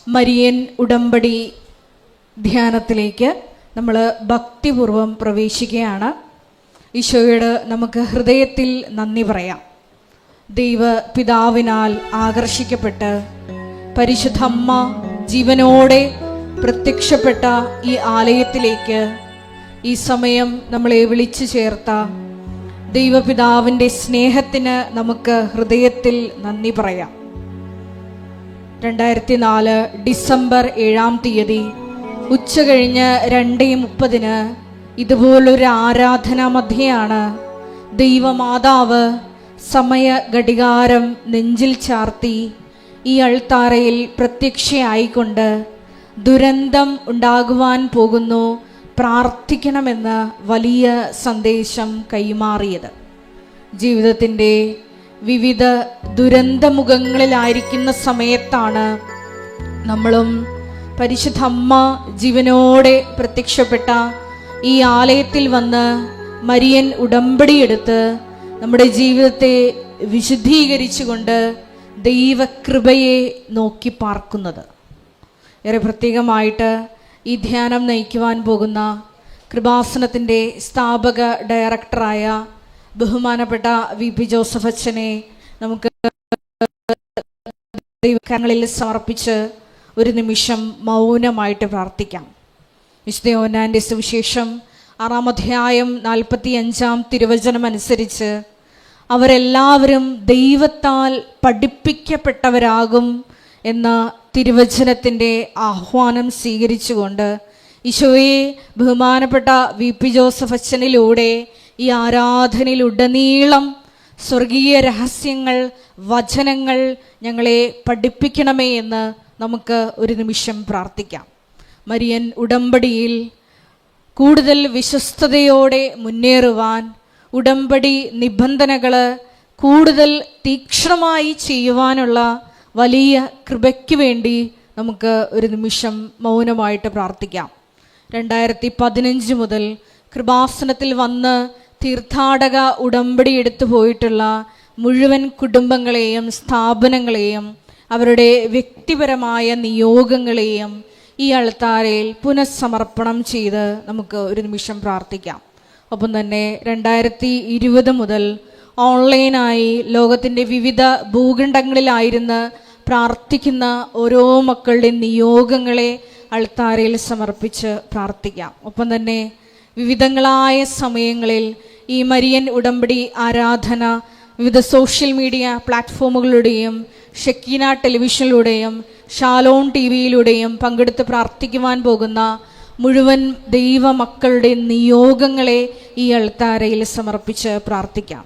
Marian ഉടമ്പടി ധ്യാനത്തിലേക്ക് നമ്മൾ ഭക്തിപൂർവം പ്രവേശിക്കുകയാണ്. ഈശോയോട് നമുക്ക് ഹൃദയത്തിൽ നന്ദി പറയാം. ദൈവ പിതാവിനാൽ ആകർഷിക്കപ്പെട്ട് പരിശുദ്ധ അമ്മ ജീവനോടെ പ്രത്യക്ഷപ്പെട്ട ഈ ആലയത്തിലേക്ക് ഈ സമയം നമ്മളെ വിളിച്ചു ചേർത്ത ദൈവപിതാവിൻ്റെ സ്നേഹത്തിന് നമുക്ക് ഹൃദയത്തിൽ നന്ദി പറയാം. 2004 ഡിസംബർ 7-ാം തീയതി ഉച്ചകഴിഞ്ഞ് 2:30 ഇതുപോലൊരു ആരാധനാ മധ്യയാണ് ദൈവമാതാവ് സമയ ഘടികാരം നെഞ്ചിൽ ചാർത്തി ഈ അൾത്താരയിൽ പ്രത്യക്ഷയായിക്കൊണ്ട് ദുരന്തം ഉണ്ടാകുവാൻ പോകുന്നു, പ്രാർത്ഥിക്കണമെന്ന് വലിയ സന്ദേശം കൈമാറിയത്. ജീവിതത്തിൻ്റെ വിവിധ ദുരന്തമുഖങ്ങളിലായിരിക്കുന്ന സമയത്താണ് നമ്മളും പരിശുദ്ധ അമ്മ ജീവനോടെ പ്രത്യക്ഷപ്പെട്ട ഈ ആലയത്തിൽ വന്ന് മരിയൻ ഉടമ്പടിയെടുത്ത് നമ്മുടെ ജീവിതത്തെ വിശുദ്ധീകരിച്ചുകൊണ്ട് ദൈവകൃപയെ നോക്കി പാർക്കുന്നത്. ഏറെ പ്രത്യേകമായിട്ട് ഈ ധ്യാനം നയിക്കുവാൻ പോകുന്ന കൃപാസനത്തിൻ്റെ സ്ഥാപക ഡയറക്ടറായ ബഹുമാനപ്പെട്ട VP ജോസഫ് അച്ഛനെ നമുക്ക് ദൈവകരങ്ങളിൽ സമർപ്പിച്ച് ഒരു നിമിഷം മൗനമായിട്ട് പ്രാർത്ഥിക്കാം. വിശുദ്ധ യോഹന്നാൻ്റെ സുവിശേഷം 6-ാം അധ്യായം 45-ാം തിരുവചനം അനുസരിച്ച് അവരെല്ലാവരും ദൈവത്താൽ പഠിപ്പിക്കപ്പെട്ടവരാകും എന്ന തിരുവചനത്തിൻ്റെ ആഹ്വാനം സ്വീകരിച്ചുകൊണ്ട് ഈശോയെ ബഹുമാനപ്പെട്ട VP ജോസഫ് അച്ഛനിലൂടെ ഈ ആരാധനയിലുടനീളം സ്വർഗീയ രഹസ്യങ്ങൾ, വചനങ്ങൾ ഞങ്ങളെ പഠിപ്പിക്കണമേ എന്ന് നമുക്ക് ഒരു നിമിഷം പ്രാർത്ഥിക്കാം. മരിയൻ ഉടമ്പടിയിൽ കൂടുതൽ വിശ്വസ്തയോടെ മുന്നേറുവാൻ, ഉടമ്പടി നിബന്ധനകൾ കൂടുതൽ തീക്ഷ്ണമായി ചെയ്യുവാനുള്ള വലിയ കൃപയ്ക്ക് വേണ്ടി നമുക്ക് ഒരു നിമിഷം മൗനമായിട്ട് പ്രാർത്ഥിക്കാം. 2015 മുതൽ കൃപാസനത്തിൽ വന്ന് തീർത്ഥാടക ഉടമ്പടി എടുത്തു പോയിട്ടുള്ള മുഴുവൻ കുടുംബങ്ങളെയും സ്ഥാപനങ്ങളെയും അവരുടെ വ്യക്തിപരമായ നിയോഗങ്ങളെയും ഈ അൾത്താരയിൽ പുനഃസമർപ്പണം ചെയ്ത് നമുക്ക് ഒരു നിമിഷം പ്രാർത്ഥിക്കാം. ഒപ്പം തന്നെ 2020 മുതൽ ഓൺലൈനായി ലോകത്തിൻ്റെ വിവിധ ഭൂഖണ്ഡങ്ങളിലായിരുന്ന് പ്രാർത്ഥിക്കുന്ന ഓരോ മക്കളുടെ നിയോഗങ്ങളെ അൾത്താരയിൽ സമർപ്പിച്ച് പ്രാർത്ഥിക്കാം. ഒപ്പം തന്നെ വിവിധങ്ങളായ സമയങ്ങളിൽ ഈ മരിയൻ ഉടമ്പടി ആരാധന വിവിധ സോഷ്യൽ മീഡിയ പ്ലാറ്റ്ഫോമുകളിലൂടെയും ഷെക്കീന ടെലിവിഷനിലൂടെയും ഷാലോൺ TV-യിലൂടെയും പങ്കെടുത്ത് പ്രാർത്ഥിക്കുവാൻ പോകുന്ന മുഴുവൻ ദൈവ മക്കളുടെ നിയോഗങ്ങളെ ഈ അൾത്താരയിൽ സമർപ്പിച്ച് പ്രാർത്ഥിക്കാം.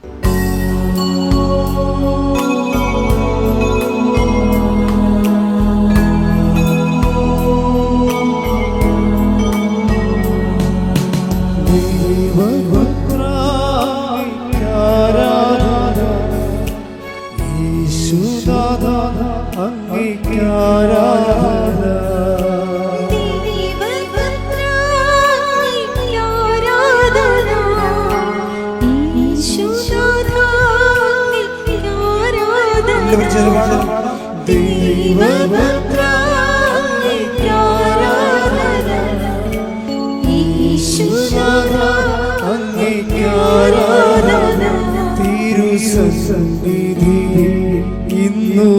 ഇന്നു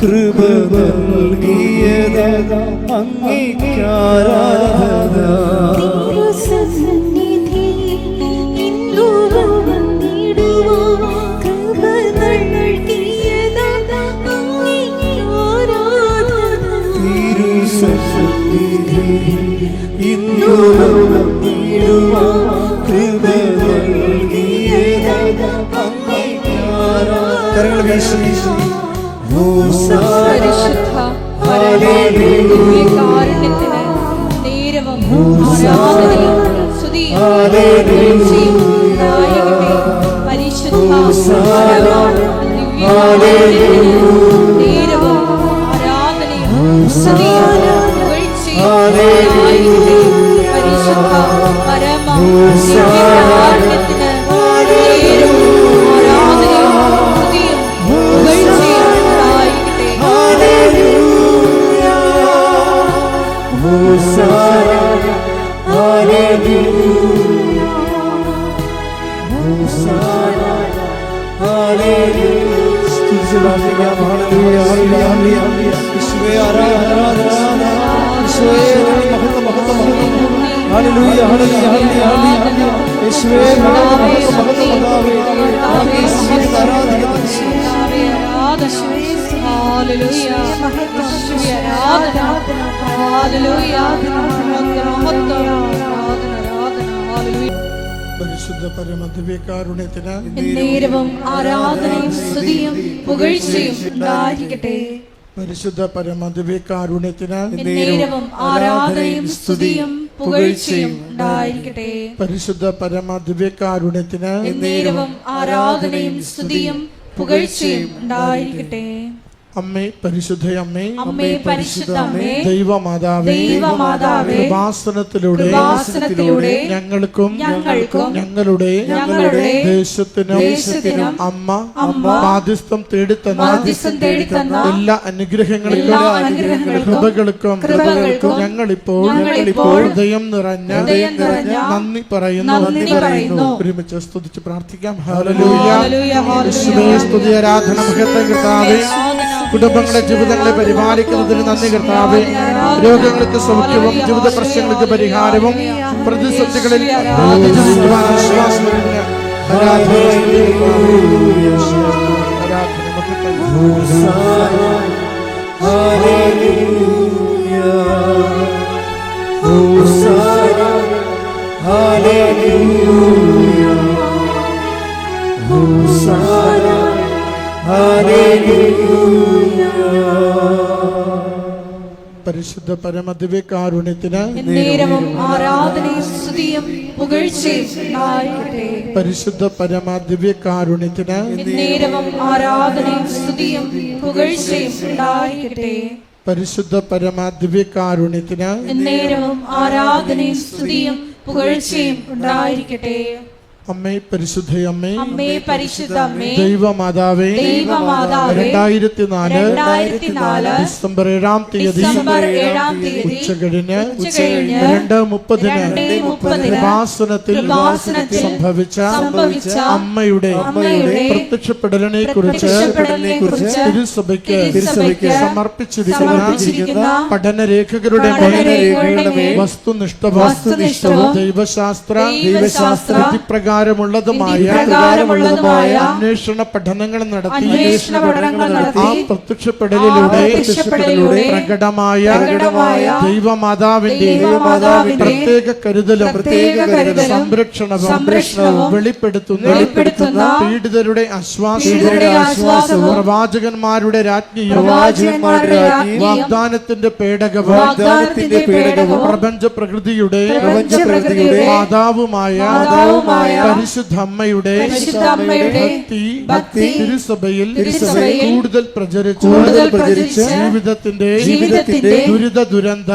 കൃപ നൽകിയത അങ്ങേക്കാരാധന. കാരുണ്യത്തിന് നേരവും ആരാധനയും പരിശുദ്ധ നേരവും ആരാധനയും പരിശുദ്ധ പരമ കാരുണ്യത്തിന് നേരവും ആരാധനയും സ്തുതിച്ച് പ്രാർത്ഥിക്കാം. ഹല്ലേലൂയ, ഹല്ലേലൂയ, ഹല്ലേലൂയ. യേശുവേ ആരാധന, ആരാധന. യേശുവേ മഹത്വം, മഹത്വം, മഹത്വം. ഹല്ലേലൂയ, ഹല്ലേലൂയ, ഹല്ലേലൂയ, ഹല്ലേലൂയ. യേശുവേ മഹത്വം, മഹത്വം, മഹത്വം. കർത്താവേ, ആരാധിക്കുന്നു. പരിശുദ്ധ പരമദിവ്യകാരുണ്യത്തിന് നേരവും ആരാധനയും സ്തുതിയും പുകഴ്ചയും ഉണ്ടായിരിക്കട്ടെ. പരിശുദ്ധ പരമദിവ്യകാരുണ്യത്തിന് നേരവും ആരാധനയും സ്തുതിയും പുകഴ്ചയും ഉണ്ടായിരിക്കട്ടെ. പരിശുദ്ധ പരമദിവ്യകാരുണ്യത്തിന് നേരവും ആരാധനയും സ്തുതിയും പുകഴ്ചയും ഉണ്ടായിരിക്കട്ടെ. അമ്മേ പരിശുദ്ധ അമ്മേ, അമ്മേ പരിശുദ്ധ അമ്മേ, ദൈവമാതാവേ, ദൈവമാതാവേ, കൃപാസനത്തിലൂടെ ഞങ്ങൾക്കും ഞങ്ങളുടെ ദേശത്തിനും അമ്മ മാധ്യസ്ഥം തേടിത്തന്ന എല്ലാ അനുഗ്രഹങ്ങൾക്കും കൃപകൾക്കും ഞങ്ങളിപ്പോൾ ഹൃദയം നിറഞ്ഞ നന്ദി പറയുന്നു. ഒരുമിച്ച് സ്തുതിച്ച് പ്രാർത്ഥിക്കാം. ഹല്ലേലൂയ, യേശുവേ സ്തുതി, ആരാധന, മഹത്വം. കർത്താവേ, കുടുംബങ്ങളെ ജീവിതങ്ങളെ പരിപാലിക്കുന്നതിന് നന്ദി കർത്താവേ. രോഗങ്ങൾക്ക് സൗഖ്യവും ജീവിത പ്രശ്നങ്ങൾക്ക് പരിഹാരവും പ്രതിസന്ധികളിൽ ജീവിക്കുവാൻ ആശ്വാസം നൽകുന്ന പരിശുദ്ധ പരമദിവ്യകാരുണ്യത്തിന് നേരവും ആരാധനയും സ്തുതിയും പുകഴ്ചയും ഉണ്ടായിരിക്കട്ടെ. പരിശുദ്ധ പരമദിവ്യകാരുണ്യത്തിന് നേരവും ആരാധനയും സ്തുതിയും പുകഴ്ചയും ഉണ്ടായിരിക്കട്ടെ. പരിശുദ്ധ പരമദിവ്യകാരുണ്യത്തിന് നേരവും ആരാധനയും സ്തുതിയും പുകഴ്ചയും ഉണ്ടായിരിക്കട്ടെ. അമ്മേ പരിശുദ്ധ അമ്മേ, അമ്മേ പരിശുദ്ധ അമ്മേ, ദൈവമാതാവേ, 2004 ഡിസംബർ 7-ാം തീയതി ഉച്ചകഴിഞ്ഞ് 2:30 കൃപാസനത്തിൽ സംഭവിച്ച അമ്മയുടെ പ്രത്യക്ഷപ്പെടലിനെ കുറിച്ച് തിരുസഭയ്ക്ക് സമർപ്പിച്ചിരിക്കുന്ന പഠനരേഖകളുടെ വസ്തുനിഷ്ഠവും ദൈവശാസ്ത്ര വിധിപ്രകാരമുള്ളതുമായ അന്വേഷണ പഠനങ്ങൾ നടത്തി ആ പ്രത്യക്ഷപ്പെടലിലൂടെ പ്രകടമായ ദൈവമാതാവിന്റെ പ്രത്യേക കരുതലും സംരക്ഷണവും വെളിപ്പെടുത്തുന്ന പീഡിതരുടെ ആശ്വാസവും പ്രവാചകന്മാരുടെ രാജ്ഞിയും വാഗ്ദാനത്തിന്റെ പേടകവും പ്രപഞ്ച പ്രകൃതിയുടെ മാതാവുമായ പരിശുദ്ധ അമ്മയുടെ ഭക്തി തിരുസഭയിൽ കൂടുതൽ പ്രചരിച്ച് ജീവിതത്തിന്റെ ദുരന്ത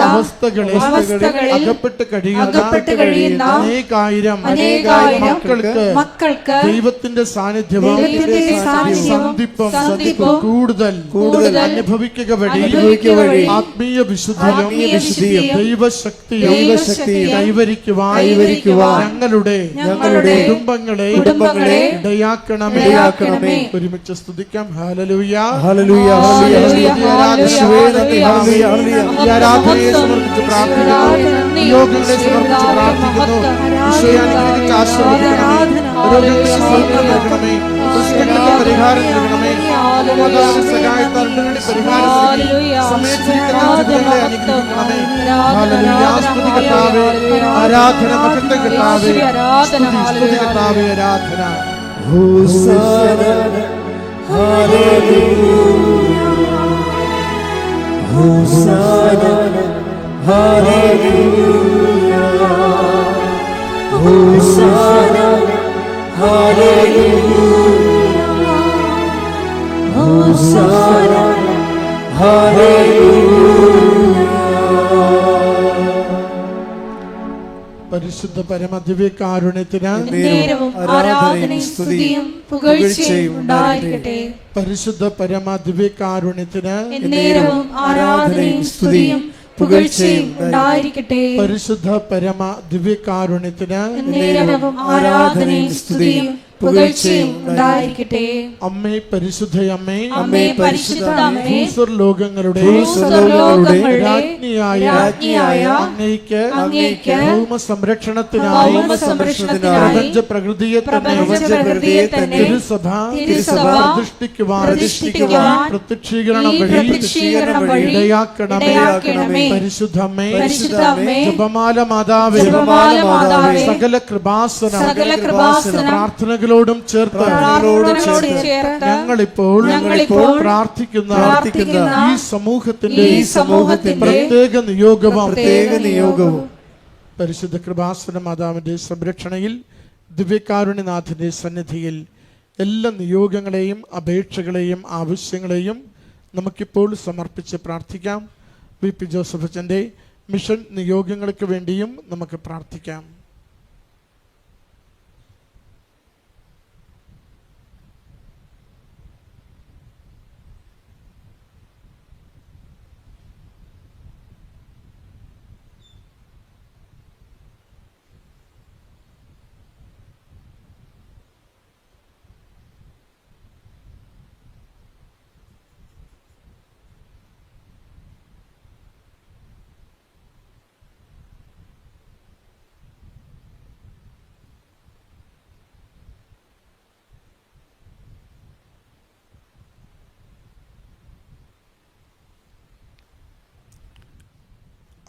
അവസ്ഥകളെ അകപ്പെട്ട് കഴിയുന്ന അനേകായിരം മക്കൾക്ക് ദൈവത്തിന്റെ സാന്നിധ്യവും സന്ധിപ്പും കൂടുതൽ അനുഭവിക്കുക വഴി ആത്മീയ വിശുദ്ധിയും ദൈവശക്തിയും കൈവരിക്കുവാൻ ഞങ്ങളുടെ കുടുംബങ്ങളെ ഇടയാക്കണമേ. ഒരുമിച്ച് സ്തുതിക്കാം. ഹല്ലേലൂയ, ഹല്ലേലൂയ, ആരാധനയെ സമർപ്പിച്ച് പ്രാർത്ഥിക്കുന്നു. യോഗങ്ങളെ സമർപ്പിച്ച് പ്രാർത്ഥിക്കുന്നു. ഈശോയാനുഗ്രഹിച്ച് ആശീർവദിക്കണമേ. രോഗങ്ങളെ സൗഖ്യം നൽകണമേ. പ്രശ്നങ്ങൾക്ക് പരിഹാരം നൽകണമേ. സഹായത്താൽ പരിഹാരം സമയത്തിരിക്കുന്ന ജീവിതങ്ങളെ അനുഗ്രഹിക്കണമേ. ഹല്ലേലൂയ, സ്തുതി കർത്താവേ, ആരാധന മഹത്വം കർത്താവേ, സ്തുതി കർത്താവേ, ആരാധന. ഹോസാന ഹല്ലേലൂയ, ഹോസാന ഹല്ലേലൂയ, ഹോസാന ഹല്ലേലൂയ, ഹോസാന ഹല്ലേലൂയ. പരിശുദ്ധ പരമദിവ്യകാരുണ്യത്തിന് ആരാധനയും സ്തുതിയും പുകഴ്ചയും ഉണ്ടായിരിക്കട്ടെ. പരിശുദ്ധ പരമദിവ്യകാരുണ്യത്തിന് ആരാധനയും സ്തുതിയും പുകഴ്ചയും ഉണ്ടായിരിക്കട്ടെ. പരിശുദ്ധ പരമദിവ്യകാരുണ്യത്തിന് ആരാധനയും സ്തുതിയും പുകഴ്ചയും ഉണ്ടായിരിക്കട്ടെ. അമ്മേ പരിശുദ്ധയമ്മേ, അമ്മേ പരിശുദ്ധ അമ്മേ, ഭൂസ്വർലോകങ്ങളുടെ രാജ്ഞിയായ അങ്ങയ്ക്ക് ഭൗമ സംരക്ഷണത്തിനായി പ്രപഞ്ച പ്രകൃതിയെ തന്നെ തിരുസഭ പ്രതിഷ്ഠിക്കുവാൻ പ്രത്യക്ഷീകരണം വഴി ഇടയാക്കണമേ. പരിശുദ്ധമ്മേ, ജപമാല മാതാവേ, സകല കൃപാസനം പ്രാർത്ഥനകളോടും ചേർത്ത് ഞങ്ങളിപ്പോൾ പ്രാർത്ഥിക്കുന്ന ഈ സമൂഹത്തിന്റെ പ്രത്യേക നിയോഗവും പരിശുദ്ധ കൃപാസന മാതാവിന്റെ സംരക്ഷണയിൽ ദിവ്യകാരുണ്യനാഥന്റെ സന്നിധിയിൽ എല്ലാ നിയോഗങ്ങളെയും അപേക്ഷകളെയും ആവശ്യങ്ങളെയും നമുക്കിപ്പോൾ സമർപ്പിച്ച് പ്രാർത്ഥിക്കാം. വി പി ജോസഫ് അച്ഛൻ്റെ മിഷൻ നിയോഗങ്ങൾക്ക് വേണ്ടിയും നമുക്ക് പ്രാർത്ഥിക്കാം.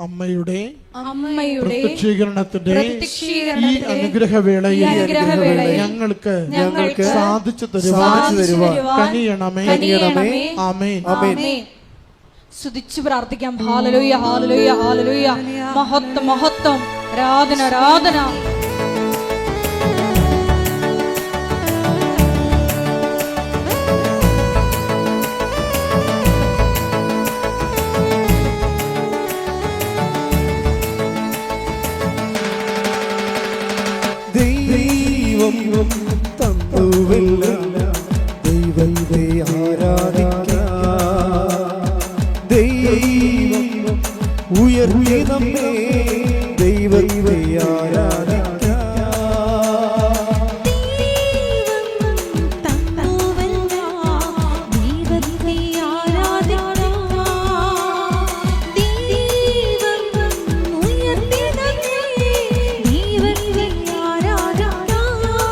അമ്മയുടെ പ്രത്യക്ഷീകരണത്തിന്റെ ഈ അനുഗ്രഹവേളയിൽ ഞങ്ങൾക്ക് സാധിച്ചു തരുവാൻ കനിയണമേ. ആമേൻ. സ്തുതിച്ചു പ്രാർത്ഥിക്കാം. ഹല്ലേലൂയ, ഹല്ലേലൂയ, ഹല്ലേലൂയ. മഹത്വം, മഹത്വം, ആരാധന, ആരാധന. ദൈവം തന്നുവല്ല, ദൈവത്തെ ആരാധിക്കാം. ദൈവം ഉയർത്തി നമ്മെ, ദൈവത്തെ ആരാധിക്കാം.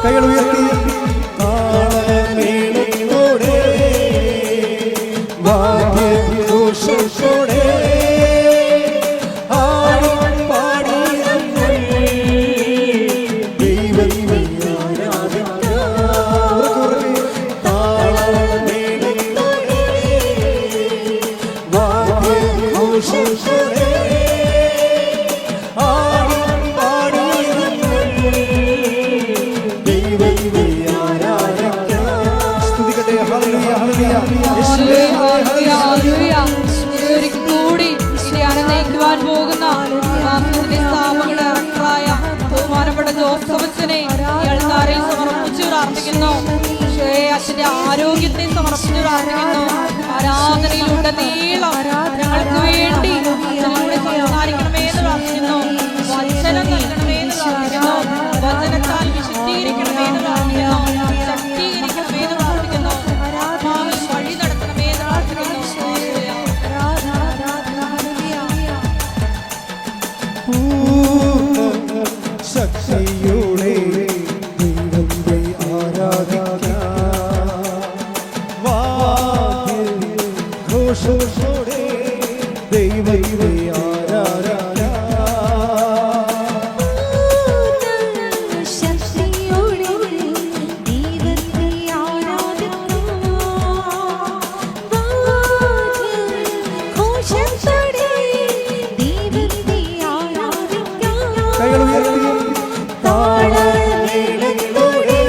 കൈകൾ ഉയർത്തി താളമേളത്തോടെ വാദ്യഘോഷത്തോടെ ആടി പാടി നമ്മൾ ദൈവത്തെ ആരാധിക്കാം. താളമേളത്തോടെ വാദ്യഘോഷത്തോടെ പോകുന്ന സ്ഥാപകരായ ബഹുമാനപ്പെട്ട ജോസഫ് അച്ഛനെ എഴുത്താറിൽ സമർപ്പിച്ചു പ്രാർത്ഥിക്കുന്നു. അച്ഛന്റെ ആരോഗ്യത്തെ സമർപ്പിച്ചു പ്രാർത്ഥിക്കുന്നു. ആരാധനയിലുടനീളം ഞങ്ങൾക്ക് വേണ്ടി അച്ഛനോട് സംസാരിക്കണമേ എന്ന് പ്രാർത്ഥിക്കുന്നു. വചനം നൽകണമേ എന്ന് പ്രാർത്ഥിക്കുന്നു. വചനത്താൽ വിശുദ്ധീകരിക്കണമേ എന്ന് പ്രാർത്ഥിക്കുന്നു. ശക്തീകരിക്കണമേ എന്ന് പ്രാർത്ഥിക്കുന്നു. വഴി നടത്തണമേ എന്ന് പ്രാർത്ഥിക്കുന്നു. ശക്തിയോടെ ദൈവത്തെ ആരാധിക്കാം. വാദ്യഘോഷത്തോടെ ദൈവത്തെ ആരാധിക്കാം. കൈകൾ ഉയർത്തി താളമേളത്തോടെ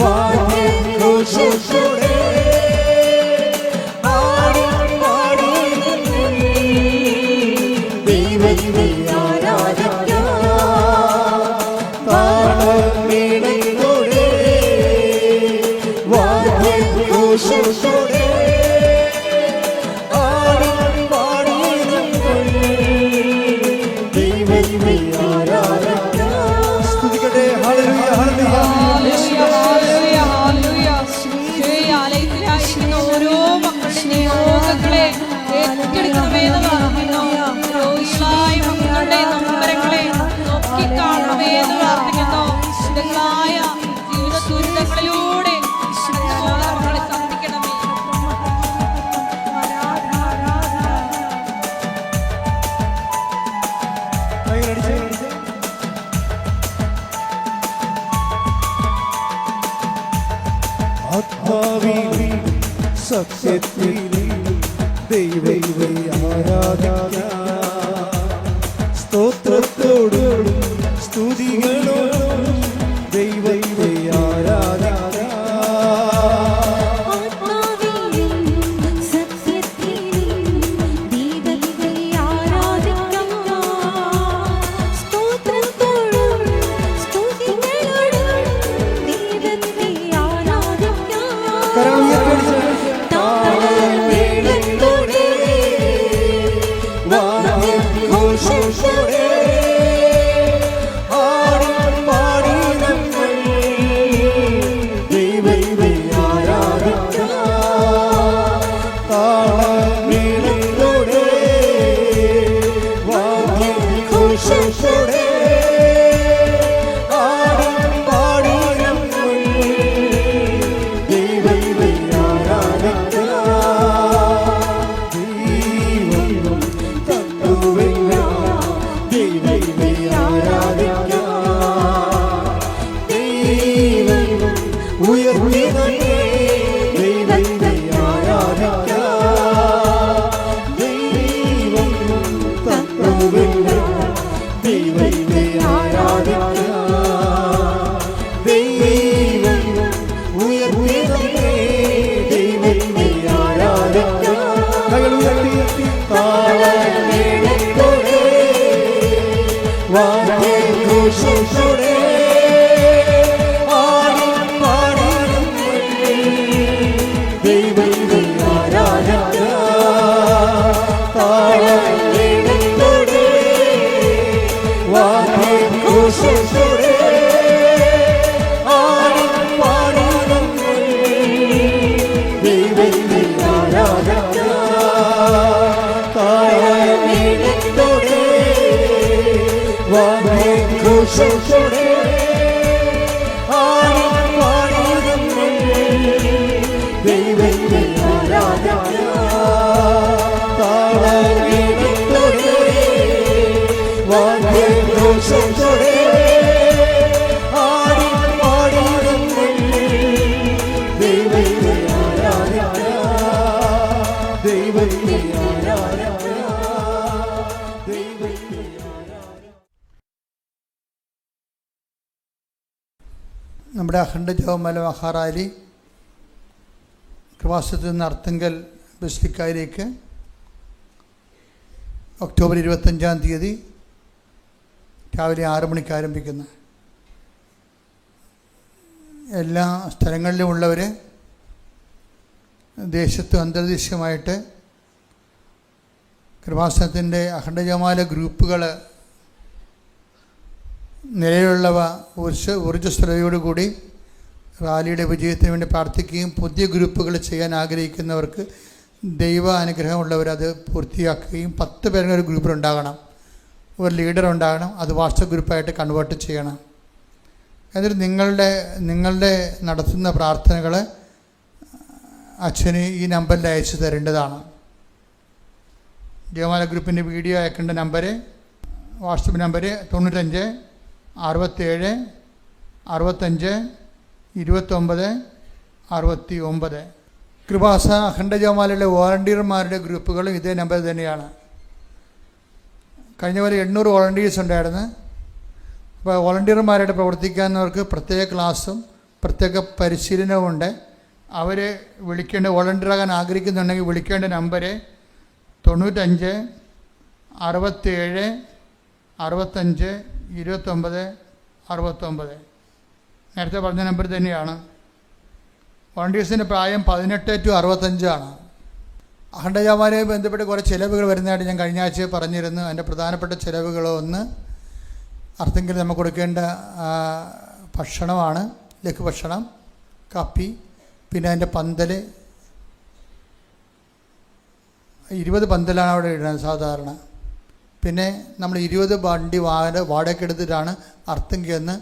വാദ്യഘോഷത്തോടെ ആടി പാടി ദൈവത്തെ ആരാധിക്കാം. താളമേളത്തോടെ വാദ്യഘോഷത്തോടെ സ്തുതിക്കട്ടെ. ഹല്ലേലൂയ, ഹല്ലേലൂയ. ആത്മാവിൽ സത്യത്തിൽ ദൈവത്തെ ആരാധിക്കാം. സ്തോത്രത്തോടും സ്തുതികളോടും ദൈവത്തെ ആരാധിക്കാം. നമ്മുടെ അഖണ്ഡ ജപമാല മഹാറാലി കൃപാസനത്തിൽ നിന്ന് അർത്തുങ്കൽ ബസിലിക്കയിലേക്ക് ഒക്ടോബർ 25-ാം തീയതി രാവിലെ 6 മണിക്ക് ആരംഭിക്കുന്ന എല്ലാ സ്ഥലങ്ങളിലും ഉള്ളവർ ദേശത്തും അന്തർദേശീയമായിട്ട് കൃപാസനത്തിൻ്റെ അഖണ്ഡ ജപമാല ഗ്രൂപ്പുകൾ നിലവിലുള്ളവ ഊർജ്ജസ്വലതയോടുകൂടി റാലിയുടെ വിജയത്തിന് വേണ്ടി പ്രാർത്ഥിക്കുകയും പുതിയ ഗ്രൂപ്പുകൾ ചെയ്യാൻ ആഗ്രഹിക്കുന്നവർക്ക് ദൈവ അനുഗ്രഹമുള്ളവരത് പൂർത്തിയാക്കുകയും 10 പേരുടെ ഒരു ഗ്രൂപ്പിലുണ്ടാകണം, ഒരു ലീഡർ ഉണ്ടാകണം, അത് വാട്സപ്പ് ഗ്രൂപ്പായിട്ട് കൺവേർട്ട് ചെയ്യണം. എന്നിട്ട് നിങ്ങളുടെ നടത്തുന്ന പ്രാർത്ഥനകൾ അച്ഛന് ഈ നമ്പറിൽ അയച്ചു തരേണ്ടതാണ്. ജപമാല ഗ്രൂപ്പിൻ്റെ വീഡിയോ അയക്കേണ്ട നമ്പർ വാട്സപ്പ് നമ്പർ 95 67 65 29 69. കൃപാസന അഖണ്ഡ ജപമാലയിലെ വോളണ്ടിയർമാരുടെ ഗ്രൂപ്പുകളും ഇതേ നമ്പർ തന്നെയാണ്. കഴിഞ്ഞ പോലെ 800 വോളണ്ടിയേഴ്സ് ഉണ്ടായിരുന്നു. അപ്പോൾ വോളണ്ടിയർമാരായിട്ട് പ്രവർത്തിക്കാവുന്നവർക്ക് പ്രത്യേക ക്ലാസ്സും പ്രത്യേക പരിശീലനവും ഉണ്ട്. അവർ വിളിക്കേണ്ട വോളണ്ടിയറാകാൻ ആഗ്രഹിക്കുന്നുണ്ടെങ്കിൽ വിളിക്കേണ്ട നമ്പർ 95 67 65 29 69. നേരത്തെ പറഞ്ഞ നമ്പർ തന്നെയാണ്. വോളണ്ടിയേഴ്സിൻ്റെ പ്രായം 18 to 65 ആണ്. അഖണ്ഡ ജപമാലയുമായി ബന്ധപ്പെട്ട് കുറേ ചിലവുകൾ വരുന്നതായിട്ട് ഞാൻ കഴിഞ്ഞ ആഴ്ച പറഞ്ഞിരുന്നു. അതിൻ്റെ പ്രധാനപ്പെട്ട ചിലവുകളൊന്ന് അർത്ഥെങ്കിൽ നമുക്ക് കൊടുക്കേണ്ട ഭക്ഷണമാണ്, ലഘുഭക്ഷണം, കാപ്പി, പിന്നെ അതിൻ്റെ പന്തൽ. 20 പന്തലാണ് അവിടെ ഇടുന്നത് സാധാരണ. പിന്നെ നമ്മൾ 20 വണ്ടി വാടകയ്ക്ക് എടുത്തിട്ടാണ് അർത്തുങ്കെന്ന്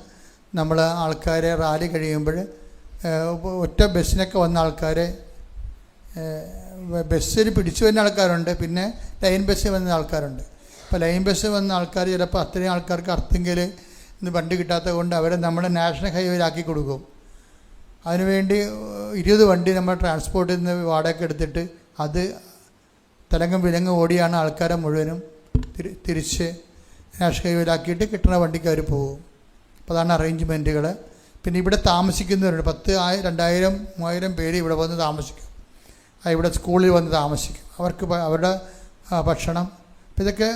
നമ്മൾ ആൾക്കാരെ റാലി കഴിയുമ്പോൾ ഒറ്റ ബസ്സിനൊക്കെ വന്ന ആൾക്കാരെ ബസ്സിൽ പിടിച്ചു വരുന്ന ആൾക്കാരുണ്ട്, പിന്നെ ലൈൻ ബസ്സിൽ വന്ന ആൾക്കാരുണ്ട്. അപ്പോൾ ലൈൻ ബസ്സിൽ വന്ന ആൾക്കാർ ചിലപ്പോൾ അത്രയും ആൾക്കാർക്ക് അർത്തുങ്കൽ ഇന്ന് വണ്ടി കിട്ടാത്തത് കൊണ്ട് അവരെ നമ്മുടെ നാഷണൽ ഹൈവേയിലാക്കി കൊടുക്കും. അതിനുവേണ്ടി 20 വണ്ടി നമ്മൾ ട്രാൻസ്പോർട്ടിൽ നിന്ന് വാടകയ്ക്ക് എടുത്തിട്ട് അത് തലങ്ങും വിലങ്ങും ഓടിയാണ് ആൾക്കാരെ മുഴുവനും തിരിച്ച് നാഷണൽ ഹൈവേയിലാക്കിയിട്ട് കിട്ടുന്ന വണ്ടിക്ക് അവർ പോകും. അപ്പോൾ അതാണ് അറേഞ്ച്മെൻറ്റുകൾ. പിന്നെ ഇവിടെ താമസിക്കുന്നവരുണ്ട്. 10,000, 2,000, 3,000 പേര് ഇവിടെ വന്ന് താമസിക്കും. ഇവിടെ സ്കൂളിൽ വന്ന് താമസിക്കും. അവർക്ക് അവരുടെ ഭക്ഷണം ഇതൊക്കെ.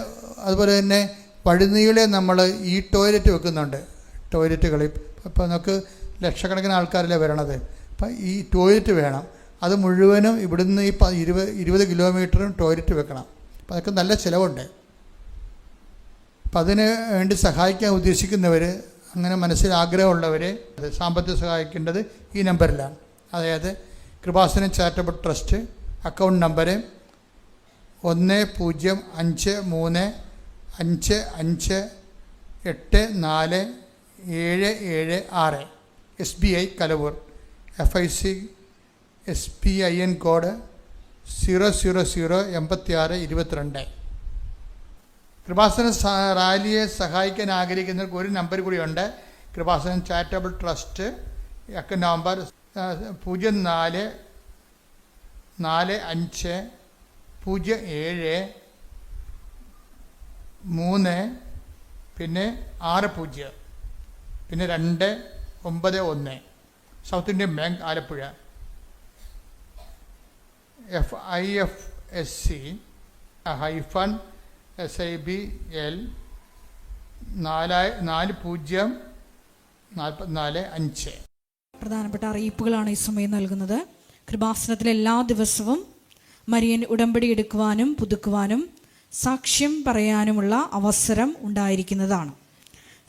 അതുപോലെ തന്നെ വഴിനീളെ നമ്മൾ ഈ ടോയ്ലറ്റ് വെക്കുന്നുണ്ട്. ടോയ്ലറ്റുകളിൽ ഇപ്പോൾ നമുക്ക് ലക്ഷക്കണക്കിന് ആൾക്കാരല്ലേ വരണത്. അപ്പം ഈ ടോയ്ലറ്റ് വേണം. അത് മുഴുവനും ഇവിടുന്ന് ഈ 20 കിലോമീറ്ററും ടോയ്ലറ്റ് വെക്കണം. അപ്പം അതൊക്കെ നല്ല ചിലവുണ്ട്. അപ്പം അതിന് വേണ്ടി സഹായിക്കാൻ ഉദ്ദേശിക്കുന്നവർ, അങ്ങനെ മനസ്സിൽ ആഗ്രഹമുള്ളവർ സാമ്പത്തിക സഹായിക്കേണ്ടത് ഈ നമ്പറിലാണ്. അതായത് Kripasanam charitable trust account number 1055547476 SBI Kalavoor. FIC SPIN code 0008622. Kripasana റാലിയെ സഹായിക്കാൻ ആഗ്രഹിക്കുന്നവർക്ക് ഒരു നമ്പർ കൂടിയുണ്ട്. Kripasanam charitable trust account number 044507 പിന്നെ 60 പിന്നെ 291. South Indian bank Alappuzha. FIFSC-SIBL 404445. പ്രധാനപ്പെട്ട അറിയിപ്പുകളാണ് ഈ സമയം നൽകുന്നത്. കൃപാസനത്തിലെ എല്ലാ ദിവസവും മരിയൻ ഉടമ്പടി എടുക്കുവാനും പുതുക്കുവാനും സാക്ഷ്യം പറയാനുമുള്ള അവസരം ഉണ്ടായിരിക്കുന്നതാണ്.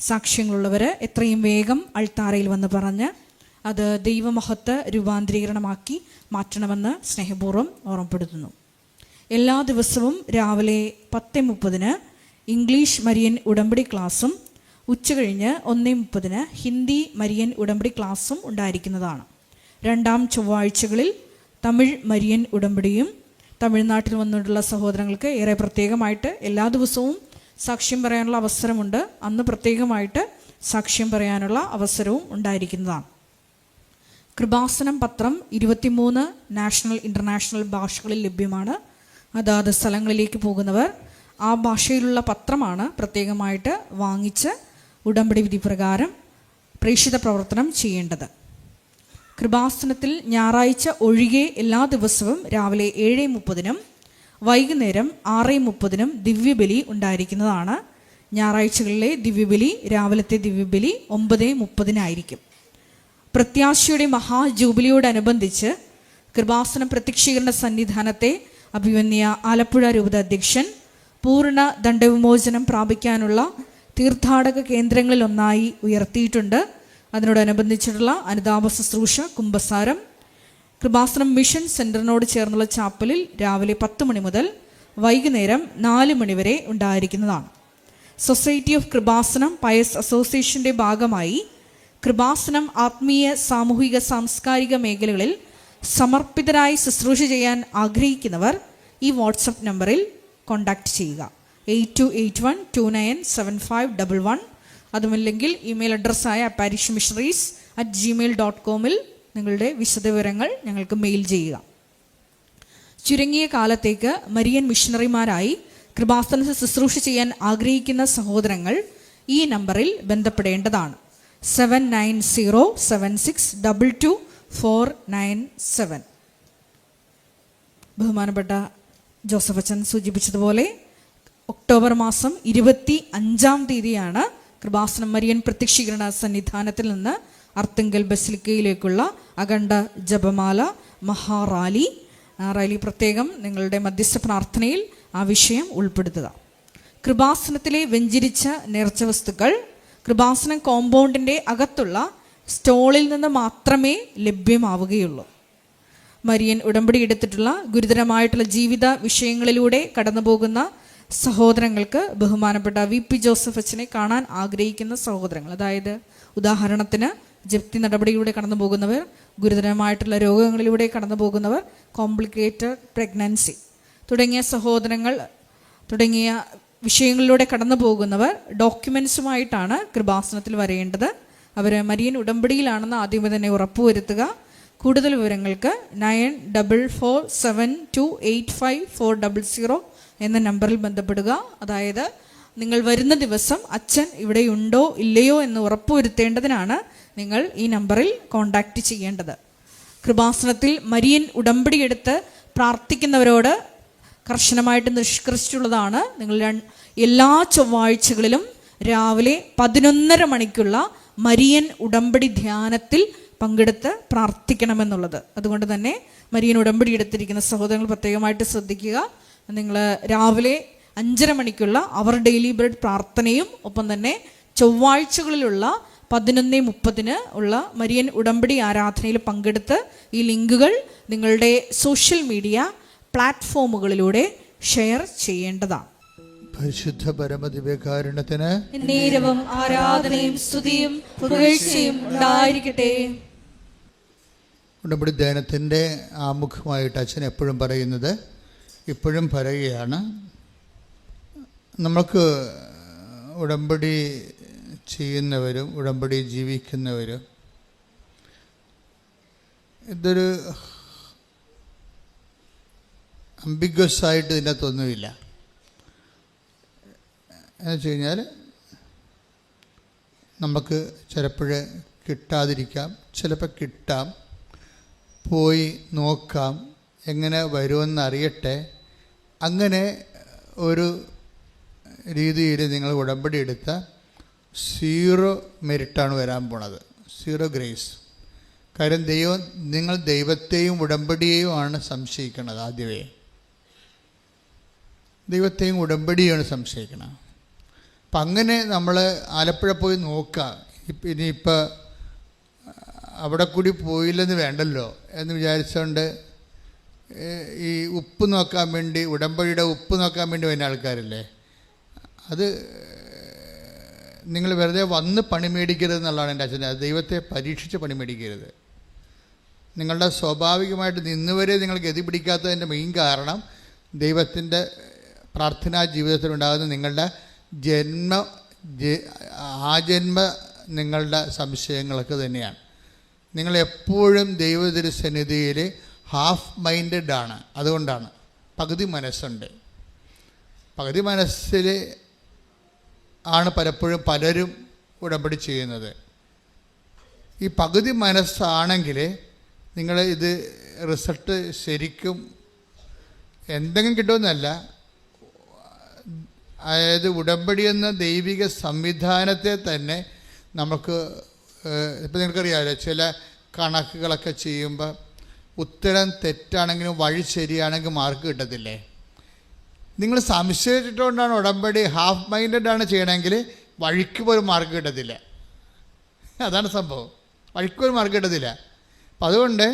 സാക്ഷ്യങ്ങളുള്ളവർ എത്രയും വേഗം അൾത്താരയിൽ വന്ന് പറഞ്ഞ് അത് ദൈവമഹത്വ രൂപാന്തരീകരണമാക്കി മാറ്റണമെന്ന് സ്നേഹപൂർവ്വം ഓർമ്മപ്പെടുത്തുന്നു. എല്ലാ ദിവസവും രാവിലെ 10:30 ഇംഗ്ലീഷ് മരിയൻ ഉടമ്പടി ക്ലാസ്സും ഉച്ചകഴിഞ്ഞ് 1:30 ഹിന്ദി മരിയൻ ഉടമ്പടി ക്ലാസ്സും ഉണ്ടായിരിക്കുന്നതാണ്. രണ്ടാം ചൊവ്വാഴ്ചകളിൽ തമിഴ് മരിയൻ ഉടമ്പടിയും. തമിഴ്നാട്ടിൽ വന്നിട്ടുള്ള സഹോദരങ്ങൾക്ക് ഏറെ പ്രത്യേകമായിട്ട് എല്ലാ ദിവസവും സാക്ഷ്യം പറയാനുള്ള അവസരമുണ്ട്. അന്ന് പ്രത്യേകമായിട്ട് സാക്ഷ്യം പറയാനുള്ള അവസരവും ഉണ്ടായിരിക്കുന്നതാണ്. കൃപാസനം പത്രം 23 നാഷണൽ ഇൻ്റർനാഷണൽ ഭാഷകളിൽ ലഭ്യമാണ്. അതാത് സ്ഥലങ്ങളിലേക്ക് പോകുന്നവർ ആ ഭാഷയിലുള്ള പത്രമാണ് പ്രത്യേകമായിട്ട് വാങ്ങിച്ച് ഉടമ്പടി വിധി പ്രകാരം പ്രേക്ഷിത പ്രവർത്തനം ചെയ്യേണ്ടത്. കൃപാസനത്തിൽ ഞായറാഴ്ച ഒഴികെ എല്ലാ ദിവസവും രാവിലെ 7:30 വൈകുന്നേരം 6:30 ദിവ്യബലി ഉണ്ടായിരിക്കുന്നതാണ്. ഞായറാഴ്ചകളിലെ ദിവ്യബലി, രാവിലത്തെ ദിവ്യബലി 9:30 പ്രത്യാശയുടെ മഹാജൂബിലിയോടനുബന്ധിച്ച് കൃപാസനം പ്രത്യക്ഷീകരണ സന്നിധാനത്തെ അഭിവന്യ ആലപ്പുഴ രൂപത അധ്യക്ഷൻ പൂർണ്ണ ദണ്ഡവിമോചനം പ്രാപിക്കാനുള്ള തീർത്ഥാടക കേന്ദ്രങ്ങളിലൊന്നായി ഉയർത്തിയിട്ടുണ്ട്. അതിനോടനുബന്ധിച്ചിട്ടുള്ള അനുതാപ ശുശ്രൂഷ കുമ്പസാരം കൃപാസനം മിഷൻ സെൻറ്ററിനോട് ചേർന്നുള്ള ചാപ്പലിൽ രാവിലെ 10 മണി മുതൽ വൈകുന്നേരം 4 മണി വരെ ഉണ്ടായിരിക്കുന്നതാണ്. സൊസൈറ്റി ഓഫ് കൃപാസനം പയസ് അസോസിയേഷൻ്റെ ഭാഗമായി കൃപാസനം ആത്മീയ, സാമൂഹിക, സാംസ്കാരിക മേഖലകളിൽ സമർപ്പിതരായി ശുശ്രൂഷ ചെയ്യാൻ ആഗ്രഹിക്കുന്നവർ ഈ വാട്സപ്പ് നമ്പറിൽ കോൺടാക്റ്റ് ചെയ്യുക. 8281297511. അതുമല്ലെങ്കിൽ ഇമെയിൽ അഡ്രസ്സായ parishmissionaries@gmail.com നിങ്ങളുടെ വിശദവിവരങ്ങൾ ഞങ്ങൾക്ക് മെയിൽ ചെയ്യുക. ചുരുങ്ങിയ കാലത്തേക്ക് മരിയൻ മിഷണറിമാരായി കൃപാസനത്തിൽ ശുശ്രൂഷ ചെയ്യാൻ ആഗ്രഹിക്കുന്ന സഹോദരങ്ങൾ ഈ നമ്പറിൽ ബന്ധപ്പെടേണ്ടതാണ്. 799076229497. ബഹുമാനപ്പെട്ട ജോസഫ് അച്ഛൻ സൂചിപ്പിച്ചതുപോലെ ഒക്ടോബർ മാസം 25-ാം തീയതിയാണ് കൃപാസനം മരിയൻ പ്രത്യക്ഷീകരണ സന്നിധാനത്തിൽ നിന്ന് അർത്തുങ്കൽ ബസിലിക്കയിലേക്കുള്ള അഖണ്ഡ ജപമാല മഹാറാലി. റാലി പ്രത്യേകം നിങ്ങളുടെ മധ്യസ്ഥ പ്രാർത്ഥനയിൽ ആ വിഷയം ഉൾപ്പെടുത്തുക. കൃപാസനത്തിലെ വെഞ്ചരിച്ച നേർച്ച വസ്തുക്കൾ കൃപാസനം കോമ്പൗണ്ടിൻ്റെ അകത്തുള്ള സ്റ്റോളിൽ നിന്ന് മാത്രമേ ലഭ്യമാവുകയുള്ളൂ. മരിയൻ ഉടമ്പടി എടുത്തിട്ടുള്ള ഗുരുതരമായിട്ടുള്ള ജീവിത വിഷയങ്ങളിലൂടെ കടന്നു പോകുന്ന സഹോദരങ്ങൾക്ക് ബഹുമാനപ്പെട്ട VP ജോസഫ് അച്ഛനെ കാണാൻ ആഗ്രഹിക്കുന്ന സഹോദരങ്ങൾ, അതായത് ഉദാഹരണത്തിന് ജപ്തി നടപടിയിലൂടെ കടന്നു പോകുന്നവർ, ഗുരുതരമായിട്ടുള്ള രോഗങ്ങളിലൂടെ കടന്നു പോകുന്നവർ, കോംപ്ലിക്കേറ്റഡ് പ്രഗ്നൻസി തുടങ്ങിയ സഹോദരങ്ങൾ തുടങ്ങിയ വിഷയങ്ങളിലൂടെ കടന്നു പോകുന്നവർ ഡോക്യുമെൻസുമായിട്ടാണ് കൃപാസനത്തിൽ വരേണ്ടത്. അവർ മരിയൻ ഉടമ്പടിയിലാണെന്ന് ആദ്യമേ തന്നെ ഉറപ്പുവരുത്തുക. കൂടുതൽ വിവരങ്ങൾക്ക് 9447285400 എന്ന നമ്പറിൽ ബന്ധപ്പെടുക. അതായത് നിങ്ങൾ വരുന്ന ദിവസം അച്ഛൻ ഇവിടെ ഉണ്ടോ ഇല്ലയോ എന്ന് ഉറപ്പുവരുത്തേണ്ടതിനാണ് നിങ്ങൾ ഈ നമ്പറിൽ കോൺടാക്റ്റ് ചെയ്യേണ്ടത്. കൃപാസനത്തിൽ മരിയൻ ഉടമ്പടി എടുത്ത് പ്രാർത്ഥിക്കുന്നവരോട് കർശനമായിട്ട് നിഷ്കർഷിച്ചുള്ളതാണ്, നിങ്ങൾ എല്ലാ ചൊവ്വാഴ്ചകളിലും രാവിലെ 11:30 മണിക്കുള്ള മരിയൻ ഉടമ്പടി ധ്യാനത്തിൽ പങ്കെടുത്ത് പ്രാർത്ഥിക്കണമെന്നുള്ളത്. അതുകൊണ്ട് തന്നെ മരിയൻ ഉടമ്പടി എടുത്തിരിക്കുന്ന സഹോദരങ്ങൾ പ്രത്യേകമായിട്ട് ശ്രദ്ധിക്കുക. നിങ്ങൾ രാവിലെ 5:30 മണിക്കുള്ള അവർ ഡെയിലി ബ്രെഡ് പ്രാർത്ഥനയും ഒപ്പം തന്നെ ചൊവ്വാഴ്ചകളിലുള്ള 11:30 ഉള്ള മരിയൻ ഉടമ്പടി ആരാധനയിൽ പങ്കെടുത്ത് ഈ ലിങ്കുകൾ നിങ്ങളുടെ സോഷ്യൽ മീഡിയ പ്ലാറ്റ്ഫോമുകളിലൂടെ ഷെയർ ചെയ്യേണ്ടതാണ്. പരിശുദ്ധ പരമദിവ്യകാരുണ്യത്തിന് നേരവും ആരാധനയും സ്തുതിയും പുകഴ്ചയും ഉണ്ടായിരിക്കട്ടെ. ഉടമ്പടി ധ്യാനത്തിൻ്റെ ആമുഖമായിട്ട് അച്ഛൻ എപ്പോഴും പറയുന്നത്, ഇപ്പോഴും പറയുകയാണ്, നമുക്ക് ഉടമ്പടി ചെയ്യുന്നവരും ഉടമ്പടി ജീവിക്കുന്നവരും ഇതൊരു അംബിഗ്വസ് ആയിട്ട് ഇതിനകത്തൊന്നുമില്ല. എന്ന് വെച്ച് കഴിഞ്ഞാൽ നമുക്ക് ചിലപ്പോൾ കിട്ടാതിരിക്കാം, ചിലപ്പോൾ കിട്ടാം, പോയി നോക്കാം, എങ്ങനെ വരുമെന്ന് അറിയട്ടെ. അങ്ങനെ ഒരു രീതിയിൽ നിങ്ങൾ ഉടമ്പടി എടുത്ത 0 മെരിറ്റാണ് വരാൻ പോണത്, 0 ഗ്രേസ്. കാര്യം നിങ്ങൾ ദൈവത്തെയും ഉടമ്പടിയെയും ആണ് സംശയിക്കുന്നത്. ആദ്യമേ ദൈവത്തെയും ഉടമ്പടിയാണ് സംശയിക്കണം. അപ്പം അങ്ങനെ നമ്മൾ ആലപ്പുഴ പോയി നോക്കാം, ഇനിയിപ്പോൾ അവിടെ കൂടി പോയില്ലെന്ന് വേണ്ടല്ലോ എന്ന് വിചാരിച്ചുകൊണ്ട് ഈ ഉപ്പ് നോക്കാൻ വേണ്ടി, ഉടമ്പടിയുടെ ഉപ്പ് നോക്കാൻ വേണ്ടി വരുന്ന ആൾക്കാരില്ലേ, അത് നിങ്ങൾ വെറുതെ വന്ന് പണി മേടിക്കരുത് എന്നുള്ളതാണ് എൻ്റെ അച്ഛൻ. അത് ദൈവത്തെ പരീക്ഷിച്ച് പണി മേടിക്കരുത്. നിങ്ങളുടെ സ്വാഭാവികമായിട്ട് നിന്നുവരെ നിങ്ങൾ ഗതി പിടിക്കാത്തതിൻ്റെ മെയിൻ കാരണം ദൈവത്തിൻ്റെ പ്രാർത്ഥനാ ജീവിതത്തിലുണ്ടാകുന്ന നിങ്ങളുടെ ആജന്മ നിങ്ങളുടെ സംശയങ്ങളൊക്കെ തന്നെയാണ്. നിങ്ങളെപ്പോഴും ദൈവതിരുസന്നിധിയിൽ ഹാഫ് മൈൻഡഡ് ആണ്. അതുകൊണ്ടാണ് പകുതി മനസ്സുണ്ട്. പകുതി മനസ്സിൽ ആണ് പലപ്പോഴും പലരും ഉടമ്പടി ചെയ്യുന്നത്. ഈ പകുതി മനസ്സാണെങ്കിൽ നിങ്ങൾ ഇത് റിസൾട്ട് ശരിക്കും എന്തെങ്കിലും കിട്ടുമെന്നല്ല, അതായത് ഉടമ്പടി എന്ന ദൈവിക സംവിധാനത്തെ തന്നെ നമുക്ക് ഇപ്പം നിങ്ങൾക്കറിയാമല്ലോ, ചില കണക്കുകളൊക്കെ ചെയ്യുമ്പോൾ ഉത്തരം തെറ്റാണെങ്കിലും വഴി ശരിയാണെങ്കിൽ മാർക്ക് കിട്ടത്തില്ലേ. നിങ്ങൾ സംശയിച്ചിട്ടുകൊണ്ടാണ് ഉടമ്പടി ഹാഫ് മൈൻഡഡ് ചെയ്യണമെങ്കിൽ വഴിക്ക് പോലും മാർക്ക് കിട്ടത്തില്ല. അതാണ് സംഭവം, വഴിക്ക് പോലും മാർക്ക് കിട്ടത്തില്ല. അപ്പം അതുകൊണ്ട്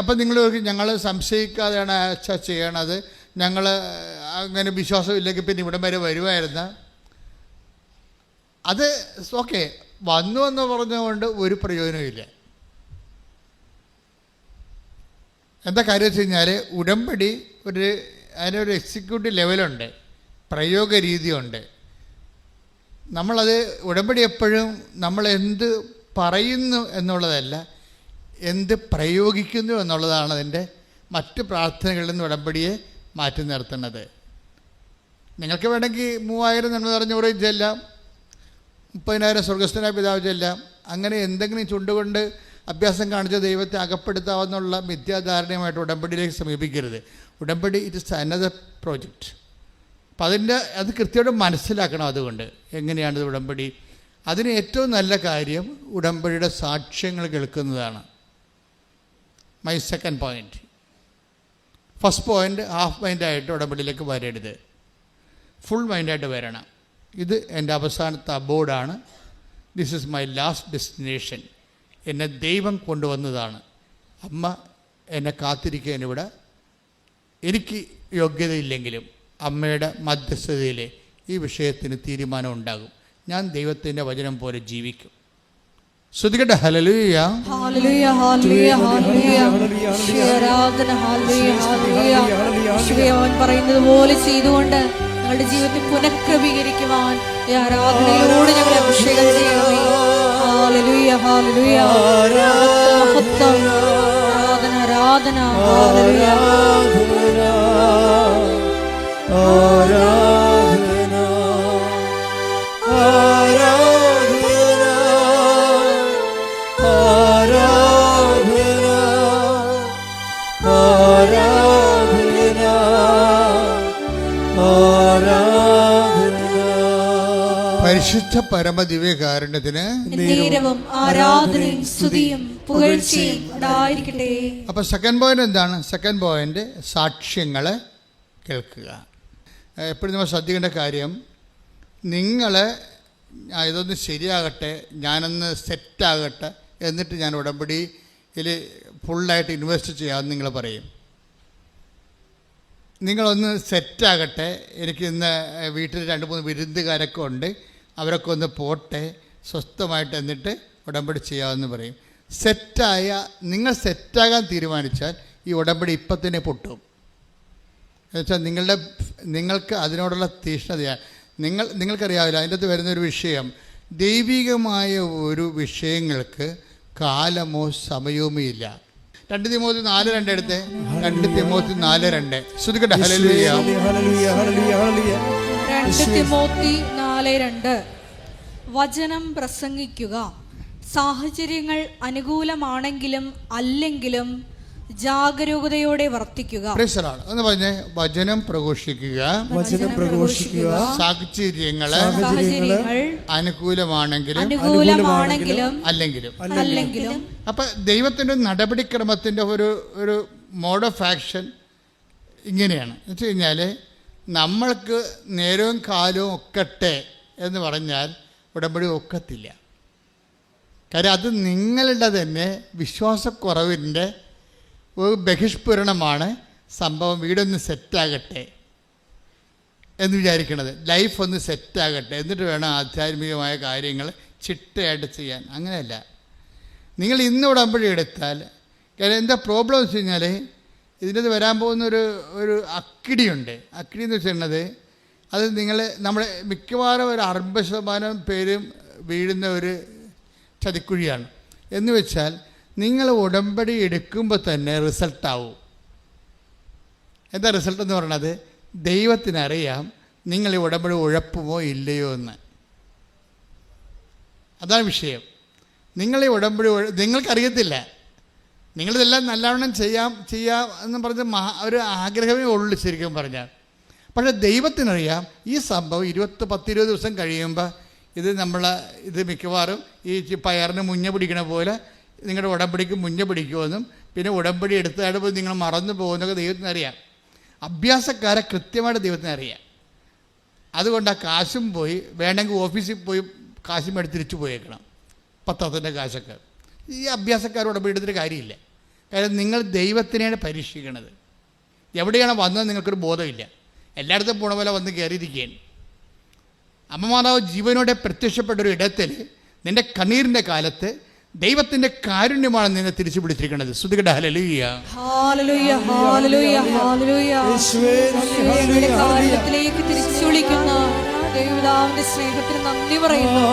അപ്പം നിങ്ങൾ ഞങ്ങൾ സംശയിക്കാതെയാണ് ചെയ്യണത്, ഞങ്ങൾ അങ്ങനെ വിശ്വാസമില്ലെങ്കിൽ പിന്നെ ഇവിടം വരെ വരുമായിരുന്ന അത് ഓക്കെ, വന്നു എന്ന് പറഞ്ഞുകൊണ്ട് ഒരു പ്രയോജനമില്ല. എന്താ കാര്യം വെച്ച് കഴിഞ്ഞാൽ ഉടമ്പടി അതിനൊരു എക്സിക്യൂട്ടീവ് ലെവലുണ്ട്, പ്രയോഗ രീതിയുണ്ട്. നമ്മളത് ഉടമ്പടി എപ്പോഴും നമ്മൾ എന്ത് പറയുന്നു എന്നുള്ളതല്ല, എന്ത് പ്രയോഗിക്കുന്നു എന്നുള്ളതാണ് അതിൻ്റെ മറ്റ് പ്രാർത്ഥനകളിൽ നിന്ന് ഉടമ്പടിയെ മാറ്റി നിർത്തുന്നത്. നിങ്ങൾക്ക് വേണമെങ്കിൽ 3000 നന്മ നിറഞ്ഞ ചെല്ലാം, 30,000 സ്വർഗസ്ഥനായ പിതാവ് ചെല്ലാം. അങ്ങനെ എന്തെങ്കിലും ചുണ്ടുകൊണ്ട് അഭ്യാസം കാണിച്ച ദൈവത്തെ അകപ്പെടുത്താവുന്നുള്ള മിഥ്യാധാരണയുമായിട്ട് ഉടമ്പടിയിലേക്ക് സമീപിക്കരുത്. ഉടമ്പടി ഇറ്റ് ഇസ് അനദർ പ്രോജക്റ്റ്. അപ്പം അത് കൃത്യമായിട്ട് മനസ്സിലാക്കണം. അതുകൊണ്ട് എങ്ങനെയാണിത് ഉടമ്പടി? അതിന് ഏറ്റവും നല്ല കാര്യം ഉടമ്പടിയുടെ സാക്ഷ്യങ്ങൾ കേൾക്കുന്നതാണ്. My second point. First point, half മൈൻഡായിട്ട് ഉടമ്പടിയിലേക്ക് വരരുത്, ഫുൾ മൈൻഡായിട്ട് വരണം. ഇത് എൻ്റെ അവസാനത്തെ അബോർഡാണ്. This is my last destination. എന്നെ ദൈവം കൊണ്ടുവന്നതാണ്. അമ്മ എന്നെ കാത്തിരിക്കാനിവിടെ. എനിക്ക് യോഗ്യതയില്ലെങ്കിലും അമ്മയുടെ മധ്യസ്ഥതയിൽ ഈ വിഷയത്തിന് തീരുമാനം ഉണ്ടാകും. ഞാൻ ദൈവത്തിൻ്റെ വചനം പോലെ ജീവിക്കും. ശ്രുതികട്ടെ. ഹല്ലേലൂയ, ഹല്ലേലൂയ, ഹല്ലേലൂയ, ഹല്ലേലൂയ. ആരാധന, ഹല്ലേലൂയ, ഹല്ലേലൂയ. യേശുവേ, അവൻ പറയുന്നത് പോലെ ചെയ്തുകൊണ്ട് ഞങ്ങളുടെ ജീവിതത്തിൽ പുനഃക്രമീകരിക്കുവാൻ ഈ ആരാധനയിലൂടെ ഞങ്ങളെ അഭിഷേകം ചെയ്യണമേ. ഹല്ലേലൂയ, ഹല്ലേലൂയ. മഹത്വം, ആരാധന, ആരാധന. ഹല്ലേലൂയ. പരിശുദ്ധ പരമദിവ്യകാരുണ്യത്തിന് നേരവും ആരാധനയും സ്തുതിയും പുകഴ്ചയും ഉണ്ടായിരിക്കട്ടെ. അപ്പോൾ സെക്കൻഡ് പോയിന്റ് എന്താണ്? സെക്കൻഡ് പോയിന്റ് സാക്ഷ്യങ്ങൾ കേൾക്കുക. എപ്പോഴും നമ്മൾ ശ്രദ്ധിക്കേണ്ട കാര്യം, നിങ്ങൾ ഇതൊന്ന് ശരിയാകട്ടെ, ഞാനൊന്ന് സെറ്റാകട്ടെ, എന്നിട്ട് ഞാൻ ഉടമ്പടിയിൽ ഫുള്ളായിട്ട് ഇൻവെസ്റ്റ് ചെയ്യാമെന്ന് നിങ്ങൾ പറയും. നിങ്ങളൊന്ന് സെറ്റാകട്ടെ, എനിക്ക് ഇന്ന് വീട്ടിൽ 2-3 വിരുന്നുകാരൊക്കെ ഉണ്ട്, അവരൊക്കെ ഒന്ന് പോട്ടെ, സ്വസ്ഥമായിട്ട് എന്നിട്ട് ഉടമ്പടി ചെയ്യാമെന്ന് പറയും. നിങ്ങൾ സെറ്റാകാൻ തീരുമാനിച്ചാൽ ഈ ഉടമ്പടി ഇപ്പം തന്നെ പൊട്ടും. എന്നുവെച്ചാൽ നിങ്ങൾക്ക് അതിനോടുള്ള തീഷ്ണതയാണ്. നിങ്ങൾക്കറിയാവില്ല, അതിൻ്റെ അകത്ത് വരുന്നൊരു വിഷയം, ദൈവികമായ ഒരു വിഷയങ്ങൾക്ക് കാലമോ സമയവുമോ ഇല്ല. 2 തിമോത്തി 4:2 എടുത്ത്. 2 തിമോത്തി 4:2 ശ്രുതിക്കട്ടെ. ഹല്ലേലൂയ, ഹല്ലേലൂയ, ഹല്ലേലൂയ, ഹല്ലേലൂയ. 2 തിമോത്തി 4:2 വചനം പ്രസംഗിക്കുക. സാഹചര്യങ്ങൾ അനുകൂലമാണെങ്കിലും അല്ലെങ്കിലും ജാഗരൂകതയോടെ വർത്തിക്കുക. എന്ന് പറഞ്ഞേ, വചനം പ്രഘോഷിക്കുക. വചനം പ്രഘോഷിക്കുക. സാഹചര്യങ്ങൾ അനുകൂലമാണെങ്കിലും അല്ലെങ്കിലും. അപ്പൊ ദൈവത്തിന്റെ നടപടിക്രമത്തിന്റെ ഒരു മോഡ് ഓഫ് ആക്ഷൻ ഇങ്ങനെയാണ്. എന്ന് വെച്ച് കഴിഞ്ഞാൽ, നമ്മൾക്ക് നേരവും കാലവും ഒക്കട്ടെ എന്ന് പറഞ്ഞാൽ ഉടമ്പടി ഒക്കത്തില്ല. കാര്യം അത് നിങ്ങളുടെ തന്നെ വിശ്വാസക്കുറവിൻ്റെ ഒരു ബഹിഷ്പുരണമാണ് സംഭവം. വീടൊന്ന് സെറ്റാകട്ടെ എന്ന് വിചാരിക്കണത്, ലൈഫ് ഒന്ന് സെറ്റാകട്ടെ, എന്നിട്ട് വേണം ആധ്യാത്മികമായ കാര്യങ്ങൾ ചിട്ടയായിട്ട് ചെയ്യാൻ. അങ്ങനെയല്ല. നിങ്ങൾ ഇന്ന് ഉടമ്പടി എടുത്താൽ, കാര്യം എന്താ പ്രോബ്ലം വെച്ച് കഴിഞ്ഞാൽ, ഇതിൻ്റെ വരാൻ പോകുന്നൊരു അക്കിടിയുണ്ട്. അക്കിടി എന്ന് വെച്ചിട്ടുള്ളത്, അത് നമ്മുടെ മിക്കവാറും ഒരു 60% പേരും വീഴുന്ന ഒരു ചതിക്കുഴിയാണ്. എന്ന് വെച്ചാൽ, നിങ്ങൾ ഉടമ്പടി എടുക്കുമ്പോൾ തന്നെ റിസൾട്ടാവും. എന്താ റിസൾട്ട് എന്ന് പറയണത്? ദൈവത്തിനറിയാം നിങ്ങൾ ഈ ഉടമ്പടി ഉഴപ്പുമോ ഇല്ലയോ എന്ന്. അതാണ് വിഷയം. നിങ്ങൾ ഈ ഉടമ്പടി നിങ്ങൾക്കറിയത്തില്ല. നിങ്ങളിതെല്ലാം നല്ലവണ്ണം ചെയ്യാം എന്ന് പറഞ്ഞ് ഒരു ആഗ്രഹമേ ഉള്ളൂ ശരിക്കും പറഞ്ഞാൽ. പക്ഷേ ദൈവത്തിനറിയാം ഈ സംഭവം 10-20 ദിവസം കഴിയുമ്പോൾ ഇത് മിക്കവാറും ഈ പയറിന് മുഞ്ഞ പിടിക്കണ പോലെ നിങ്ങളുടെ ഉടമ്പടിക്ക് മുഞ്ഞ പിടിക്കുമെന്നും പിന്നെ ഉടമ്പടി എടുത്താടുമ്പോൾ നിങ്ങൾ മറന്നു പോകുന്നതൊക്കെ ദൈവത്തിനറിയാം. അഭ്യാസക്കാരെ കൃത്യമായിട്ട് ദൈവത്തിനറിയാം. അതുകൊണ്ട് ആ കാശും പോയി, വേണമെങ്കിൽ ഓഫീസിൽ പോയി കാശും എടുത്ത് തിരിച്ചു പോയേക്കണം, പത്രത്തിൻ്റെ കാശൊക്കെ. ഈ അഭ്യാസക്കാർ ഉടമ്പടി എടുത്തിട്ട് കാര്യമില്ല. കാര്യം നിങ്ങൾ ദൈവത്തിനെയാണ് പരീക്ഷിക്കണത്. എവിടെയാണ് വന്നത് നിങ്ങൾക്കൊരു ബോധമില്ല. എല്ലായിടത്തും പോണ പോലെ വന്ന് കയറിയിരിക്കുകയാണ്. അമ്മമാതാവ് ജീവനോടെ പ്രത്യക്ഷപ്പെട്ടൊരു ഇടത്തിൽ നിൻ്റെ കണ്ണീരിൻ്റെ കാലത്ത് ദൈവത്തിൻ്റെ കാരുണ്യമാണ് നിന്നെ തിരിച്ചു പിടിച്ചിരിക്കുന്നത്. സ്തുതിക്കട്ടെ. ഹല്ലേലൂയ, ഹല്ലേലൂയ, ഹല്ലേലൂയ, ഹല്ലേലൂയ. യേശുവേ, കാരുണ്യത്തിലേക്ക് തിരിച്ചു വിളിക്കുന്ന ദൈവപിതാവിന്റെ സ്നേഹത്തിന് നന്ദി പറയുന്നു.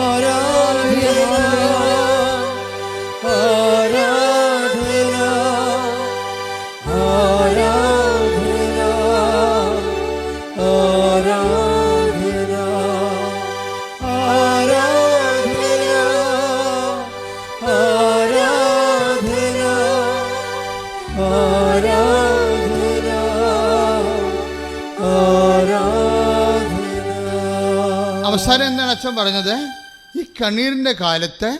അവസാനം എന്താണ് അച്ഛൻ പറഞ്ഞത്? ഈ കണ്ണീരിൻ്റെ കാലത്ത്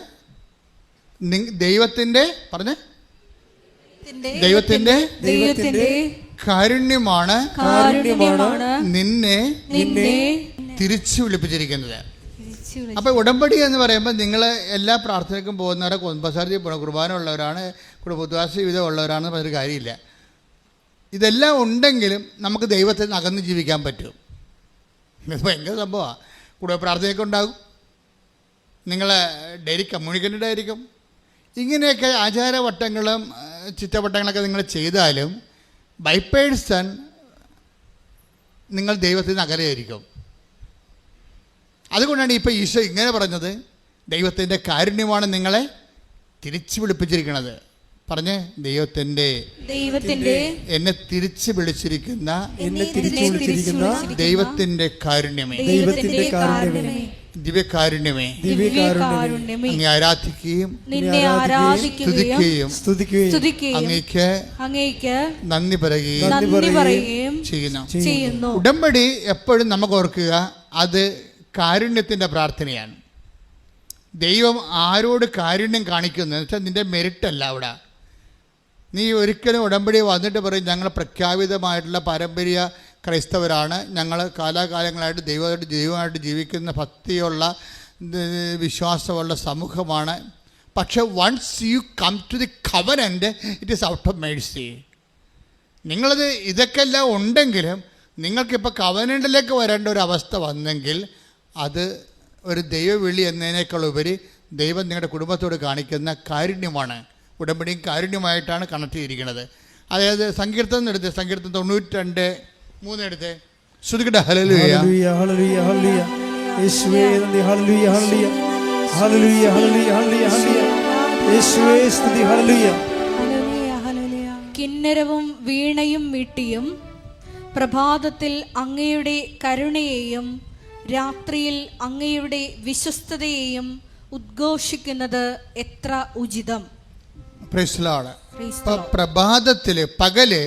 ദൈവത്തിൻ്റെ കാരുണ്യമാണ് നിന്നെ തിരിച്ചു വിളിപ്പിച്ചിരിക്കുന്നത്. അപ്പോൾ ഉടമ്പടി എന്ന് പറയുമ്പോൾ നിങ്ങൾ എല്ലാ പ്രാർത്ഥനയ്ക്കും പോകുന്നവരെ കുമ്പസാരത്തിൽ കുർബാന ഉള്ളവരാണ്, പുതുവാസ ജീവിതം ഉള്ളവരാണെന്ന് പറഞ്ഞൊരു കാര്യമില്ല. ഇതെല്ലാം ഉണ്ടെങ്കിലും നമുക്ക് ദൈവത്തിൽ നിന്ന് അകന്ന് ജീവിക്കാൻ പറ്റും. ഇത് ഭയങ്കര സംഭവമാണ്. കൂടെ പ്രാർത്ഥനയൊക്കെ ഉണ്ടാകും, നിങ്ങൾ ഡെയിലി കമ്മ്യൂണിക്കേറ്റഡ് ആയിരിക്കും. ഇങ്ങനെയൊക്കെ ആചാരവട്ടങ്ങളും ചിറ്റവട്ടങ്ങളൊക്കെ നിങ്ങൾ ചെയ്താലും ബൈ പേഴ്സൺ നിങ്ങൾ ദൈവത്തിൽ നിന്ന് അകലെയായിരിക്കും. അതുകൊണ്ടാണ് ഇപ്പോൾ ഈശോ ഇങ്ങനെ പറഞ്ഞത്, ദൈവത്തിൻ്റെ കാരുണ്യമാണ് നിങ്ങളെ തിരിച്ചു വിളിപ്പിച്ചിരിക്കുന്നത്. പറഞ്ഞ്, ദൈവത്തിൻ്റെ എന്നെ തിരിച്ചു വിളിച്ചിരിക്കുന്ന ദൈവത്തിൻ്റെ കാരുണ്യമേ, ദിവ്യകാരുണ്യമേ, അങ്ങേ ആരാധിക്കുകയും സ്തുതിക്കുകയും അങ്ങേക്ക് നന്ദി പറയുകയും ചെയ്യുന്നു. ഉടമ്പടി എപ്പോഴും നമുക്ക് ഓർക്കുക, അത് കാരുണ്യത്തിൻ്റെ പ്രാർത്ഥനയാണ്. ദൈവം ആരോട് കാരുണ്യം കാണിക്കുന്നത് വെച്ചാൽ നിൻ്റെ മെരിറ്റല്ല. അവിടെ നീ ഒരിക്കലും ഉടമ്പടി വന്നിട്ട് പറയും ഞങ്ങൾ പ്രഖ്യാപിതമായിട്ടുള്ള പാരമ്പര്യ ക്രൈസ്തവരാണ്, ഞങ്ങൾ കാലാകാലങ്ങളായിട്ട് ദൈവമായിട്ട് ജീവിക്കുന്ന ഭക്തിയുള്ള വിശ്വാസമുള്ള സമൂഹമാണ്. പക്ഷെ once you come to the covenant it is out of mercy. നിങ്ങളത് ഇതൊക്കെ എല്ലാം ഉണ്ടെങ്കിലും നിങ്ങൾക്കിപ്പോൾ കവനൻ്റിലേക്ക് വരേണ്ട ഒരു അവസ്ഥ വന്നെങ്കിൽ അത് ഒരു ദൈവവിളി എന്നതിനേക്കാൾ ഉപരി ദൈവം നിങ്ങളുടെ കുടുംബത്തോട് കാണിക്കുന്ന കാരുണ്യമാണ്. ഉടമ്പടിയും കാരുണ്യമായിട്ടാണ് കണക്ട് ചെയ്തിരിക്കുന്നത്. അതായത് സങ്കീർത്തനം എടുത്ത്, സങ്കീർത്തനം 92:3 എടുത്ത് ശ്രുതിക്കട്ടെ. ഹല്ലേലൂയ ഹല്ലേലൂയ ഹല്ലേലൂയ ഹല്ലേലൂയ യേശുവേ നന്ദി, ഹല്ലേലൂയ ഹല്ലേലൂയ ഹല്ലേലൂയ ഹല്ലേലൂയ ഹല്ലേലൂയ യേശുവേ സ്തുതി, ഹല്ലേലൂയ ഹല്ലേലൂയ. കിന്നരവും വീണയും മീട്ടിയും പ്രഭാതത്തിൽ അങ്ങയുടെ കരുണയെയും രാത്രിയിൽ അങ്ങയുടെ വിശ്വസ്തതയെയും ഉദ്ഘോഷിക്കുന്നത് എത്ര ഉചിതം. പ്രഭാതത്തിൽ പകല്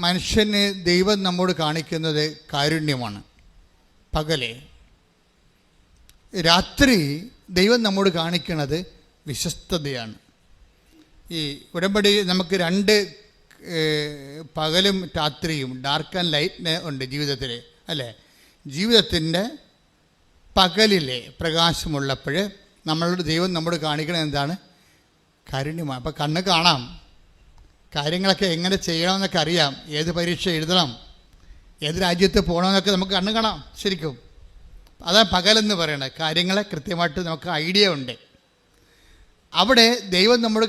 മനുഷ്യന് ദൈവം നമ്മോട് കാണിക്കുന്നത് കാരുണ്യമാണ്. പകല്. രാത്രി ദൈവം നമ്മോട് കാണിക്കുന്നത് വിശ്വസ്തതയാണ്. ഈ ഉടമ്പടി നമുക്ക് 2 പകലും രാത്രിയും, ഡാർക്ക് ആൻഡ് ലൈറ്റ് ഉണ്ട് ജീവിതത്തിൽ, അല്ലേ? ജീവിതത്തിൻ്റെ പകലിലെ പ്രകാശമുള്ളപ്പോൾ നമ്മളുടെ ദൈവം നമ്മോട് കാണിക്കണത് എന്താണ്? കാരുണ്യമാണ്. അപ്പോൾ കണ്ണ് കാണാം, കാര്യങ്ങളൊക്കെ എങ്ങനെ ചെയ്യണമെന്നൊക്കെ അറിയാം, ഏത് പരീക്ഷ എഴുതണം, ഏത് രാജ്യത്ത് പോകണമെന്നൊക്കെ നമുക്ക് കണ്ണ് കാണാം ശരിക്കും. അതാണ് പകലെന്ന് പറയണത്. കാര്യങ്ങളെ കൃത്യമായിട്ട് നമുക്ക് ഐഡിയ ഉണ്ട്. അവിടെ ദൈവം നമ്മോട്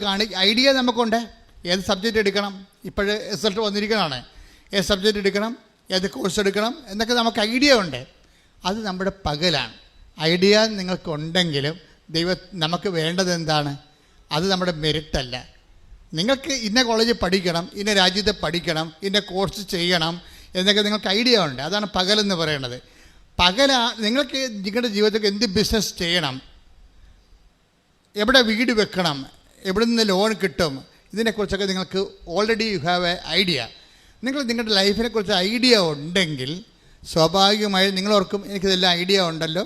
ഐഡിയ നമുക്കുണ്ട്. ഏത് സബ്ജക്റ്റ് എടുക്കണം, ഇപ്പോഴ് റിസൾട്ട് വന്നിരിക്കണതാണ്, ഏത് സബ്ജക്റ്റ് എടുക്കണം, ഏത് കോഴ്സ് എടുക്കണം എന്നൊക്കെ നമുക്ക് ഐഡിയ ഉണ്ട്. അത് നമ്മുടെ പകലാണ്. ഐഡിയ നിങ്ങൾക്കുണ്ടെങ്കിലും നമുക്ക് വേണ്ടത് എന്താണ്? അത് നമ്മുടെ മെറിറ്റല്ല. നിങ്ങൾക്ക് ഇന്ന കോളേജിൽ പഠിക്കണം, ഇന്ന രാജ്യത്ത് പഠിക്കണം, ഇന്ന കോഴ്സ് ചെയ്യണം എന്നൊക്കെ നിങ്ങൾക്ക് ഐഡിയ ഉണ്ട്. അതാണ് പകലെന്ന് പറയുന്നത്. നിങ്ങൾക്ക് നിങ്ങളുടെ ജീവിതത്തിൽ എന്ത് ബിസിനസ് ചെയ്യണം, എവിടെ വീട് വെക്കണം, എവിടെ നിന്ന് ലോൺ കിട്ടും, ഇതിനെക്കുറിച്ചൊക്കെ നിങ്ങൾക്ക് already you have A idea. നിങ്ങളുടെ ലൈഫിനെക്കുറിച്ച് ഐഡിയ ഉണ്ടെങ്കിൽ സ്വാഭാവികമായും നിങ്ങളോർക്കും എനിക്കിതെല്ലാം ഐഡിയ ഉണ്ടല്ലോ,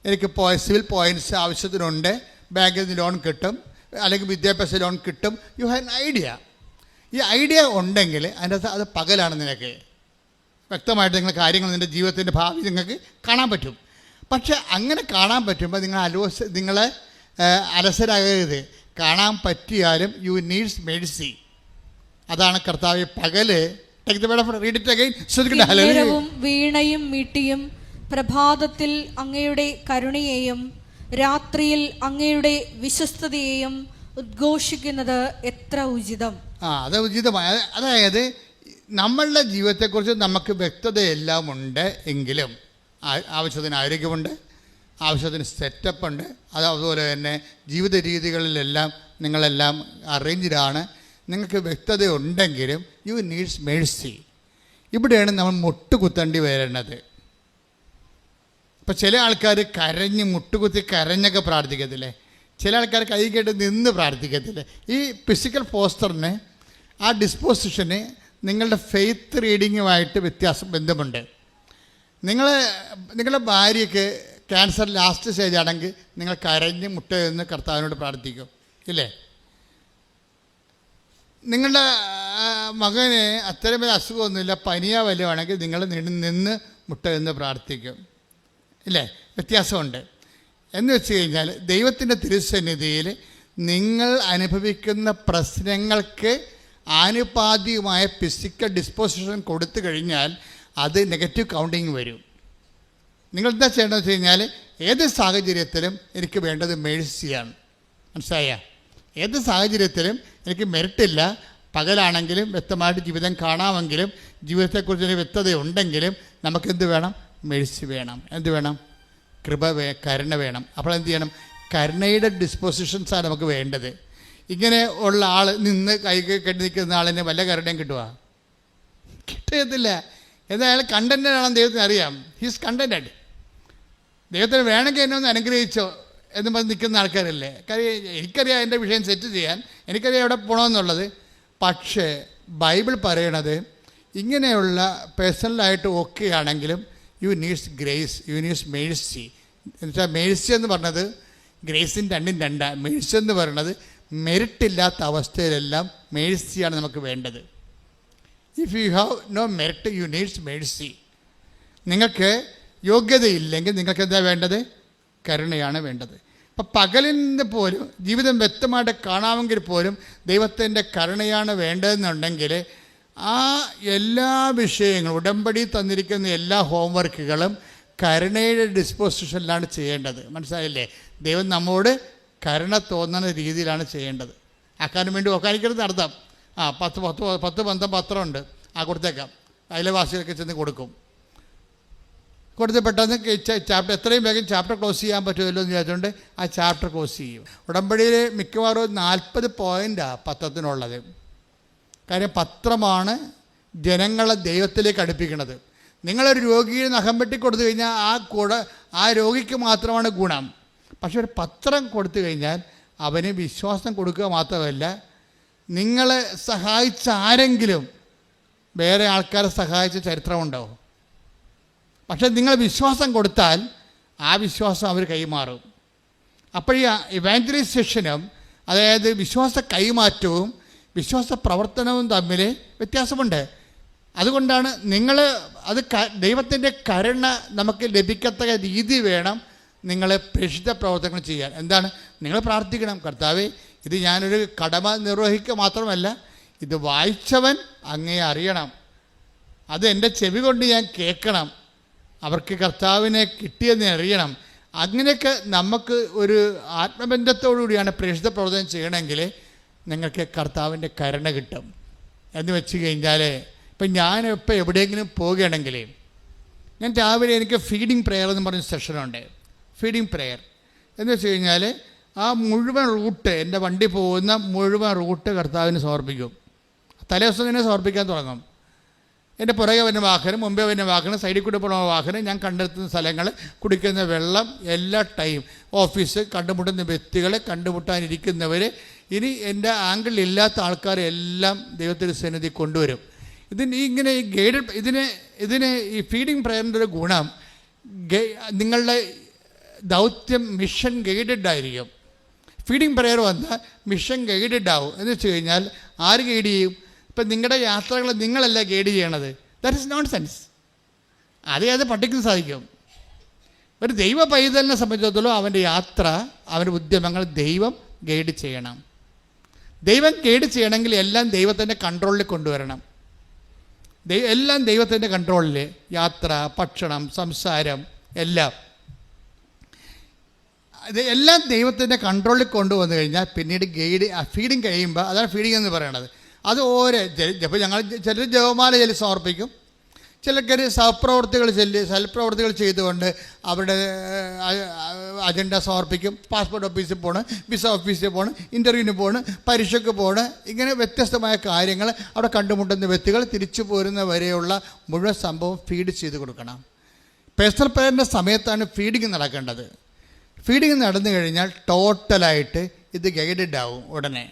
എനിക്ക് സിവിൽ പോയിൻറ്റ്സ് ആവശ്യത്തിനുണ്ട്, ബാങ്കിൽ നിന്ന് ലോൺ കിട്ടും, അല്ലെങ്കിൽ വിദ്യാഭ്യാസ ലോൺ കിട്ടും. You have an idea. ഈ ഐഡിയ ഉണ്ടെങ്കിൽ അതിൻ്റെ അത് പകലാണ്. നിനക്ക് വ്യക്തമായിട്ട് നിങ്ങൾ കാര്യങ്ങൾ നിൻ്റെ ജീവിതത്തിൻ്റെ ഭാവി നിങ്ങൾക്ക് കാണാൻ പറ്റും. പക്ഷെ അങ്ങനെ കാണാൻ പറ്റുമ്പോൾ നിങ്ങളെ അലസരാകരുത്. കാണാൻ പറ്റിയാലും യു നീഡ്സ് മെഴ്സി. അതാണ് കർത്താവ് പകല്. കിന്നരവും വീണയും മീട്ടിയും പ്രഭാതത്തിൽ അങ്ങയുടെ കരുണയെയും രാത്രിയിൽ അങ്ങയുടെ വിശ്വസ്തതയെയും ഉദ്ഘോഷിക്കുന്നത് എത്ര ഉചിതം. അത് ഉചിതമായ. അതായത് നമ്മളുടെ ജീവിതത്തെക്കുറിച്ച് നമുക്ക് വ്യക്തതയെല്ലാം ഉണ്ട് എങ്കിലും ആവശ്യത്തിന് ആരോഗ്യമുണ്ട്, ആവശ്യത്തിന് സെറ്റപ്പ് ഉണ്ട്, അതുപോലെ തന്നെ ജീവിത രീതികളിലെല്ലാം നിങ്ങളെല്ലാം അറേഞ്ച്ഡാണ്. നിങ്ങൾക്ക് വ്യക്തത ഉണ്ടെങ്കിലും യു നീഡ്സ് മേഴ്സി. ഇവിടെയാണ് നമ്മൾ മുട്ടുകുത്തേണ്ടി വരുന്നത്. ഇപ്പം ചില ആൾക്കാർ മുട്ടുകുത്തി കരഞ്ഞൊക്കെ പ്രാർത്ഥിക്കത്തില്ലേ, ചില ആൾക്കാർ കൈ കേട്ട് നിന്ന് പ്രാർത്ഥിക്കത്തില്ലേ. ഈ ഫിസിക്കൽ പോസ്റ്ററിന്, ആ ഡിസ്പോസിഷന് നിങ്ങളുടെ ഫെയ്ത്ത് റീഡിങ്ങുമായിട്ട് ബന്ധമുണ്ട്. നിങ്ങളുടെ ഭാര്യയ്ക്ക് ക്യാൻസർ ലാസ്റ്റ് സ്റ്റേജ് ആണെങ്കിൽ നിങ്ങൾ കരഞ്ഞ് മുട്ടയെന്ന് കർത്താവിനോട് പ്രാർത്ഥിക്കും, ഇല്ലേ? നിങ്ങളുടെ മകന് അത്തരം അസുഖമൊന്നുമില്ല, പനിയോ വല്ലതുമാണെങ്കിൽ നിങ്ങൾ നിന്ന് മുട്ടയെന്ന് പ്രാർത്ഥിക്കും, ഇല്ലേ? വ്യത്യാസമുണ്ട്. എന്ന് വെച്ച് കഴിഞ്ഞാൽ ദൈവത്തിൻ്റെ തിരുസന്നിധിയിൽ നിങ്ങൾ അനുഭവിക്കുന്ന പ്രശ്നങ്ങൾക്ക് ആനുപാതികമായ ഫിസിക്കൽ ഡിസ്പോസിഷൻ കൊടുത്തു കഴിഞ്ഞാൽ അത് നെഗറ്റീവ് കൗണ്ടിങ് വരും. നിങ്ങൾ എന്താ ചെയ്യേണ്ടതെന്ന് വെച്ച് കഴിഞ്ഞാൽ ഏത് സാഹചര്യത്തിലും എനിക്ക് വേണ്ടത് മേഴ്സിയാണ്. മനസ്സിലായ? ഏത് സാഹചര്യത്തിലും എനിക്ക് മെറിറ്റില്ല, പകലാണെങ്കിലും വ്യക്തമായിട്ട് ജീവിതം കാണാമെങ്കിലും ജീവിതത്തെക്കുറിച്ചൊരു വ്യക്തത ഉണ്ടെങ്കിലും നമുക്കെന്ത് വേണം? മെഴ്സി വേണം. എന്ത് വേണം? കരുണ വേണം. അപ്പോൾ എന്ത് ചെയ്യണം? കരുണയുടെ ഡിസ്പോസിഷൻസാണ് നമുക്ക് വേണ്ടത്. ഇങ്ങനെ ഉള്ള ആൾ നിന്ന് കൈ കെട്ടി നിൽക്കുന്ന ആളിന് വല്ല കരുണയും കിട്ടുക? കിട്ടത്തില്ല. എന്നാൽ അയാൾ കണ്ടൻറ്റാണെന്ന് ദൈവത്തിന് അറിയാം. He's contented. ദൈവത്തിന് വേണമെങ്കിൽ എന്നെ ഒന്ന് അനുഗ്രഹിച്ചോ എന്ന് പറഞ്ഞ് നിൽക്കുന്ന ആൾക്കാരല്ലേ. കാര്യം എനിക്കറിയാം എൻ്റെ വിഷയം സെറ്റ് ചെയ്യാൻ, എനിക്കറിയാം എവിടെ പോകണമെന്നുള്ളത്. പക്ഷേ ബൈബിൾ പറയണത് ഇങ്ങനെയുള്ള പേഴ്സണലായിട്ട് ഓക്കെ ആണെങ്കിലും you needs grace, you needs mercy. എന്നുവെച്ചാൽ മേഴ്സി എന്ന് പറഞ്ഞത് ഗ്രേസിൻ്റെ രണ്ടാണ്. മേഴ്സി എന്ന് പറയുന്നത് മെറിറ്റില്ലാത്ത അവസ്ഥയിലെല്ലാം മേഴ്സിയാണ് നമുക്ക് വേണ്ടത്. If you have no merit you needs mercy. നിങ്ങൾക്ക് യോഗ്യതയില്ലെങ്കിൽ നിങ്ങൾക്ക് എന്താ വേണ്ടത്? കരുണയാണ് വേണ്ടത്. അപ്പം പകലിന് പോലും ജീവിതം വ്യക്തമായിട്ട് കാണാമെങ്കിൽ പോലും ദൈവത്തിൻ്റെ കരുണയാണ് വേണ്ടതെന്നുണ്ടെങ്കിൽ ആ എല്ലാ വിഷയങ്ങളും ഉടമ്പടി തന്നിരിക്കുന്ന എല്ലാ ഹോംവർക്കുകളും കരുണയുടെ ഡിസ്പോസിഷനിലാണ് ചെയ്യേണ്ടത്. മനസ്സിലായില്ലേ? ദൈവം നമ്മോട് കരുണ തോന്നുന്ന രീതിയിലാണ് ചെയ്യേണ്ടത്. ആക്കാനും വേണ്ടി ഒക്കാനിക്കരുത് അർത്ഥം. 10 പത്രമുണ്ട്, കൊടുത്തേക്കാം. അയൽവാസികൾക്ക് ചെന്ന് കൊടുക്കും. കൊടുത്ത് പെട്ടെന്ന് ചാപ്റ്റർ എത്രയും വേഗം ചാപ്റ്റർ ക്ലോസ് ചെയ്യാൻ പറ്റുമല്ലോ എന്ന് വിചാരിച്ചുകൊണ്ട് ആ ചാപ്റ്റർ ക്ലോസ് ചെയ്യും. ഉടമ്പടിയിൽ മിക്കവാറും 40 പോയിൻ്റാണ് പത്രത്തിനുള്ളത്. കാര്യം പത്രമാണ് ജനങ്ങളെ ദൈവത്തിലേക്ക് അടുപ്പിക്കുന്നത്. നിങ്ങളൊരു രോഗിയെ നഖം വെട്ടി കൊടുത്തു കഴിഞ്ഞാൽ ആ രോഗിക്ക് മാത്രമാണ് ഗുണം. പക്ഷെ ഒരു പത്രം കൊടുത്തു കഴിഞ്ഞാൽ അവന് വിശ്വാസം കൊടുക്കുക മാത്രമല്ല, നിങ്ങളെ സഹായിച്ച ആരെങ്കിലും വേറെ ആൾക്കാരെ സഹായിച്ച ചരിത്രമുണ്ടോ? പക്ഷേ നിങ്ങൾ വിശ്വാസം കൊടുത്താൽ ആ വിശ്വാസം അവർ കൈമാറും. അപ്പോൾ ഈ ഇവാഞ്ചലൈസേഷനും, അതായത് വിശ്വാസ കൈമാറ്റവും വിശ്വാസ പ്രവർത്തനവും തമ്മിൽ വ്യത്യാസമുണ്ട്. അതുകൊണ്ടാണ് ദൈവത്തിൻ്റെ കരുണ നമുക്ക് ലഭിക്കത്തക്ക രീതി വേണം നിങ്ങൾ പ്രേക്ഷിത പ്രവർത്തനങ്ങൾ ചെയ്യാൻ. എന്താണ്? നിങ്ങൾ പ്രാർത്ഥിക്കണം, കർത്താവേ, ഇത് ഞാനൊരു കടമ നിർവഹിക്കുക മാത്രമല്ല, ഇത് വായിച്ചവൻ അങ്ങേ അറിയണം, അത് എൻ്റെ ചെവി കൊണ്ട് ഞാൻ കേൾക്കണം, അവർക്ക് കർത്താവിനെ കിട്ടിയെന്ന് അറിയണം. അങ്ങനെയൊക്കെ നമുക്ക് ഒരു ആത്മബന്ധത്തോടു കൂടിയാണ് പ്രേക്ഷിത പ്രവർത്തനം ചെയ്യണമെങ്കിൽ നിങ്ങൾക്ക് കർത്താവിൻ്റെ കരുണ കിട്ടും. എന്ന് വെച്ച് കഴിഞ്ഞാൽ ഇപ്പം ഞാനിപ്പോൾ എവിടെയെങ്കിലും പോവുകയാണെങ്കിൽ ഞാൻ രാവിലെ എനിക്ക് ഫീഡിങ് പ്രെയർ എന്ന് പറഞ്ഞ സെഷനുണ്ട്. ഫീഡിങ് പ്രെയർ എന്ന് വെച്ച് കഴിഞ്ഞാൽ ആ മുഴുവൻ റൂട്ട്, എൻ്റെ വണ്ടി പോകുന്ന മുഴുവൻ റൂട്ട് കർത്താവിന് സമർപ്പിക്കും. തലേദിവസം തന്നെ സമർപ്പിക്കാൻ തുടങ്ങും. എൻ്റെ പുറകെ വരുന്ന വാഹനം, മുമ്പേ വരുന്ന വാഹനം, സൈഡിൽ കൂടെ പോകുന്ന വാഹനം, ഞാൻ കണ്ടെത്തുന്ന സ്ഥലങ്ങൾ, കുടിക്കുന്ന വെള്ളം, എല്ലാ ടൈം, ഓഫീസ്, കണ്ടുമുട്ടുന്ന വ്യക്തികൾ, കണ്ടുമുട്ടാനിരിക്കുന്നവർ, ഇനി എൻ്റെ ആംഗിളിലില്ലാത്ത ആൾക്കാരെ എല്ലാം ദൈവത്തിൻ്റെ സന്നിധി കൊണ്ടുവരും. ഇങ്ങനെ ഈ ഗൈഡഡ് ഇതിന് ഈ ഫീഡിങ് പ്രയറിൻ്റെ ഒരു ഗുണം, നിങ്ങളുടെ ദൗത്യം മിഷൻ ഗൈഡഡ് ആയിരിക്കും. ഫീഡിങ് പ്രയർ വന്നാൽ മിഷൻ ഗൈഡഡ് ആവും. എന്ന് വെച്ച് കഴിഞ്ഞാൽ ആര് ഗൈഡ് ചെയ്യും? ഇപ്പം നിങ്ങളുടെ യാത്രകൾ നിങ്ങളല്ല ഗൈഡ് ചെയ്യണത്. That is known sense. അത് പഠിക്കാൻ സാധിക്കും. ഒരു ദൈവ പൈതലിനെ സംബന്ധിച്ചിടത്തോളം അവൻ്റെ യാത്ര, അവൻ്റെ ഉദ്യമങ്ങൾ ദൈവം ഗൈഡ് ചെയ്യണം. ദൈവം ഗൈഡ് ചെയ്യണമെങ്കിൽ എല്ലാം ദൈവത്തിൻ്റെ കൺട്രോളിൽ കൊണ്ടുവരണം. എല്ലാം ദൈവത്തിൻ്റെ കൺട്രോളിൽ, യാത്ര, ഭക്ഷണം, സംസാരം, എല്ലാം ദൈവത്തിൻ്റെ കൺട്രോളിൽ കൊണ്ടുവന്നു കഴിഞ്ഞാൽ പിന്നീട് ഫീഡിങ് കഴിയുമ്പോൾ, അതാണ് ഫീഡിങ് എന്ന് പറയണത്. അത് ഇപ്പോൾ ഞങ്ങൾ ചിലർ ജപമാല സമർപ്പിക്കും, ചിലർക്ക് സൽപ്രവർത്തികൾ ചെയ്തുകൊണ്ട് അവരുടെ അജണ്ട സമർപ്പിക്കും. പാസ്പോർട്ട് ഓഫീസിൽ പോകണം, വിസ ഓഫീസിൽ പോകണം, ഇൻ്റർവ്യൂവിന് പോകണം, പരീക്ഷയ്ക്ക് പോകണം. ഇങ്ങനെ വ്യത്യസ്തമായ കാര്യങ്ങൾ അവിടെ കണ്ടുമുട്ടുന്ന വ്യക്തികൾ തിരിച്ചു പോരുന്ന വരെയുള്ള മുഴുവൻ സംഭവം ഫീഡ് ചെയ്ത് കൊടുക്കണം. പേഴ്സണൽ പ്രയറിൻ്റെ സമയത്താണ് ഫീഡിങ് നടക്കേണ്ടത്. ഫീഡിങ് നടന്നു കഴിഞ്ഞാൽ ടോട്ടലായിട്ട് ഇത് ഗൈഡഡ് ആവും. ഉടനെ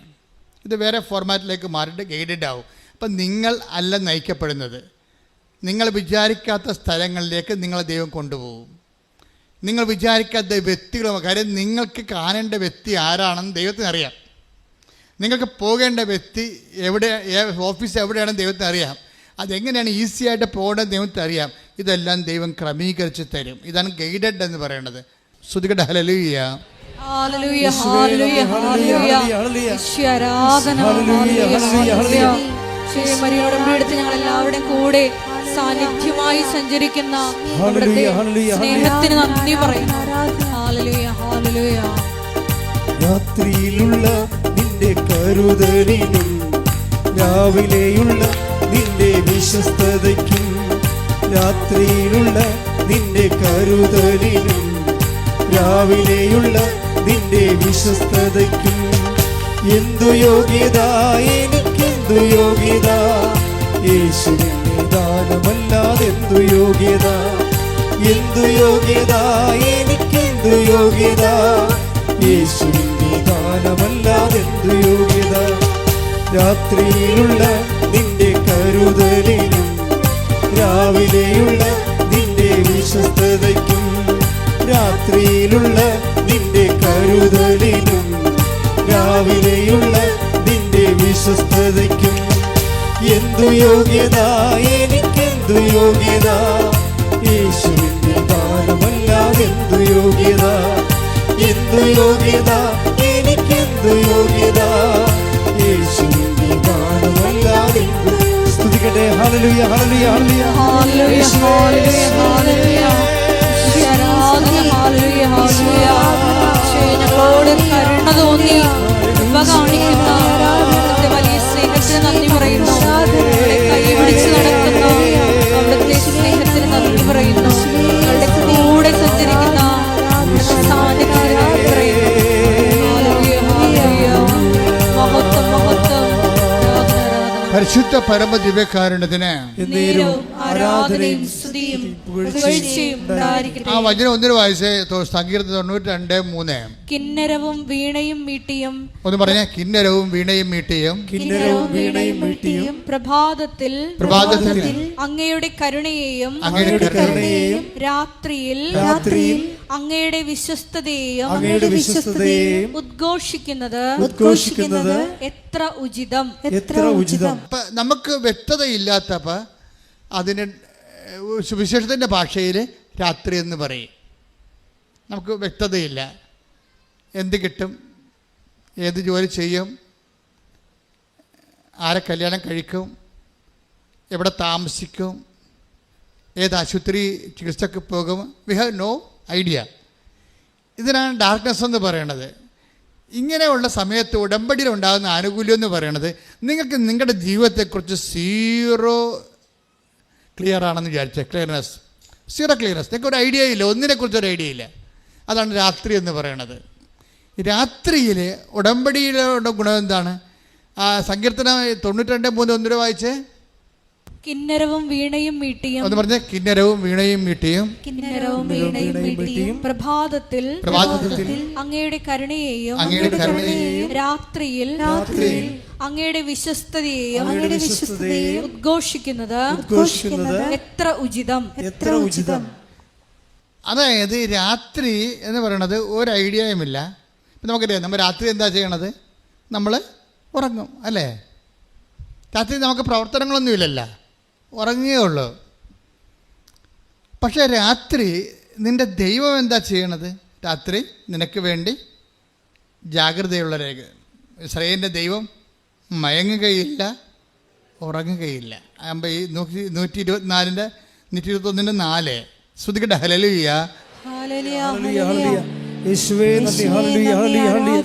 ഇത് വേറെ ഫോർമാറ്റിലേക്ക് മാറിയിട്ട് ഗൈഡഡ് ആവും. അപ്പം നിങ്ങൾ അല്ല നയിക്കപ്പെടുന്നത്, നിങ്ങൾ വിചാരിക്കാത്ത സ്ഥലങ്ങളിലേക്ക് നിങ്ങളെ ദൈവം കൊണ്ടുപോകും. നിങ്ങൾ വിചാരിക്കാത്ത വ്യക്തികളും, കാര്യം നിങ്ങൾക്ക് കാണേണ്ട വ്യക്തി ആരാണെന്ന് ദൈവത്തിന് അറിയാം. നിങ്ങൾക്ക് പോകേണ്ട വ്യക്തി ഓഫീസ് എവിടെയാണെന്ന് ദൈവത്തിന് അറിയാം. അതെങ്ങനെയാണ് ഈസി ആയിട്ട് പോകേണ്ടത് ദൈവത്തിന് അറിയാം. ഇതെല്ലാം ദൈവം ക്രമീകരിച്ച് തരും. ഇതാണ് ഗൈഡഡ് എന്ന് പറയുന്നത്. ശ്രുതികട ഹല്ലേലൂയ. ഹല്ലേലൂയ, ഹല്ലേലൂയ, ഹല്ലേലൂയ. ആരാധന. മരിയോടമ്പെടുത്ത് ഞങ്ങൾ എല്ലാവരുടെയും കൂടെ സാന്നിധ്യമായി സഞ്ചരിക്കുന്ന സ്നേഹത്തിന് നന്ദി പറയുന്നു. Hallelujah, hallelujah. രാത്രിയിലുള്ള നിന്റെ കരുതലിനും രാവിലെയുള്ള നിന്റെ വിശ്വസ്തതയ്ക്കും രാത്രിയിലുള്ള നിന്റെ കരുതലിനും രാവിലെയുള്ള നിന്റെ വിശ്വസ്തതയ്ക്കും എന്തു യോഗ്യത എനിക്കെന്തു യോഗ്യത യേശുവിന്റെ ദാനമല്ലാതെന്തു യോഗ്യത എന്തു യോഗ്യത എനിക്കെന്തു യോഗ്യത യേശുവിന്റെ ദാനമല്ലാതെന്തു യോഗ്യത രാത്രിയിലുള്ള നിന്റെ കരുതലിനും രാവിലെയുള്ള നിന്റെ വിശ്വസ്തതയ്ക്കും രാത്രിയിലുള്ള നിന്റെ കരുതലിനും രാവിലെയുള്ള നിന്റെ വിശ്വസ്തതയ്ക്കും എന്തു യോഗ്യത എനിക്കെന്തു യോഗ്യത യേശുവിന്റെ ദാനമല്ലാതെന്തു യോഗ്യത എന്തു യോഗ്യത എനിക്കെന്തു യോഗ്യത യേശുവിന്റെ ദാനമല്ലാതെന്തു. സ്തുതിക്കട്ടെ. ഹല്ലേലൂയ ഹല്ലേലൂയ ഹല്ലേലൂയ ഹല്ലേലൂയ ഹല്ലേലൂയ. ആരാധന. ഹല്ലേലൂയ ഹല്ലേലൂയ. ഞങ്ങളോട് കരുണ തോന്നി കൃപ കാണിക്കുന്ന അവിടുത്തെ വലിയ സ്നേഹത്തിന് നന്ദി പറയുന്നു. ഞങ്ങളെ കൈപിടിച്ച് നടക്കുന്ന അവിടുത്തെ സ്നേഹത്തിന് നന്ദി പറയുന്നു. ഞങ്ങളുടെ കൂടെ സഞ്ചരിക്കുന്ന സാന്നിധ്യത്തിന് നന്ദി പറയുന്നു. ഹല്ലേലൂയ ഹല്ലേലൂയ. മഹത്വം മഹത്വം. പരിശുദ്ധ പരമ ദിവ്യകാരുണ്യത്തിന് നേരവും ആരാധനയും സ്തുതിയും പുകഴ്ചയും ഉണ്ടായിരിക്കട്ടെ. ആ വചനം ഒന്നിനു വായിച്ചേ. സങ്കീർത്തനം 92:3. കിന്നരവും വീണയും മീട്ടിയും. ഒന്ന് പറഞ്ഞേ. കിന്നരവും വീണയും മീട്ടിയും കിന്നരവും വീണയും മീട്ടിയും പ്രഭാതത്തിൽ അങ്ങയുടെ കരുണയെയും അങ്ങയുടെ കരുണയെയും രാത്രിയിൽ അങ്ങയുടെ വിശ്വസ്തതയെയും ഉദ്ഘോഷിക്കുന്നത് എത്ര ഉചിതം. അപ്പം നമുക്ക് വ്യക്തതയില്ലാത്തപ്പോൾ അതിന് സുവിശേഷത്തിൻ്റെ ഭാഷയിൽ രാത്രി എന്ന് പറയും. നമുക്ക് വ്യക്തതയില്ല. എന്ത് കിട്ടും, ഏത് ജോലി ചെയ്യും, ആരെ കല്യാണം കഴിക്കും, എവിടെ താമസിക്കും, ഏത് ആശുപത്രി ചികിത്സക്ക് പോകും. We have no idea. ഇതിനാണ് ഡാർക്ക്നെസ് എന്ന് പറയണത്. ഇങ്ങനെയുള്ള സമയത്ത് ഉടമ്പടിയിൽ ഉണ്ടാകുന്ന ആനുകൂല്യം എന്ന് പറയണത് നിങ്ങൾക്ക് നിങ്ങളുടെ ജീവിതത്തെക്കുറിച്ച് ക്ലിയർ ആണെന്ന് വിചാരിച്ചേ. Zero clearness. നിങ്ങൾക്ക് ഒരു ഐഡിയ ഇല്ല, ഒന്നിനെക്കുറിച്ചൊരു ഐഡിയ ഇല്ല. അതാണ് രാത്രി എന്ന് പറയണത്. രാത്രിയിൽ ഉടമ്പടിയിലുള്ള ഗുണം എന്താണ്? സങ്കീർത്തനം 92:3 ഒന്നിനു വായിച്ചേ. കിന്നരവും വീണയും മീട്ടിയും. ഒന്ന് പറഞ്ഞേ. കിന്നരവും വീണയും മീട്ടിയും പ്രഭാതത്തിൽ അങ്ങയുടെ കരുണയെയും രാത്രിയിൽ അങ്ങയുടെ വിശ്വസ്തതയെയും ഉദ്ഘോഷിക്കുന്നത് എത്ര ഉചിതം. അതായത് രാത്രി എന്ന് പറയണത് ഒരു ഐഡിയയുമില്ല. ഇപ്പം നമുക്കറിയാം, നമ്മൾ രാത്രി എന്താ ചെയ്യണത്? നമ്മൾ ഉറങ്ങും അല്ലേ? രാത്രി നമുക്ക് പ്രവർത്തനങ്ങളൊന്നുമില്ലല്ലോ, ഉറങ്ങുകയേ ഉള്ളൂ. പക്ഷേ രാത്രി നിൻ്റെ ദൈവം എന്താ ചെയ്യണത്? രാത്രി നിനക്ക് വേണ്ടി ജാഗ്രതയുള്ള രേഖ. ഇസ്രായേലിൻ്റെ ദൈവം മയങ്ങുകയില്ല, ഉറങ്ങുകയില്ല. ആകുമ്പോൾ ഈ 124 121:4 ശ്രുതിക്കട്ടെ. ഹല്ലേലൂയ യേശുവേ നന്ദി. ഹല്ലേലൂയ ഹല്ലേലൂയ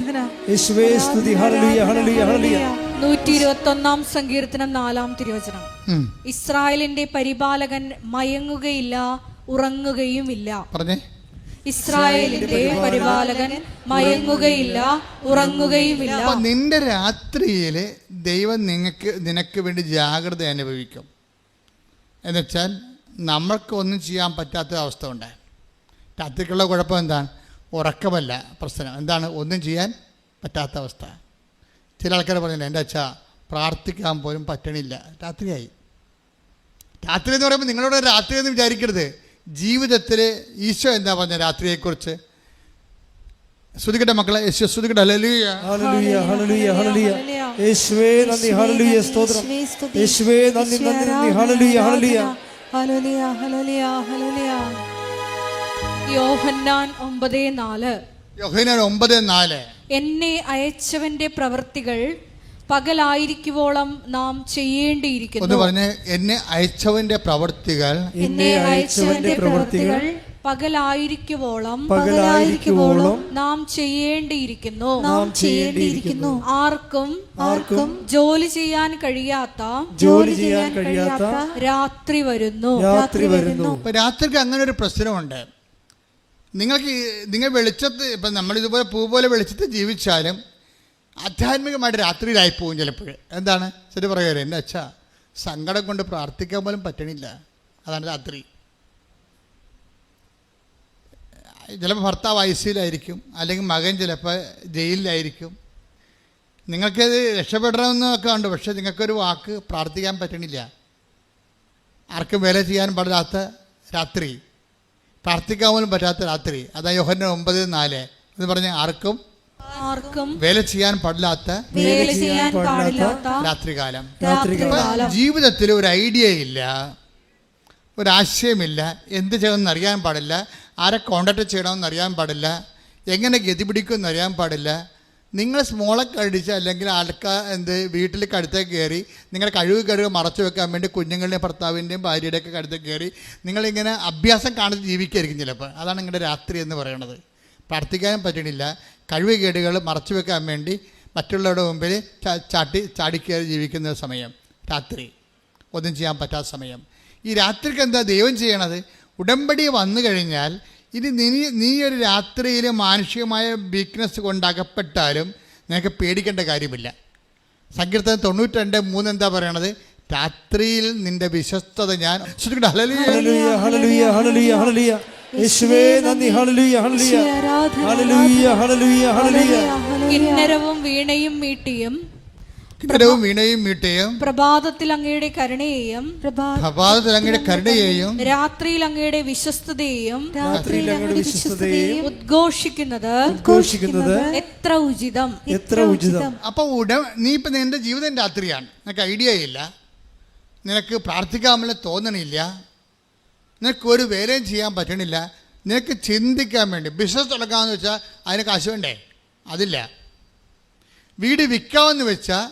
യേശുവേ സ്തുതി. ഹല്ലേലൂയ ഹല്ലേലൂയ ഹല്ലേലൂയ. 121 സങ്കീർത്തനം 4-ാം തിരുവചനം. ഇസ്രായേലിന്റെ പരിപാലകൻ മയങ്ങുകയില്ല, ഉറങ്ങുകയുമില്ല. പറഞ്ഞേ. ഇസ്രായേലിന്റെ പരിപാലകൻ മയങ്ങുകയില്ല, ഉറങ്ങുകയുമില്ല. നിന്റെ രാത്രിയിൽ ദൈവം നിനക്ക് വേണ്ടി ജാഗ്രത അനുഭവിക്കും. എന്നുവെച്ചാൽ നമ്മൾക്ക് ഒന്നും ചെയ്യാൻ പറ്റാത്ത അവസ്ഥ ഉണ്ടായി. രാത്രിക്കുള്ള കുഴപ്പം എന്താണ്? ഉറക്കമല്ല പ്രശ്നം. എന്താണ്? ഒന്നും ചെയ്യാൻ പറ്റാത്ത അവസ്ഥ. ചില ആൾക്കാർ പറഞ്ഞില്ല, എൻ്റെ അച്ഛാ പ്രാർത്ഥിക്കാൻ പോലും പറ്റണില്ല. രാത്രിയായി. രാത്രി എന്ന് പറയുമ്പോൾ നിങ്ങളോട് രാത്രി എന്ന് വിചാരിക്കരുത്. ജീവിതത്തിൽ ഈശോ എന്താ പറഞ്ഞ രാത്രിയെക്കുറിച്ച്? ശ്രുതിക്കട്ടെ മക്കളെ. യേശു ശ്രുതിക്കട്ടെ. ഹല്ലേലൂയ ഹല്ലേലൂയ ഹല്ലേലൂയ ഹല്ലേലൂയ യേശുവേ നന്ദി. ഹല്ലേലൂയ സ്തോത്രം. യേശുവേ നന്ദി നന്ദി നന്ദി. ഹല്ലേലൂയ ഹല്ലേലൂയ ഹല്ലേലൂയ ഹല്ലേലൂയ ഹല്ലേലൂയ. യോഹന്നാൻ 9:4. യോഹന്നാൻ 9:4. എന്നെ അയച്ചവന്റെ പ്രവൃത്തികൾ പകലായിരിക്കുവോളം നാം ചെയ്യേണ്ടിയിരിക്കുന്നു. ഒന്ന് പറഞ്ഞേ. എന്നെ അയച്ചവന്റെ പ്രവൃത്തികൾ പകലായിരിക്കുവോളം നാം ചെയ്യേണ്ടിയിരിക്കുന്നു. ആർക്കും ജോലി ചെയ്യാൻ കഴിയാത്ത രാത്രി വരുന്നു. ഇപ്പം രാത്രിക്ക് അങ്ങനെ ഒരു പ്രശ്നമുണ്ട്. നിങ്ങൾ വെളിച്ചത്ത് ഇപ്പം നമ്മളിതുപോലെ പൂ പോലെ വെളിച്ചത്ത് ജീവിച്ചാലും ആധ്യാത്മികമായിട്ട് രാത്രിയിലായി പോകും ചിലപ്പോൾ. എന്താണ് ശരി പറയുക, എൻ്റെ അച്ഛാ സങ്കടം കൊണ്ട് പ്രാർത്ഥിക്കാൻ പോലും പറ്റണില്ല, അതാണ് രാത്രി. ചിലപ്പോൾ ഭർത്താവ് ഐസിയിലായിരിക്കും, അല്ലെങ്കിൽ മകൻ ചിലപ്പോൾ ജയിലിലായിരിക്കും. നിങ്ങൾക്കത് രക്ഷപ്പെടണമെന്നൊക്കെ ഉണ്ട്, പക്ഷേ നിങ്ങൾക്കൊരു വാക്ക് പ്രാർത്ഥിക്കാൻ പറ്റണില്ല. ആർക്കും വേല ചെയ്യാൻ പാടില്ലാത്ത രാത്രി, പ്രാർത്ഥിക്കാൻ പോലും പറ്റാത്ത രാത്രി. അതാ യോഹന്നാൻ 9:4 എന്ന് പറഞ്ഞ ആർക്കും വേല ചെയ്യാൻ പാടില്ലാത്ത രാത്രികാലം. ജീവിതത്തിൽ ഒരു ഐഡിയ ഇല്ല, ഒരാശയമില്ല, എന്ത് ചെയ്യണമെന്ന് അറിയാൻ പാടില്ല, ആരെ കോണ്ടാക്ട് ചെയ്യണമെന്ന് അറിയാൻ പാടില്ല, എങ്ങനെ ഗതി പിടിക്കുമെന്ന് അറിയാൻ പാടില്ല. നിങ്ങൾ സ്മോളൊക്കെ അടിച്ച് അല്ലെങ്കിൽ വീട്ടിൽ കഴുത്തേക്ക് കയറി നിങ്ങളുടെ കഴിവ് മറച്ചു വെക്കാൻ വേണ്ടി കുഞ്ഞുങ്ങളുടെയും ഭർത്താവിൻ്റെയും ഭാര്യയുടെയൊക്കെ കഴുത്തേക്ക് കയറി നിങ്ങളിങ്ങനെ അഭ്യാസം കാണിച്ച് ജീവിക്കായിരിക്കും ചിലപ്പോൾ. അതാണ് നിങ്ങളുടെ രാത്രി എന്ന് പറയുന്നത്. പ്രാർത്ഥിക്കാനും പറ്റണില്ല, കഴിവുകേടുകൾ മറച്ചു വെക്കാൻ വേണ്ടി മറ്റുള്ളവരുടെ മുമ്പിൽ ചാടിക്കയറി ജീവിക്കുന്ന സമയം രാത്രി, ഒന്നും ചെയ്യാൻ പറ്റാത്ത സമയം. ഈ രാത്രിക്ക് എന്താ ദൈവം ചെയ്യണത്? ഉടമ്പടി വന്നു കഴിഞ്ഞാൽ ഇനി നീ ഒരു രാത്രിയിൽ മാനുഷികമായ വീക്ക്നെസ് കൊണ്ടകപ്പെട്ടാലും നിനക്ക് പേടിക്കേണ്ട കാര്യമില്ല. സങ്കീർത്തനം 92:3 എന്താ പറയണത്? രാത്രിയിൽ നിന്റെ വിശ്വസ്തത ഞാൻ കിന്നരവും വീണയും മീട്ടിയും പ്രഭാതത്തിൽ അങ്ങയുടെ കരുണയെയും രാത്രിയിൽ അങ്ങയുടെ വിശ്വസ്തതയെയും ഉദ്ഘോഷിക്കുന്നത് എത്ര ഉചിതം. അപ്പൊ നീ ഇപ്പൊ നിന്റെ ജീവിതം രാത്രിയാണ്, നിനക്ക് ഐഡിയ ഇല്ല, നിനക്ക് പ്രാർത്ഥിക്കാമെന്ന് തോന്നണില്ല, നിനക്ക് ഒരു വേലയും ചെയ്യാൻ പറ്റണില്ല, നിനക്ക് ചിന്തിക്കാൻ വേണ്ടി ബിസിനസ് തുടങ്ങാമെന്ന് വെച്ചാൽ അതിന് കാശ് വേണ്ടേ? അതില്ല. വീട് വിൽക്കാമെന്ന് വെച്ചാൽ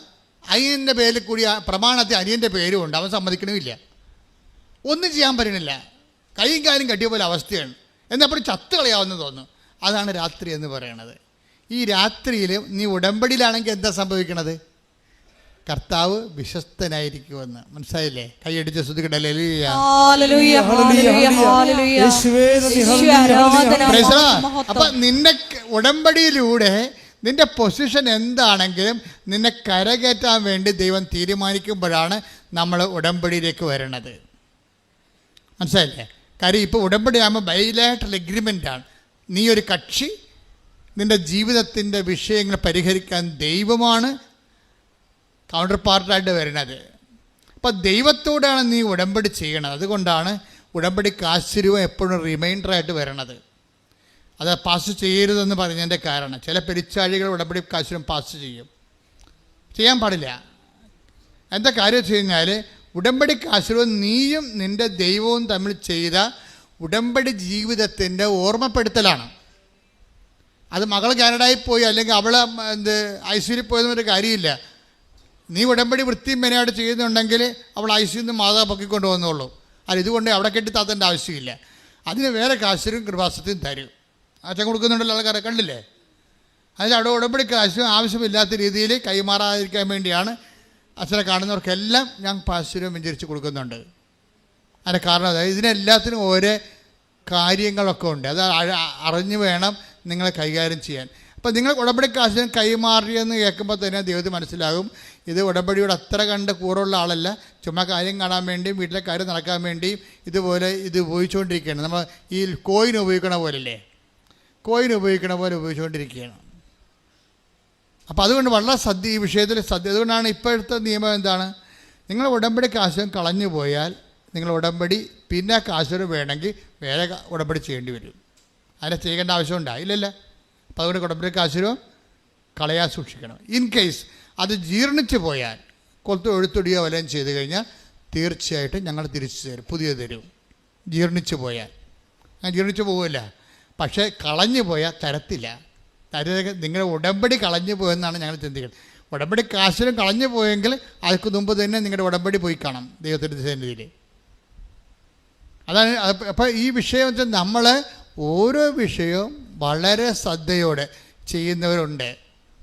അനിയൻ്റെ പേരിൽ കൂടി പ്രമാണത്തിൽ അനിയൻ്റെ പേരും ഉണ്ട്, അവൻ സമ്മതിക്കണമില്ല. ഒന്നും ചെയ്യാൻ പറ്റണില്ല, കൈയും കാലും കട്ടിയ പോലെ അവസ്ഥയാണ്. എന്നപ്പോൾ ചത്ത് കളയാമെന്ന് തോന്നുന്നു. അതാണ് രാത്രി എന്ന് പറയണത്. ഈ രാത്രിയിൽ നീ ഉടമ്പടിയിലാണെങ്കിൽ എന്താ സംഭവിക്കണത്? കർത്താവ് വിശ്വസ്തനായിരിക്കുമെന്ന്. മനസ്സിലായില്ലേ? കൈയടിച്ച് ശ്രുതിക്കട്ടെ. അപ്പൊ നിന്റെ ഉടമ്പടിയിലൂടെ നിന്റെ പൊസിഷൻ എന്താണെങ്കിലും നിന്നെ കരകയറ്റാൻ വേണ്ടി ദൈവം തീരുമാനിക്കുമ്പോഴാണ് നമ്മൾ ഉടമ്പടിയിലേക്ക് വരണത്. മനസ്സിലായില്ലേ? കാര്യം ഇപ്പോൾ ഉടമ്പടിയാകുമ്പോൾ ബൈലാറ്ററൽ എഗ്രിമെൻ്റാണ്. നീ ഒരു കക്ഷി, നിൻ്റെ ജീവിതത്തിൻ്റെ വിഷയങ്ങൾ പരിഹരിക്കാൻ ദൈവമാണ് കൗണ്ടർ പാർട്ടായിട്ട് വരുന്നത്. അപ്പം ദൈവത്തോടാണ് നീ ഉടമ്പടി ചെയ്യണത്. അതുകൊണ്ടാണ് ഉടമ്പടിക്ക് ആശ്ചര്യവും എപ്പോഴും റിമൈൻഡറായിട്ട് വരണത്. അത് പാസ് ചെയ്യരുതെന്ന് പറഞ്ഞതിൻ്റെ കാരണം ചില പെരിച്ചാഴികൾ ഉടമ്പടി കാശിനും പാസ് ചെയ്യാൻ പാടില്ല. എന്താ കാര്യം വെച്ച് കഴിഞ്ഞാൽ ഉടമ്പടി കാശിനും നീയും നിൻ്റെ ദൈവവും തമ്മിൽ ചെയ്ത ഉടമ്പടി ജീവിതത്തിൻ്റെ ഓർമ്മപ്പെടുത്തലാണ്. അത് മകൾ കാനഡയിൽ പോയി അല്ലെങ്കിൽ അവൾ ഐശ്വര്യയിൽ പോയതൊരു കാര്യമില്ല. നീ ഉടമ്പടി വൃത്തിയും മെനയായിട്ട് ചെയ്യുന്നുണ്ടെങ്കിൽ അവൾ ഐശ്വര്യം നിന്ന് മാതാ പൊക്കിക്കൊണ്ട് വന്നോളൂ. അത് ഇതുകൊണ്ട് അവിടെ കെട്ടി താത്തേണ്ട ആവശ്യമില്ല. അതിന് വേറെ കാശിനും കൃപാസത്തിനും തരും. അച്ഛൻ കൊടുക്കുന്നുണ്ടല്ലോ, ആൾക്കാരെ കണ്ടില്ലേ? അതിൽ അവിടെ ഉടമ്പടി കാശും ആവശ്യമില്ലാത്ത രീതിയിൽ കൈമാറാതിരിക്കാൻ വേണ്ടിയാണ് അച്ഛനെ കാണുന്നവർക്കെല്ലാം ഞാൻ പാശ്ചര്യം വെഞ്ചരിച്ച് കൊടുക്കുന്നുണ്ട്. അതിൻ്റെ കാരണം അതായത് ഇതിനെല്ലാത്തിനും ഓരോ കാര്യങ്ങളൊക്കെ ഉണ്ട്. അത് അറിഞ്ഞു വേണം നിങ്ങൾ കൈകാര്യം ചെയ്യാൻ. അപ്പോൾ നിങ്ങൾ ഉടമ്പടി കാശിന് കൈമാറിയെന്ന് കേൾക്കുമ്പോൾ തന്നെ ദൈവത്തിന് മനസ്സിലാകും ഇത് ഉടമ്പടിയോട് അത്ര കണ്ട് കൂറുള്ള ആളല്ല, ചുമ്മാ കാര്യം കാണാൻ വേണ്ടിയും വീട്ടിലെ കാര്യം നടക്കാൻ വേണ്ടിയും ഇത് ഉപയോഗിച്ചുകൊണ്ടിരിക്കുകയാണ്. നമ്മൾ ഈ കോയിൻ ഉപയോഗിക്കണ പോലല്ലേ, കോയിൻ ഉപയോഗിക്കണ പോലെ ഉപയോഗിച്ചുകൊണ്ടിരിക്കുകയാണ്. അപ്പോൾ അതുകൊണ്ട് വളരെ ഈ വിഷയത്തിൽ അതുകൊണ്ടാണ് ഇപ്പോഴത്തെ നിയമം എന്താണ്? നിങ്ങൾ ഉടമ്പടി കാശും കളഞ്ഞു പോയാൽ നിങ്ങൾ ഉടമ്പടി പിന്നെ കാശും വേണമെങ്കിൽ വേറെ ഉടമ്പടി ചെയ്യേണ്ടി വരും. അതിനെ ചെയ്യേണ്ട ആവശ്യമുണ്ടോ? ഇല്ലല്ല. അപ്പോൾ അതുകൊണ്ട് ഉടമ്പടി കാശും കളയാൻ സൂക്ഷിക്കണം. ഇൻ കേസ് അത് ജീർണിച്ച് പോയാൽ എഴുത്തൊടിയോ വല്ലതും ചെയ്ത് കഴിഞ്ഞാൽ തീർച്ചയായിട്ടും ഞങ്ങൾ തിരിച്ചു തരും, പുതിയത് തരും. ജീർണിച്ച് പോയാൽ ഞാൻ ജീർണിച്ച് പോവില്ല, പക്ഷേ കളഞ്ഞു പോയാൽ തരത്തില്ല. നിങ്ങളുടെ ഉടമ്പടി കളഞ്ഞു പോയെന്നാണ് ഞങ്ങൾ ചിന്തിക്കുന്നത്. ഉടമ്പടി കാശിനും കളഞ്ഞു പോയെങ്കിൽ അതിന് മുമ്പ് തന്നെ നിങ്ങളുടെ ഉടമ്പടി പോയി കാണാം ദൈവത്തിൻ്റെ സന്നിധിയിൽ. അതാണ്. അപ്പോൾ ഈ വിഷയം വെച്ചാൽ നമ്മൾ ഓരോ വിഷയവും വളരെ ശ്രദ്ധയോടെ ചെയ്യുന്നവരുണ്ട്.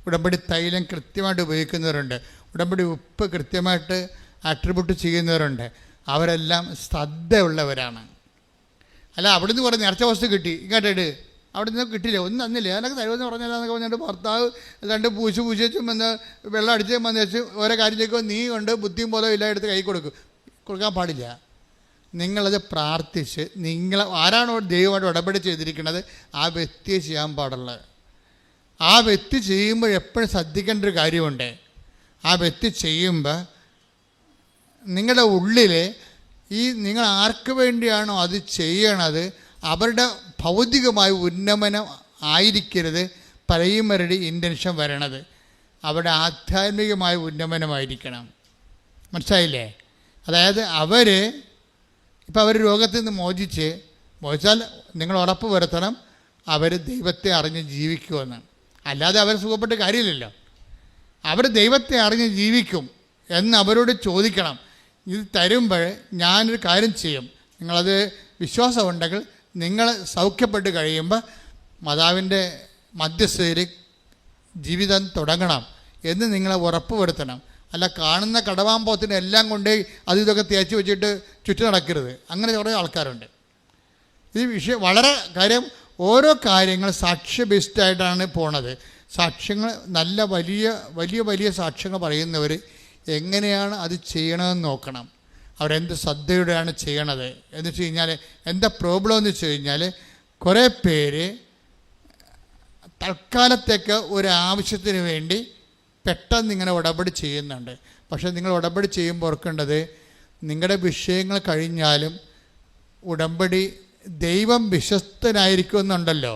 ഉടമ്പടി തൈലം കൃത്യമായിട്ട് ഉപയോഗിക്കുന്നവരുണ്ട്. ഉടമ്പടി ഉപ്പ് കൃത്യമായിട്ട് ആട്രിബ്യൂട്ട് ചെയ്യുന്നവരുണ്ട്. അവരെല്ലാം ശ്രദ്ധയുള്ളവരാണ്. അല്ല അവിടെ നിന്ന് കുറേ നേർച്ച വസ്തു കിട്ടി ഇങ്ങോട്ട് അവിടെ നിന്ന് കിട്ടില്ല, ഒന്നും തന്നില്ല, അതിനൊക്കെ തരുമെന്ന് പറഞ്ഞാലെന്നൊക്കെ പറഞ്ഞിട്ട് ഭർത്താവ് രണ്ട് പൂശും വന്ന് വെള്ളം അടിച്ച് വന്ന് വെച്ച് ഓരോ കാര്യം ചെയ്യുമ്പോൾ നീ കൊണ്ട് ബുദ്ധിയും ബോധവും ഇല്ല എടുത്ത് കൈ കൊടുക്കാൻ പാടില്ല. നിങ്ങളത് പ്രാർത്ഥിച്ച് ആരാണോ ദൈവമായിട്ട് ഉടമ്പടി ചെയ്തിരിക്കുന്നത് ആ വ്യക്തിയെ ചെയ്യാൻ പാടുള്ളത്. ആ വ്യക്തി ചെയ്യുമ്പോൾ എപ്പോഴും ശ്രദ്ധിക്കേണ്ട ഒരു കാര്യമുണ്ട്. ആ വ്യക്തി ചെയ്യുമ്പോൾ നിങ്ങളുടെ ഉള്ളിൽ നിങ്ങൾ ആർക്ക് വേണ്ടിയാണോ അത് ചെയ്യണത് അവരുടെ ഭൗതികമായ ഉന്നമനം ആയിരിക്കരുത് പ്രൈമറി ഇൻറ്റൻഷൻ വരണത്. അവരുടെ ആധ്യാത്മികമായ ഉന്നമനമായിരിക്കണം. മനസ്സിലായില്ലേ? അതായത് അവർ രോഗത്തിൽ നിന്ന് മോചിച്ചാൽ നിങ്ങൾ ഉറപ്പ് വരുത്തണം അവർ ദൈവത്തെ അറിഞ്ഞ് ജീവിക്കുമെന്ന്. അല്ലാതെ അവർ സുഖപ്പെട്ട് കാര്യമില്ലല്ലോ. അവർ ദൈവത്തെ അറിഞ്ഞ് ജീവിക്കും എന്ന് അവരോട് ചോദിക്കണം. ഇത് തരുമ്പോൾ ഞാനൊരു കാര്യം ചെയ്യും, നിങ്ങളത് വിശ്വാസമുണ്ടെങ്കിൽ നിങ്ങൾ സൗഖ്യപ്പെട്ട് കഴിയുമ്പോൾ മാതാവിൻ്റെ മധ്യസ്ഥയിൽ ജീവിതം തുടങ്ങണം എന്ന് നിങ്ങളെ ഉറപ്പ് വരുത്തണം. അല്ല കാണുന്ന കടവാമ്പോത്തിന് എല്ലാം കൊണ്ട് അത് ഇതൊക്കെ തേച്ച് വെച്ചിട്ട് ചുറ്റി നടക്കരുത്. അങ്ങനെ കുറേ ആൾക്കാരുണ്ട്. ഈ വിഷയം വളരെ കാര്യം, ഓരോ കാര്യങ്ങൾ സാക്ഷ്യ ബേസ്ഡായിട്ടാണ് പോണത്. സാക്ഷ്യങ്ങൾ നല്ല വലിയ സാക്ഷ്യങ്ങൾ പറയുന്നവർ എങ്ങനെയാണ് അത് ചെയ്യണമെന്ന് നോക്കണം. അവരെന്ത് ശ്രദ്ധയോടെയാണ് ചെയ്യണത് എന്ന് വെച്ച് കഴിഞ്ഞാൽ എന്താ പ്രോബ്ലം എന്ന് വെച്ച് കഴിഞ്ഞാൽ കുറേ പേര് തൽക്കാലത്തേക്ക് ഒരു ആവശ്യത്തിന് വേണ്ടി പെട്ടെന്ന് ഇങ്ങനെ ഉടമ്പടി ചെയ്യുന്നുണ്ട്. പക്ഷേ നിങ്ങൾ ഉടമ്പടി ചെയ്യുമ്പോൾ ഓർക്കേണ്ടത് നിങ്ങളുടെ വിഷയങ്ങൾ കഴിഞ്ഞാലും ഉടമ്പടി ദൈവം വിശ്വസ്തനായിരിക്കുമെന്നുണ്ടല്ലോ.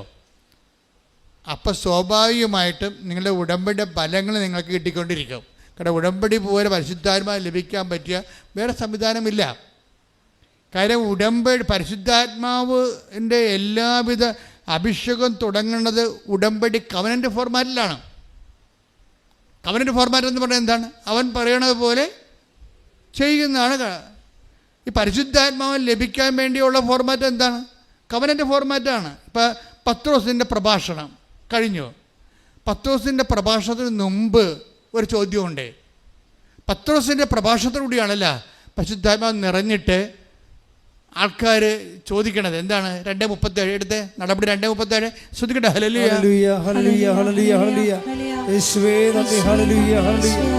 അപ്പോൾ സ്വാഭാവികമായിട്ടും നിങ്ങളുടെ ഉടമ്പടിയുടെ ഫലങ്ങൾ നിങ്ങൾക്ക് കിട്ടിക്കൊണ്ടിരിക്കും. കാരണം ഉടമ്പടി പോലെ പരിശുദ്ധാത്മാവ് ലഭിക്കാൻ പറ്റിയ വേറെ സംവിധാനമില്ല. കാര്യം പരിശുദ്ധാത്മാവിൻ്റെ എല്ലാവിധ അഭിഷേകം തുടങ്ങുന്നത് ഉടമ്പടി കവനൻ്റ് ഫോർമാറ്റിലാണ്. കവനൻ്റ് ഫോർമാറ്റ് എന്ന് പറഞ്ഞാൽ എന്താണ്? അവൻ പറയണത് പോലെ ചെയ്യുന്നതാണ്. ഈ പരിശുദ്ധാത്മാവ് ലഭിക്കാൻ വേണ്ടിയുള്ള ഫോർമാറ്റ് എന്താണ്? കവനൻ്റ് ഫോർമാറ്റാണ്. ഇപ്പം പത്രോസിൻ്റെ പ്രഭാഷണം കഴിഞ്ഞു. പത്രോസിൻ്റെ പ്രഭാഷണത്തിന് മുമ്പ് ഒരു ചോദ്യമുണ്ട്. പത്രോസിൻ്റെ പ്രഭാഷണത്തിലൂടെയാണല്ല പരിശുദ്ധാത്മാവ് നിറഞ്ഞിട്ട് ആൾക്കാർ ചോദിക്കണത് എന്താണ്? 2:37 എടുത്ത് നടപടി 2:37 ശ്രദ്ധിക്കട്ടെ. ഹല്ലേലൂയ ഹല്ലേലൂയ ഹല്ലേലൂയ ഹല്ലേലൂയ യേശുവേ നന്ദി. ഹല്ലേലൂയ ഹല്ലേലൂയ.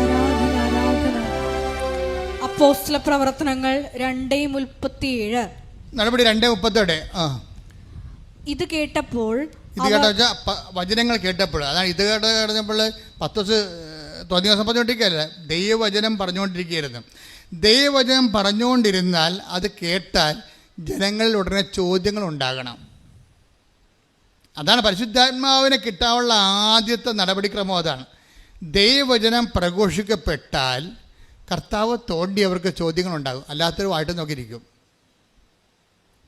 അപ്പോസ്തല പ്രവർത്തനങ്ങൾ 2:37 നടപടി 2:37. ഇത് കേട്ടപ്പോൾ വചനങ്ങൾ കേട്ടപ്പോൾ, അതാണ് ഇത് കേട്ടപ്പോൾ പത്രോസ് തോന്നിയ ദിവസം പറഞ്ഞുകൊണ്ടിരിക്കുകയല്ല, ദൈവവചനം പറഞ്ഞുകൊണ്ടിരിക്കുകയായിരുന്നു. ദൈവവചനം പറഞ്ഞുകൊണ്ടിരുന്നാൽ അത് കേട്ടാൽ ജനങ്ങളിൽ ഉടനെ ചോദ്യങ്ങൾ ഉണ്ടാകണം. അതാണ് പരിശുദ്ധാത്മാവിനെ കിട്ടാനുള്ള ആദ്യത്തെ നടപടിക്രമം. അതാണ് ദൈവവചനം പ്രഘോഷിക്കപ്പെട്ടാൽ കർത്താവ് തോണ്ടി അവർക്ക് ചോദ്യങ്ങളുണ്ടാകും. അല്ലാത്തൊരു വായിട്ട് നോക്കിയിരിക്കും.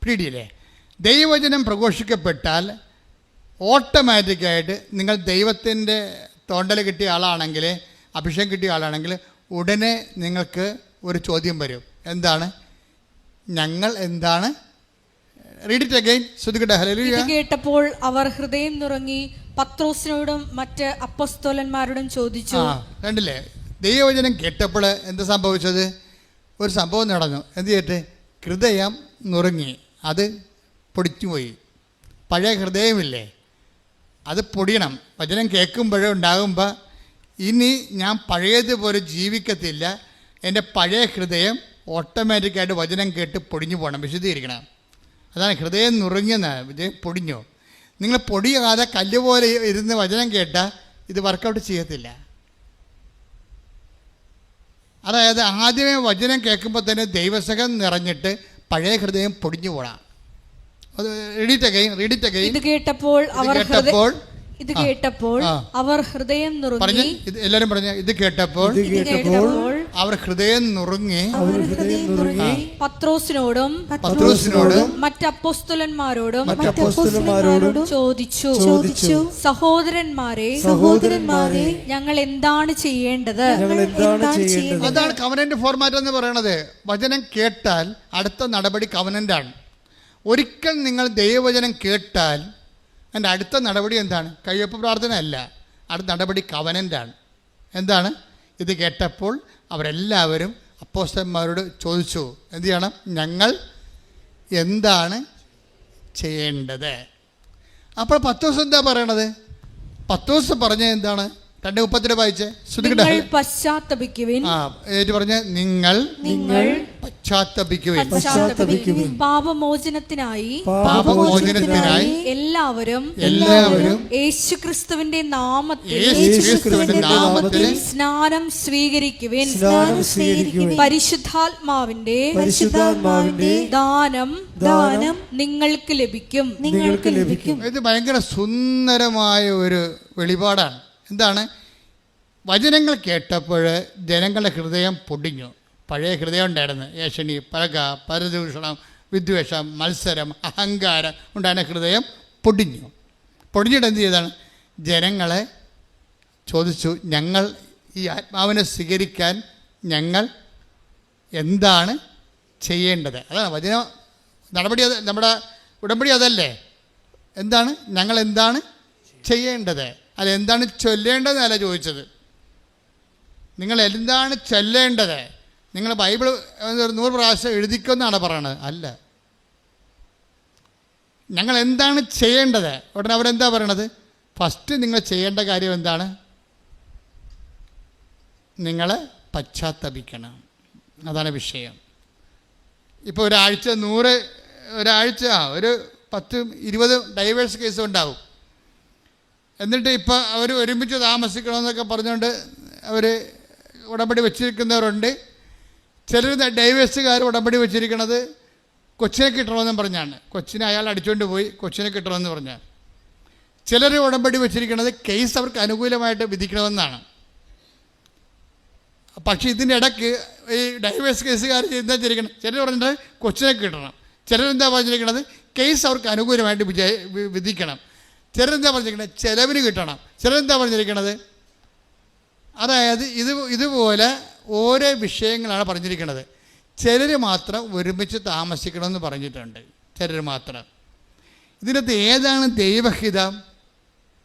പിടിയില്ലേ? ദൈവവചനം പ്രഘോഷിക്കപ്പെട്ടാൽ ഓട്ടോമാറ്റിക്കായിട്ട് നിങ്ങൾ ദൈവത്തിൻ്റെ തോണ്ടൽ കിട്ടിയ ആളാണെങ്കിൽ, അഭിഷേകം കിട്ടിയ ആളാണെങ്കിൽ ഉടനെ നിങ്ങൾക്ക് ഒരു ചോദ്യം വരും. എന്താണ്? ഞങ്ങൾ എന്താണ്? Read it again. ശ്രദ്ധിക്കട്ടെ. ഹല്ലേലൂയ. ഇത് കേട്ടപ്പോൾ അവർ ഹൃദയം നുറങ്ങി പത്രോസിനോടും മറ്റ് അപ്പോസ്തലന്മാരോടും ചോദിച്ചു. കണ്ടില്ലേ? ദൈവവചനം കേട്ടപ്പോൾ എന്താ സംഭവിച്ചത്? ഒരു സംഭവം നടന്നു. എന്ത് ചെയ്തിട്ട്? ഹൃദയം നുറങ്ങി, അത് പൊടിച്ചുപോയി. പഴയ ഹൃദയമില്ലേ, അത് പൊടിയണം. വചനം കേൾക്കുമ്പോഴേ ഉണ്ടാകുമ്പോൾ ഇനി ഞാൻ പഴയതുപോലെ ജീവിക്കത്തില്ല, എൻ്റെ പഴയ ഹൃദയം ഓട്ടോമാറ്റിക്കായിട്ട് വചനം കേട്ട് പൊടിഞ്ഞു പോകണം, വിശദീകരിക്കണം. അതാണ് ഹൃദയം നുറങ്ങിയെന്ന് പൊടിഞ്ഞു. നിങ്ങൾ പൊടിയാതെ കല്ല് പോലെ ഇരുന്ന് വചനം കേട്ടാൽ ഇത് വർക്കൗട്ട് ചെയ്യത്തില്ല. അതായത് ആദ്യമേ വചനം കേൾക്കുമ്പോൾ തന്നെ ദൈവസകം നിറഞ്ഞിട്ട് പഴയ ഹൃദയം പൊടിഞ്ഞു പോകണം. ഇത് കേട്ടപ്പോൾ അവർ ഹൃദയം നുറുങ്ങി. എല്ലാവരും പറഞ്ഞ ഇത് കേട്ടപ്പോൾ അവർ ഹൃദയം നുറുങ്ങി പത്രോസിനോടും മറ്റ് അപ്പോസ്തലന്മാരോടും ചോദിച്ചു, സഹോദരന്മാരെ ഞങ്ങൾ എന്താണ് ചെയ്യേണ്ടത്? അതാണ് കവനന്റ് ഫോർമാറ്റ് എന്ന് പറയുന്നത്. വചനം കേട്ടാൽ അടുത്ത നടപടി കവനന്റാണ്. ഒരിക്കൽ നിങ്ങൾ ദൈവവചനം കേട്ടാൽ അതിൻ്റെ അടുത്ത നടപടി എന്താണ്? കയ്യൊപ്പ് പ്രാർത്ഥന അല്ല, അടുത്ത നടപടി കവനൻ്റാണ്. എന്താണ്? ഇത് കേട്ടപ്പോൾ അവരെല്ലാവരും അപ്പോസ്തലന്മാരോട് ചോദിച്ചു, എന്ത് ചെയ്യണം? ഞങ്ങൾ എന്താണ് ചെയ്യേണ്ടത്? അപ്പോൾ പത്രോസ് എന്താ പറയണത്? പത്രോസ് പറഞ്ഞത് എന്താണ്? 2:32 വായിച്ചേ. നിങ്ങൾ പശ്ചാത്തപിക്കുവിൻ. പറഞ്ഞ നിങ്ങൾ പശ്ചാത്തപിക്കുവിൻ. പാപമോചനത്തിനായി എല്ലാവരും യേശുക്രിസ്തുവിന്റെ നാമത്തിൽ സ്നാനം സ്വീകരിക്കുവിൻ. പരിശുദ്ധാത്മാവിന്റെ ദാനം നിങ്ങൾക്ക് ലഭിക്കും. ഇത് ഭയങ്കര സുന്ദരമായ ഒരു വെളിപാടാണ്. എന്താണ്? വചനങ്ങൾ കേട്ടപ്പോൾ ജനങ്ങളുടെ ഹൃദയം പൊടിഞ്ഞു. പഴയ ഹൃദയം ഉണ്ടായിരുന്നു. ഏഷണി, പലക, പരദൂഷണം, വിദ്വേഷം, മത്സരം, അഹങ്കാരം ഉണ്ടായിരുന്ന ഹൃദയം പൊടിഞ്ഞു. പൊടിഞ്ഞിട്ട് എന്ത് ചെയ്താണ്? ജനങ്ങളെ ചോദിച്ചു, ഞങ്ങൾ ഈ ആത്മാവിനെ സ്വീകരിക്കാൻ ഞങ്ങൾ എന്താണ് ചെയ്യേണ്ടത്? അതാണ് വചന നടപടി. നമ്മുടെ ഉടമ്പടി അതല്ലേ? എന്താണ്? ഞങ്ങൾ എന്താണ് ചെയ്യേണ്ടത്? അതെന്താണ് ചൊല്ലേണ്ടതെന്നല്ല ചോദിച്ചത്. നിങ്ങൾ എന്താണ് ചൊല്ലേണ്ടത്? നിങ്ങൾ ബൈബിൾ 100 പ്രാവശ്യം എഴുതിക്കുമെന്നാണ് പറയണത്. അല്ല, ഞങ്ങൾ എന്താണ് ചെയ്യേണ്ടത്? ഉടനെ അവരെന്താ പറയണത്? ഫസ്റ്റ് നിങ്ങൾ ചെയ്യേണ്ട കാര്യം എന്താണ്? നിങ്ങൾ പശ്ചാത്തപിക്കണം. അതാണ് വിഷയം. ഇപ്പോൾ ഒരാഴ്ച ഒരു 10-20 ഡൈവേഴ്സ് കേസ് ഉണ്ടാവും. എന്നിട്ട് ഇപ്പോൾ അവർ ഒരുമിച്ച് താമസിക്കണമെന്നൊക്കെ പറഞ്ഞുകൊണ്ട് അവർ ഉടമ്പടി വെച്ചിരിക്കുന്നവരുണ്ട്. ചിലർ ഡൈവേഴ്സുകാർ ഉടമ്പടി വെച്ചിരിക്കുന്നത് കൊച്ചിനെ കിട്ടണമെന്ന് പറഞ്ഞാണ്. കൊച്ചിനെ അയാൾ അടിച്ചുകൊണ്ട് പോയി, കൊച്ചിനെ കിട്ടണമെന്ന് പറഞ്ഞാൽ. ചിലർ ഉടമ്പടി വെച്ചിരിക്കുന്നത് കേസ് അവർക്ക് അനുകൂലമായിട്ട് വിധിക്കണമെന്നാണ്. പക്ഷേ ഇതിൻ്റെ ഇടയ്ക്ക് ഈ ഡൈവേഴ്സ് കേസുകാർ എന്താ ചെയ്തിരിക്കണം? ചിലർ പറഞ്ഞിട്ട് കൊച്ചിനെ കിട്ടണം. ചിലരെന്താ പറഞ്ഞിരിക്കുന്നത്? കേസ് അവർക്ക് അനുകൂലമായിട്ട് വിധിക്കണം. ചിലരെന്താ പറഞ്ഞിരിക്കുന്നത്? ചിലവിന് കിട്ടണം. ചിലരെന്താ പറഞ്ഞിരിക്കുന്നത്? അതായത് ഇതുപോലെ ഓരോ വിഷയങ്ങളാണ് പറഞ്ഞിരിക്കുന്നത്. ചിലർ മാത്രം ഒരുമിച്ച് താമസിക്കണമെന്ന് പറഞ്ഞിട്ടുണ്ട്. ചിലർ മാത്രം. ഇതിനകത്ത് ഏതാണ് ദൈവഹിതം?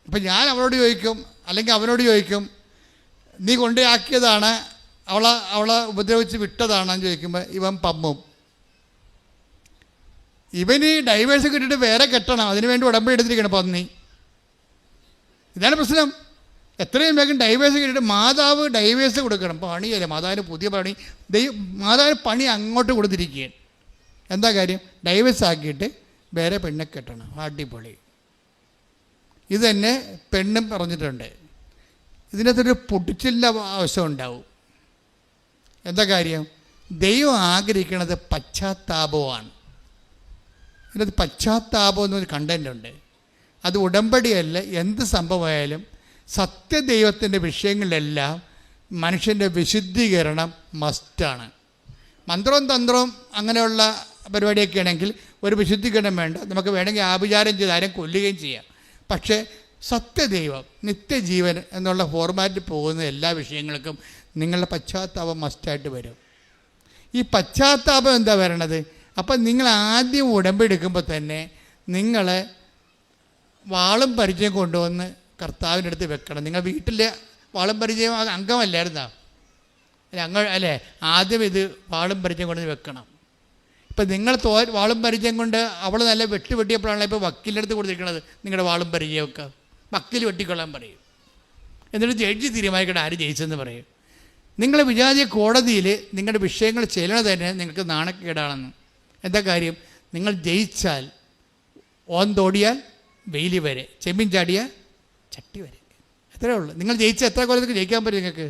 ഇപ്പം ഞാൻ അവളോട് ചോദിക്കും, അല്ലെങ്കിൽ അവനോട് ചോദിക്കും, നീ കൊണ്ടുപോയാക്കിയതാണ്, അവളെ ഉപദ്രവിച്ച് വിട്ടതാണെന്ന് ചോദിക്കുമ്പോൾ ഇവൻ പമ്മും. ഇവന് ഡൈവേഴ്സ് കിട്ടിയിട്ട് വേറെ കെട്ടണം, അതിനു വേണ്ടി ഉടമ്പടി എടുത്തിരിക്കണം പന്നി. ഇതാണ് പ്രശ്നം. എത്രയും വേഗം ഡൈവേഴ്സ് കിട്ടിയിട്ട് മാതാവ് ഡൈവേഴ്സ് കൊടുക്കണം. പണിയല്ലേ മാതാവിന് പുതിയ പണി. മാതാവിന് പണി അങ്ങോട്ട് കൊടുത്തിരിക്കുകയാണ്. എന്താ കാര്യം? ഡൈവേഴ്സ് ആക്കിയിട്ട് വേറെ പെണ്ണെ കെട്ടണം. അടിപൊളി. ഇത് തന്നെ പെണ്ണും പറഞ്ഞിട്ടുണ്ട്. ഇതിനകത്തൊരു പൊട്ടിച്ചിലിൻ്റെ ആവശ്യം ഉണ്ടാവും. എന്താ കാര്യം? ദൈവം ആഗ്രഹിക്കുന്നത് പശ്ചാത്താപമാണ്. ഇതിനകത്ത് പശ്ചാത്താപം എന്നൊരു കണ്ടൻ്റ് ഉണ്ട്. അത് ഉടമ്പടിയല്ല, എന്ത് സംഭവമായാലും സത്യദൈവത്തിൻ്റെ വിഷയങ്ങളിലെല്ലാം മനുഷ്യൻ്റെ വിശുദ്ധീകരണം മസ്റ്റാണ്. മന്ത്രവും തന്ത്രവും അങ്ങനെയുള്ള പരിപാടിയൊക്കെ ആണെങ്കിൽ ഒരു വിശുദ്ധീകരണം വേണ്ട. നമുക്ക് വേണമെങ്കിൽ ആഭിചാരം ചെയ്ത് ആരും കൊല്ലുകയും ചെയ്യാം. പക്ഷേ സത്യദൈവം, നിത്യജീവൻ എന്നുള്ള ഫോർമാറ്റിൽ പോകുന്ന എല്ലാ വിഷയങ്ങൾക്കും നിങ്ങളുടെ പശ്ചാത്താപം മസ്റ്റായിട്ട് വരും. ഈ പശ്ചാത്താപം എന്താ വരണത്? അപ്പം നിങ്ങൾ ആദ്യം ഉടമ്പെടുക്കുമ്പോൾ തന്നെ നിങ്ങൾ വാളും പരിചയം കൊണ്ടുവന്ന് കർത്താവിൻ്റെ അടുത്ത് വെക്കണം. നിങ്ങൾ വീട്ടിലെ വാളും പരിചയം അംഗമല്ലായിരുന്നോ? അല്ലേ? ആദ്യം ഇത് വാളും പരിചയം കൊണ്ട് വെക്കണം. ഇപ്പം നിങ്ങൾ വാളും പരിചയം കൊണ്ട് അവൾ നല്ല വെട്ടിയപ്പോഴാണല്ലോ ഇപ്പോൾ വക്കീലിൻ്റെ അടുത്ത് കൊടുത്തിരിക്കണത്. നിങ്ങളുടെ വാളും പരിചയമൊക്കെ വക്കീൽ വെട്ടിക്കൊള്ളാൻ പറയും. എന്നിട്ട് ജഡ്ജി തീരുമാനിക്കട്ടെ ആര് ജയിച്ചെന്ന് പറയും. നിങ്ങൾ വിചാരിച്ച കോടതിയിൽ നിങ്ങളുടെ വിഷയങ്ങൾ ചെല്ലണത് തന്നെ നിങ്ങൾക്ക് നാണക്കേടാണെന്ന്. എന്താ കാര്യം? നിങ്ങൾ ജയിച്ചാൽ ഓന്തോടിയാൽ വെയിലി വരെ, ചെമ്മീൻ ചാടിയാൽ ചട്ടി വരെ. അത്രേ ഉള്ളൂ. നിങ്ങൾ ജയിച്ച എത്ര കൊല്ലത്തേക്ക് ജയിക്കാൻ പറ്റും? നിങ്ങൾക്ക്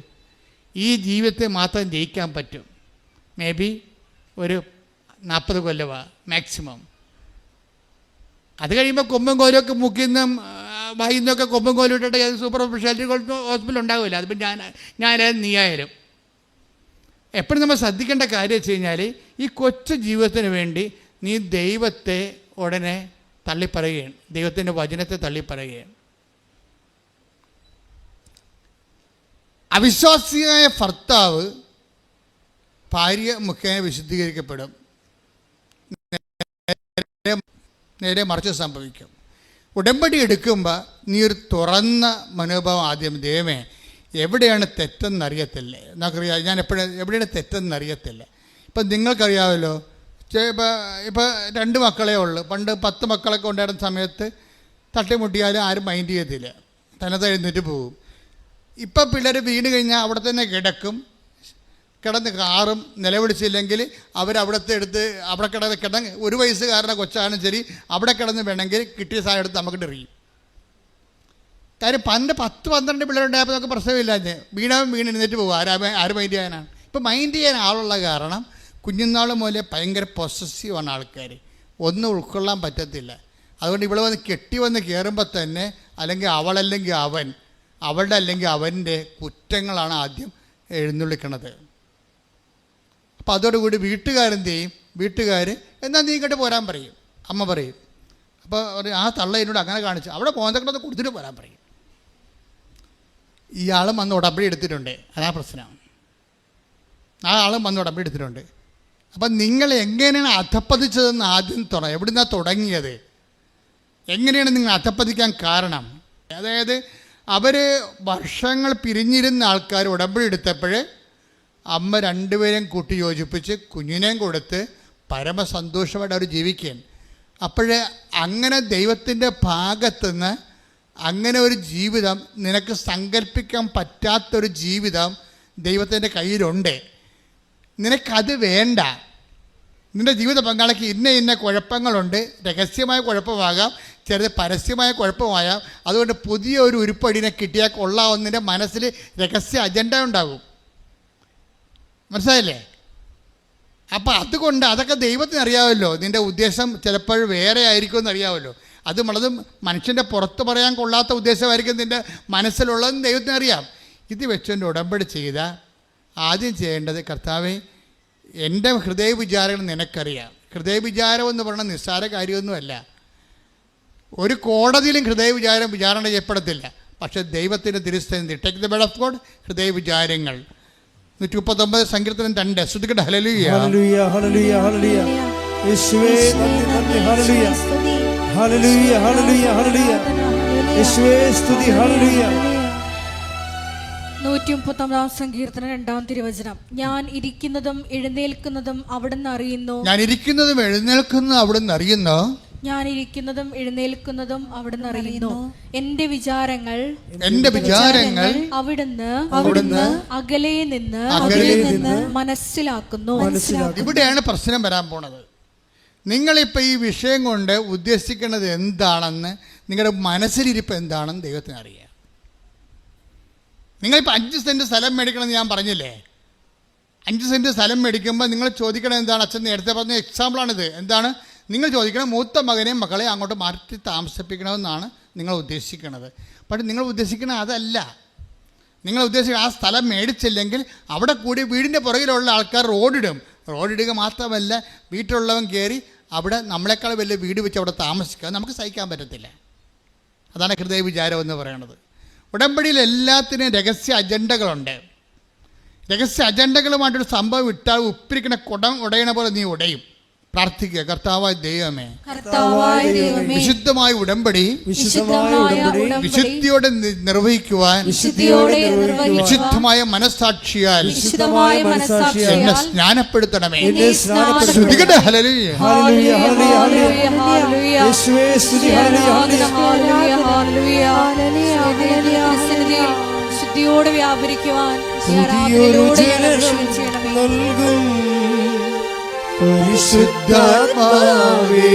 ഈ ജീവിതത്തെ മാത്രം ജയിക്കാൻ പറ്റും. മേ ബി ഒരു 40 കൊല്ലമാണ് മാക്സിമം. അത് കഴിയുമ്പോൾ കൊമ്പും കോലുമൊക്കെ മുക്കിന്നും വായിന്നൊക്കെ കൊമ്പും കോലും ഇട്ടിട്ട് സൂപ്പർ സ്പെഷ്യാലിറ്റി ഹോസ്പിറ്റൽ ഉണ്ടാവില്ല. അതിപ്പോൾ ഞാനായാലും നീയായാലും എപ്പോഴും നമ്മൾ ശ്രദ്ധിക്കേണ്ട കാര്യം വെച്ച് കഴിഞ്ഞാൽ ഈ കൊച്ചു ജീവിതത്തിന് വേണ്ടി നീ ദൈവത്തെ ഉടനെ തള്ളിപ്പറയുകയാണ്, ദൈവത്തിൻ്റെ വചനത്തെ തള്ളിപ്പറയുകയാണ്. അവിശ്വാസിയായ ഭർത്താവ് ഭാര്യ മുഖേന വിശുദ്ധീകരിക്കപ്പെടും. നേരെ മറിച്ച് സംഭവിക്കും. ഉടമ്പടി എടുക്കുമ്പോൾ നീ ഒരു തുറന്ന മനോഭാവം ആദ്യം, ദൈവമേ എവിടെയാണ് തെറ്റെന്നറിയത്തില്ല, നമുക്കറിയാം ഞാൻ എവിടെയാണ് തെറ്റെന്നറിയത്തില്ല. ഇപ്പം നിങ്ങൾക്കറിയാമല്ലോ, ഇപ്പോൾ 2 മക്കളേ ഉള്ളൂ. പണ്ട് 10 മക്കളൊക്കെ ഉണ്ടായിരുന്ന സമയത്ത് തട്ടിമുട്ടിയാലും ആരും മൈൻഡ് ചെയ്യത്തില്ല, തനത് എഴുന്നേറ്റ് പോകും. ഇപ്പം പിള്ളേർ വീണ് കഴിഞ്ഞാൽ അവിടെ തന്നെ കിടന്ന് കാറും, നിലവിളിച്ചില്ലെങ്കിൽ അവരവിടുത്തെ എടുത്ത് അവിടെ കിടന്ന് 1 വയസ്സുകാരനെ കൊച്ചാനും ശരി അവിടെ കിടന്ന് വേണമെങ്കിൽ കിട്ടിയ സാധനം എടുത്ത് നമുക്ക് എറിയും. കാര്യം പണ്ട് 10-12 പിള്ളേരുണ്ടായപ്പോൾ നമുക്ക് പ്രശ്നമില്ല, വീണ് എഴുന്നേറ്റ് പോകും, ആര് മൈൻഡ് ചെയ്യാനാണ്. ഇപ്പം മൈൻഡ് ചെയ്യാൻ ആളുള്ള കാരണം കുഞ്ഞുനാൾ മുതലേ ഭയങ്കര പൊസസീവാണ് ആൾക്കാർ, ഒന്നും ഉൾക്കൊള്ളാൻ പറ്റത്തില്ല. അതുകൊണ്ട് ഇവിടെ വന്ന് കെട്ടി വന്ന് കയറുമ്പോൾ തന്നെ അല്ലെങ്കിൽ അവളല്ലെങ്കിൽ അവൻ, അവളുടെ അല്ലെങ്കിൽ അവൻ്റെ കുറ്റങ്ങളാണ് ആദ്യം എഴുന്നള്ളിക്കണത്. അപ്പോൾ അതോടുകൂടി വീട്ടുകാരെന്ത് ചെയ്യും, വീട്ടുകാർ എന്നാൽ നീ ഇങ്ങോട്ട് പോരാൻ പറയും, അമ്മ പറയും. അപ്പോൾ ആ തള്ള എന്നോട് അങ്ങനെ കാണിച്ചു, അവിടെ പോന്നൊക്കെ കൊടുത്തിട്ട് പോരാൻ പറയും. ഇയാളും വന്ന് ഉടമ്പടി എടുത്തിട്ടുണ്ട്, അതാ പ്രശ്നം. ആ ആളും വന്ന് ഉടമ്പടി എടുത്തിട്ടുണ്ട്. അപ്പം നിങ്ങൾ എങ്ങനെയാണ് അധപ്പതിച്ചതെന്ന് ആദ്യം എവിടുന്നാണ് തുടങ്ങിയത്, എങ്ങനെയാണ് നിങ്ങൾ അധപ്പതിക്കാൻ കാരണം? അതായത് അവർ വർഷങ്ങൾ പിരിഞ്ഞിരുന്ന ആൾക്കാർ ഉടമ്പടി എടുത്തപ്പോൾ അമ്മ 2 പേരെയും കൂട്ടി യോജിപ്പിച്ച് കുഞ്ഞിനെയും കൊടുത്ത് പരമസന്തോഷമായിട്ട് അവർ ജീവിക്കുകയാണ്. അപ്പോൾ അങ്ങനെ ദൈവത്തിൻ്റെ ഭാഗത്തുനിന്ന് അങ്ങനെ ഒരു ജീവിതം, നിനക്ക് സങ്കല്പിക്കാൻ പറ്റാത്തൊരു ജീവിതം ദൈവത്തിൻ്റെ കയ്യിലുണ്ട്. നിനക്കത് വേണ്ട. നിൻ്റെ ജീവിത പങ്കാളിക്ക് ഇന്ന കുഴപ്പങ്ങളുണ്ട്, രഹസ്യമായ കുഴപ്പമാകാം, ചിലത് പരസ്യമായ കുഴപ്പമാകാം. അതുകൊണ്ട് പുതിയ ഒരു ഉരുപ്പടിനെ കിട്ടിയാൽ കൊള്ളാവുന്നതിൻ്റെ മനസ്സിൽ രഹസ്യ അജണ്ട ഉണ്ടാകും. മനസ്സിലായില്ലേ? അപ്പം അതുകൊണ്ട് അതൊക്കെ ദൈവത്തിന് അറിയാമല്ലോ, നിൻ്റെ ഉദ്ദേശം ചിലപ്പോൾ വേറെ ആയിരിക്കുമെന്ന് അറിയാമല്ലോ. അത് വളതും മനുഷ്യൻ്റെ പുറത്ത് പറയാൻ കൊള്ളാത്ത ഉദ്ദേശമായിരിക്കും നിൻ്റെ മനസ്സിലുള്ളതെന്ന് ദൈവത്തിന് അറിയാം. ഇത് വെച്ചുകൊണ്ട് ഉടമ്പടി ചെയ്താൽ ആദ്യം ചെയ്യേണ്ടത്, കർത്താവേ എൻ്റെ ഹൃദയ വിചാരങ്ങൾ നിനക്കറിയാം. ഹൃദയ വിചാരം എന്ന് പറയുന്നത് നിസ്സാര കാര്യമൊന്നുമല്ല. ഒരു കോടതിയിലും ഹൃദയ വിചാരണ ചെയ്യപ്പെടത്തില്ല. പക്ഷേ ദൈവത്തിൻ്റെ തിരുസ്ഥിതി, take the bed of God, ഹൃദയ വിചാരങ്ങൾ. 139 സങ്കീർത്തനം 2. ശ്രുതിക്കട്ടെ, ഹല്ലേലൂയ ഹല്ലേലൂയ ഹല്ലേലൂയ ഹല്ലേലൂയ. യേശുവേ നന്ദി, ഹല്ലേലൂയ ഹല്ലേലൂയ ഹല്ലേലൂയ ഹല്ലേലൂയ. യേശുവേ സ്തുതി, ഹല്ലേലൂയ. 139 സങ്കീർത്തനം 2-ാം തിരുവചനം. ഞാൻ ഇരിക്കുന്നതും എഴുന്നേൽക്കുന്നതും അവിടുന്ന് അറിയുന്നു. ഞാൻ ഇരിക്കുന്നതും എഴുന്നേൽക്കുന്നതും അവിടുന്ന് അറിയുന്നു. ഞാൻ ഇരിക്കുന്നതും എഴുന്നേൽക്കുന്നതും അവിടുന്ന് അറിയുന്നു. എന്റെ വിചാരങ്ങൾ അവിടുന്ന് അകലെ നിന്ന് മനസ്സിലാക്കുന്നു. ഇവിടെയാണ് പ്രശ്നം വരാൻ പോണത്. നിങ്ങളിപ്പോൾ ഈ വിഷയം കൊണ്ട് ഉദ്ദേശിക്കുന്നത് എന്താണെന്ന്, നിങ്ങളുടെ മനസ്സിലിരിപ്പ് എന്താണെന്ന് ദൈവത്തിന് അറിയാം. നിങ്ങളിപ്പോൾ 5 സെൻറ്റ് സ്ഥലം മേടിക്കണമെന്ന് ഞാൻ പറഞ്ഞില്ലേ? 5 സെൻറ്റ് സ്ഥലം മേടിക്കുമ്പോൾ നിങ്ങൾ ചോദിക്കണത് എന്താണ്? അച്ഛൻ നേരത്തെ പറഞ്ഞ എക്സാമ്പിളാണിത്. എന്താണ് നിങ്ങൾ ചോദിക്കണം? മൂത്ത മകനെയും മക്കളെ അങ്ങോട്ട് മാറ്റി താമസിപ്പിക്കണമെന്നാണ് നിങ്ങൾ ഉദ്ദേശിക്കുന്നത്. പക്ഷേ നിങ്ങൾ ഉദ്ദേശിക്കുന്നത് അതല്ല. നിങ്ങൾ ഉദ്ദേശിക്കുന്നത് ആ സ്ഥലം മേടിച്ചില്ലെങ്കിൽ അവിടെ കൂടി വീടിൻ്റെ പുറകിലുള്ള ആൾക്കാർ റോഡിടുക മാത്രമല്ല, വീട്ടിലുള്ളവൻ കയറി അവിടെ നമ്മളെക്കാൾ വലിയ വീട് വെച്ച് അവിടെ താമസിക്കുക നമുക്ക് സഹിക്കാൻ പറ്റത്തില്ല. അതാണ് ഹൃദയ വിചാരം എന്ന് പറയുന്നത്. ഉടമ്പടിയിൽ എല്ലാത്തിനും രഹസ്യ അജണ്ടകളുണ്ട്. രഹസ്യ അജണ്ടകളുമായിട്ടൊരു സംഭവം ഇട്ടാൽ ഉപ്പിരിക്കുന്ന കുടം ഉടയണ പോലെ നീ ഉടയും. പ്രാർത്ഥിക്കുക, കർത്താവായ ദൈവമേ, വിശുദ്ധമായ ഉടമ്പടി വിശുദ്ധിയോടെ നിർവഹിക്കുവാൻ വിശുദ്ധമായ മനസ്സാക്ഷിയാൽ എന്നെ സ്നാനപ്പെടുത്തണമേ. ശ്രുതികട്ടെ, ഹല്ലേലൂയ ശുദ്ധിയോടെ വ്യാപരിക്കുവാൻ പരിശുദ്ധാത്മാവേ,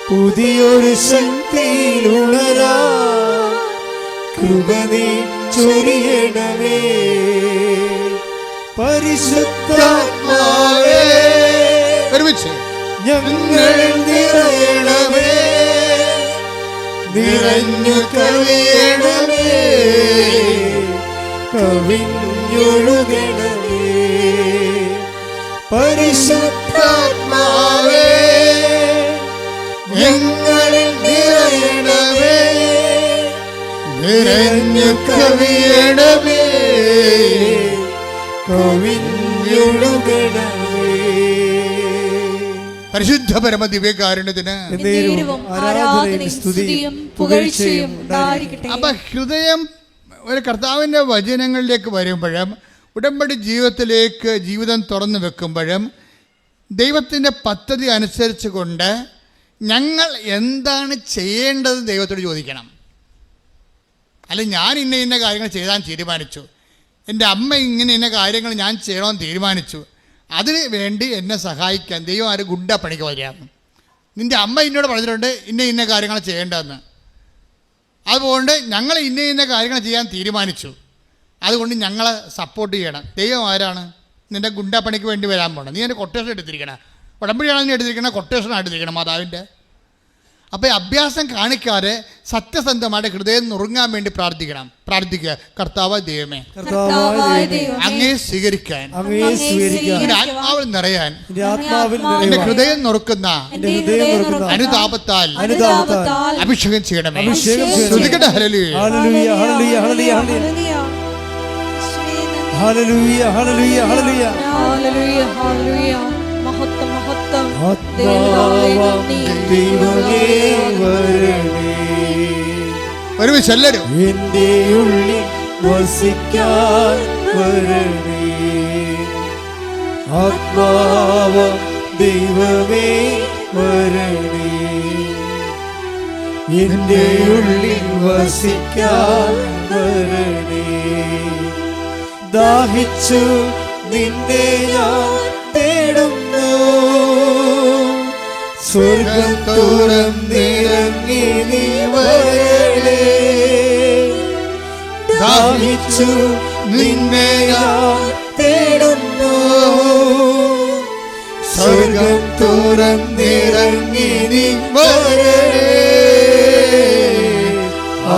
പുതിയൊരു ശക്തിയിലുണരാ കൃപ നീ ചൊരിയണമേ. പരിശുദ്ധാത്മാവേ, ഞങ്ങൾ നിറയണമേ, നിറഞ്ഞു കവിയണമേ, കവിഞ്ഞൊഴുകണമേ. പരിശുദ്ധാത്മാവേ, ഞങ്ങളിൽ നിറയണമേ, നിറഞ്ഞു കവിയണമേ, കവിഞ്ഞൊഴുകണമേ. പരിശുദ്ധ പരമ ദിവ്യകാരുണ്യത്തിന് എന്നേരവും ആരാധനയും സ്തുതിയും പുകഴ്ചയും ഉണ്ടായിരിക്കട്ടെ. അപ്പൊ ഹൃദയം ഒരു കർത്താവിൻ്റെ വചനങ്ങളിലേക്ക് വരുമ്പോഴും ഉടമ്പടി ജീവിതത്തിലേക്ക് ജീവിതം തുറന്നു വെക്കുമ്പോഴും ദൈവത്തിൻ്റെ പദ്ധതി അനുസരിച്ച് കൊണ്ട് ഞങ്ങൾ എന്താണ് ചെയ്യേണ്ടത് ദൈവത്തോട് ചോദിക്കണം. അല്ല, ഞാൻ ഇന്ന കാര്യങ്ങൾ ചെയ്താൻ തീരുമാനിച്ചു, എൻ്റെ അമ്മ ഇന്ന കാര്യങ്ങൾ ഞാൻ ചെയ്യണമെന്ന് തീരുമാനിച്ചു, അതിന് വേണ്ടി എന്നെ സഹായിക്കാൻ ദൈവം ആരും ഗുണ്ട പണിക്ക് വരികയാണ്. നിൻ്റെ അമ്മ എന്നോട് പറഞ്ഞിട്ടുണ്ട് ഇന്ന കാര്യങ്ങൾ ചെയ്യേണ്ടതെന്ന്, അതുകൊണ്ട് ഞങ്ങൾ ഇന്ന കാര്യങ്ങൾ ചെയ്യാൻ തീരുമാനിച്ചു, അതുകൊണ്ട് ഞങ്ങളെ സപ്പോർട്ട് ചെയ്യണം. ദൈവം ആരാണ്? നിൻ്റെ ഗുണ്ടാപ്പണിക്ക് വേണ്ടി വരാൻ പോകണം. നീ എൻ്റെ കൊട്ടേഷൻ എടുത്തിരിക്കണം, ഉടമ്പടിയാണ് നീ എടുത്തിരിക്കണം, കൊട്ടേഷനാണ് എടുത്തിരിക്കണം മാതാവിൻ്റെ. അപ്പോൾ അഭ്യാസം കാണിക്കാതെ സത്യസന്ധമായിട്ട് ഹൃദയം നുറുങ്ങാൻ വേണ്ടി പ്രാർത്ഥിക്കുക. കർത്താവ് ദൈവമേ, അങ്ങേ സ്വീകരിക്കാൻ, എൻ്റെ ആത്മാവിൽ നിറയാൻ, എൻ്റെ ഹൃദയം നുറുക്കുന്ന അനുതാപത്താൽ അഭിഷേകം ചെയ്യണമേ. ശ്രുതിക്കട്ടെ ഹല്ലേലൂയ. ഹല്ലേലൂയ, ഹല്ലേലൂയ, ഹല്ലേലൂയ, ഹല്ലേലൂയ, ഹല്ലേലൂയ. മഹത്വം, മഹത്വം. ദൈവമേ വരണേ, ഒരുമിച്ച് എല്ലാവരും എന്റെ ഉള്ളിൽ വസിക്കാൻ വരണേ. ആത്മാവ ദൈവമേ വരണേ, എന്റെ ഉള്ളിൽ വസിക്കാൻ വരണേ. ദാഹിച്ചു നിന്നെ ഞാൻ തേടുന്നു, സ്വർഗം തുറന്നിറങ്ങി നീ വരണേ. ദാഹിച്ചു നിന്നെ ഞാൻ തേടുന്നു, സ്വർഗം തുറന്നിറങ്ങി നീ വരണേ.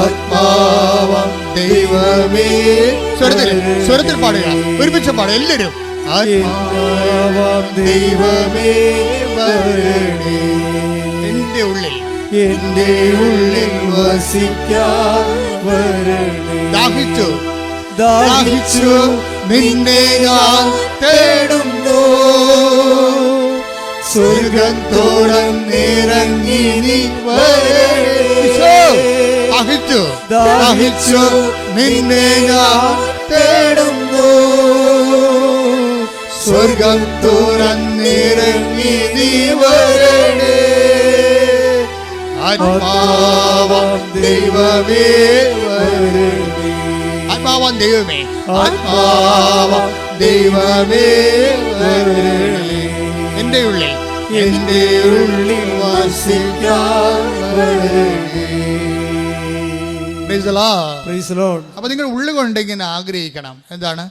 ആത്മാവം ദൈവമേ, സ്വരത്തിൽ പാടുക, ഒരുമിച്ച് പാടുക എല്ലാവരും. ആത്മാവം ദൈവമേ വരണേ, എൻ്റെ ഉള്ളിൽ, എന്റെ ഉള്ളിൽ വസിക്കാൻ വരണേ. ദാഹിച്ചു ദാഹിച്ചു നിന്നെ ഞാൻ തേടുന്നു, സ്വർഗം തുറന്നിറങ്ങി നീ വരണേ. ദാഹിച്ചു നിന്നെ ഞാൻ തേടുന്നു, സ്വർഗം തുറന്നിറങ്ങി നീ വരണേ. ആത്മാവം ദൈവമേ വരണേ, ആത്മാവം ദൈവമേ, ആത്മാവം ദൈവമേ വരണേ. എൻ്റെ ഉള്ളിൽ, എന്റെ ഉള്ളിൽ വസിക്കാൻ വരണേ. Praise the Lord. Praise the Lord. അപ്പോൾ നിങ്ങൾ ഉള്ളുകൊണ്ട് ഇങ്ങനെ ആഗ്രഹിക്കണം. എന്താണ്?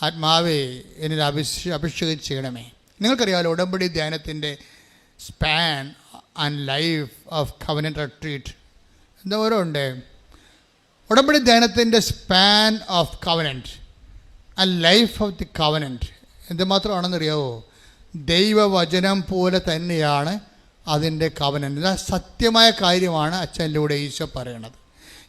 ആത്മാവേ എന്നിൽ അഭിഷേകം ചെയ്യണമേ. നിങ്ങൾക്കറിയാമല്ലോ ഉടമ്പടി ധ്യാനത്തിൻ്റെ span and life of covenant retreat എന്താ ഓരോ ഉണ്ട്. ഉടമ്പടി ധ്യാനത്തിൻ്റെ span of covenant and life of the covenant എന്തുമാത്രമാണെന്നറിയാവോ? ദൈവവചനം പോലെ തന്നെയാണ് അതിൻ്റെ കവനന്റ്. സത്യമായ കാര്യമാണ് അച്ഛനിലൂടെ ഈശോ പറയണത്.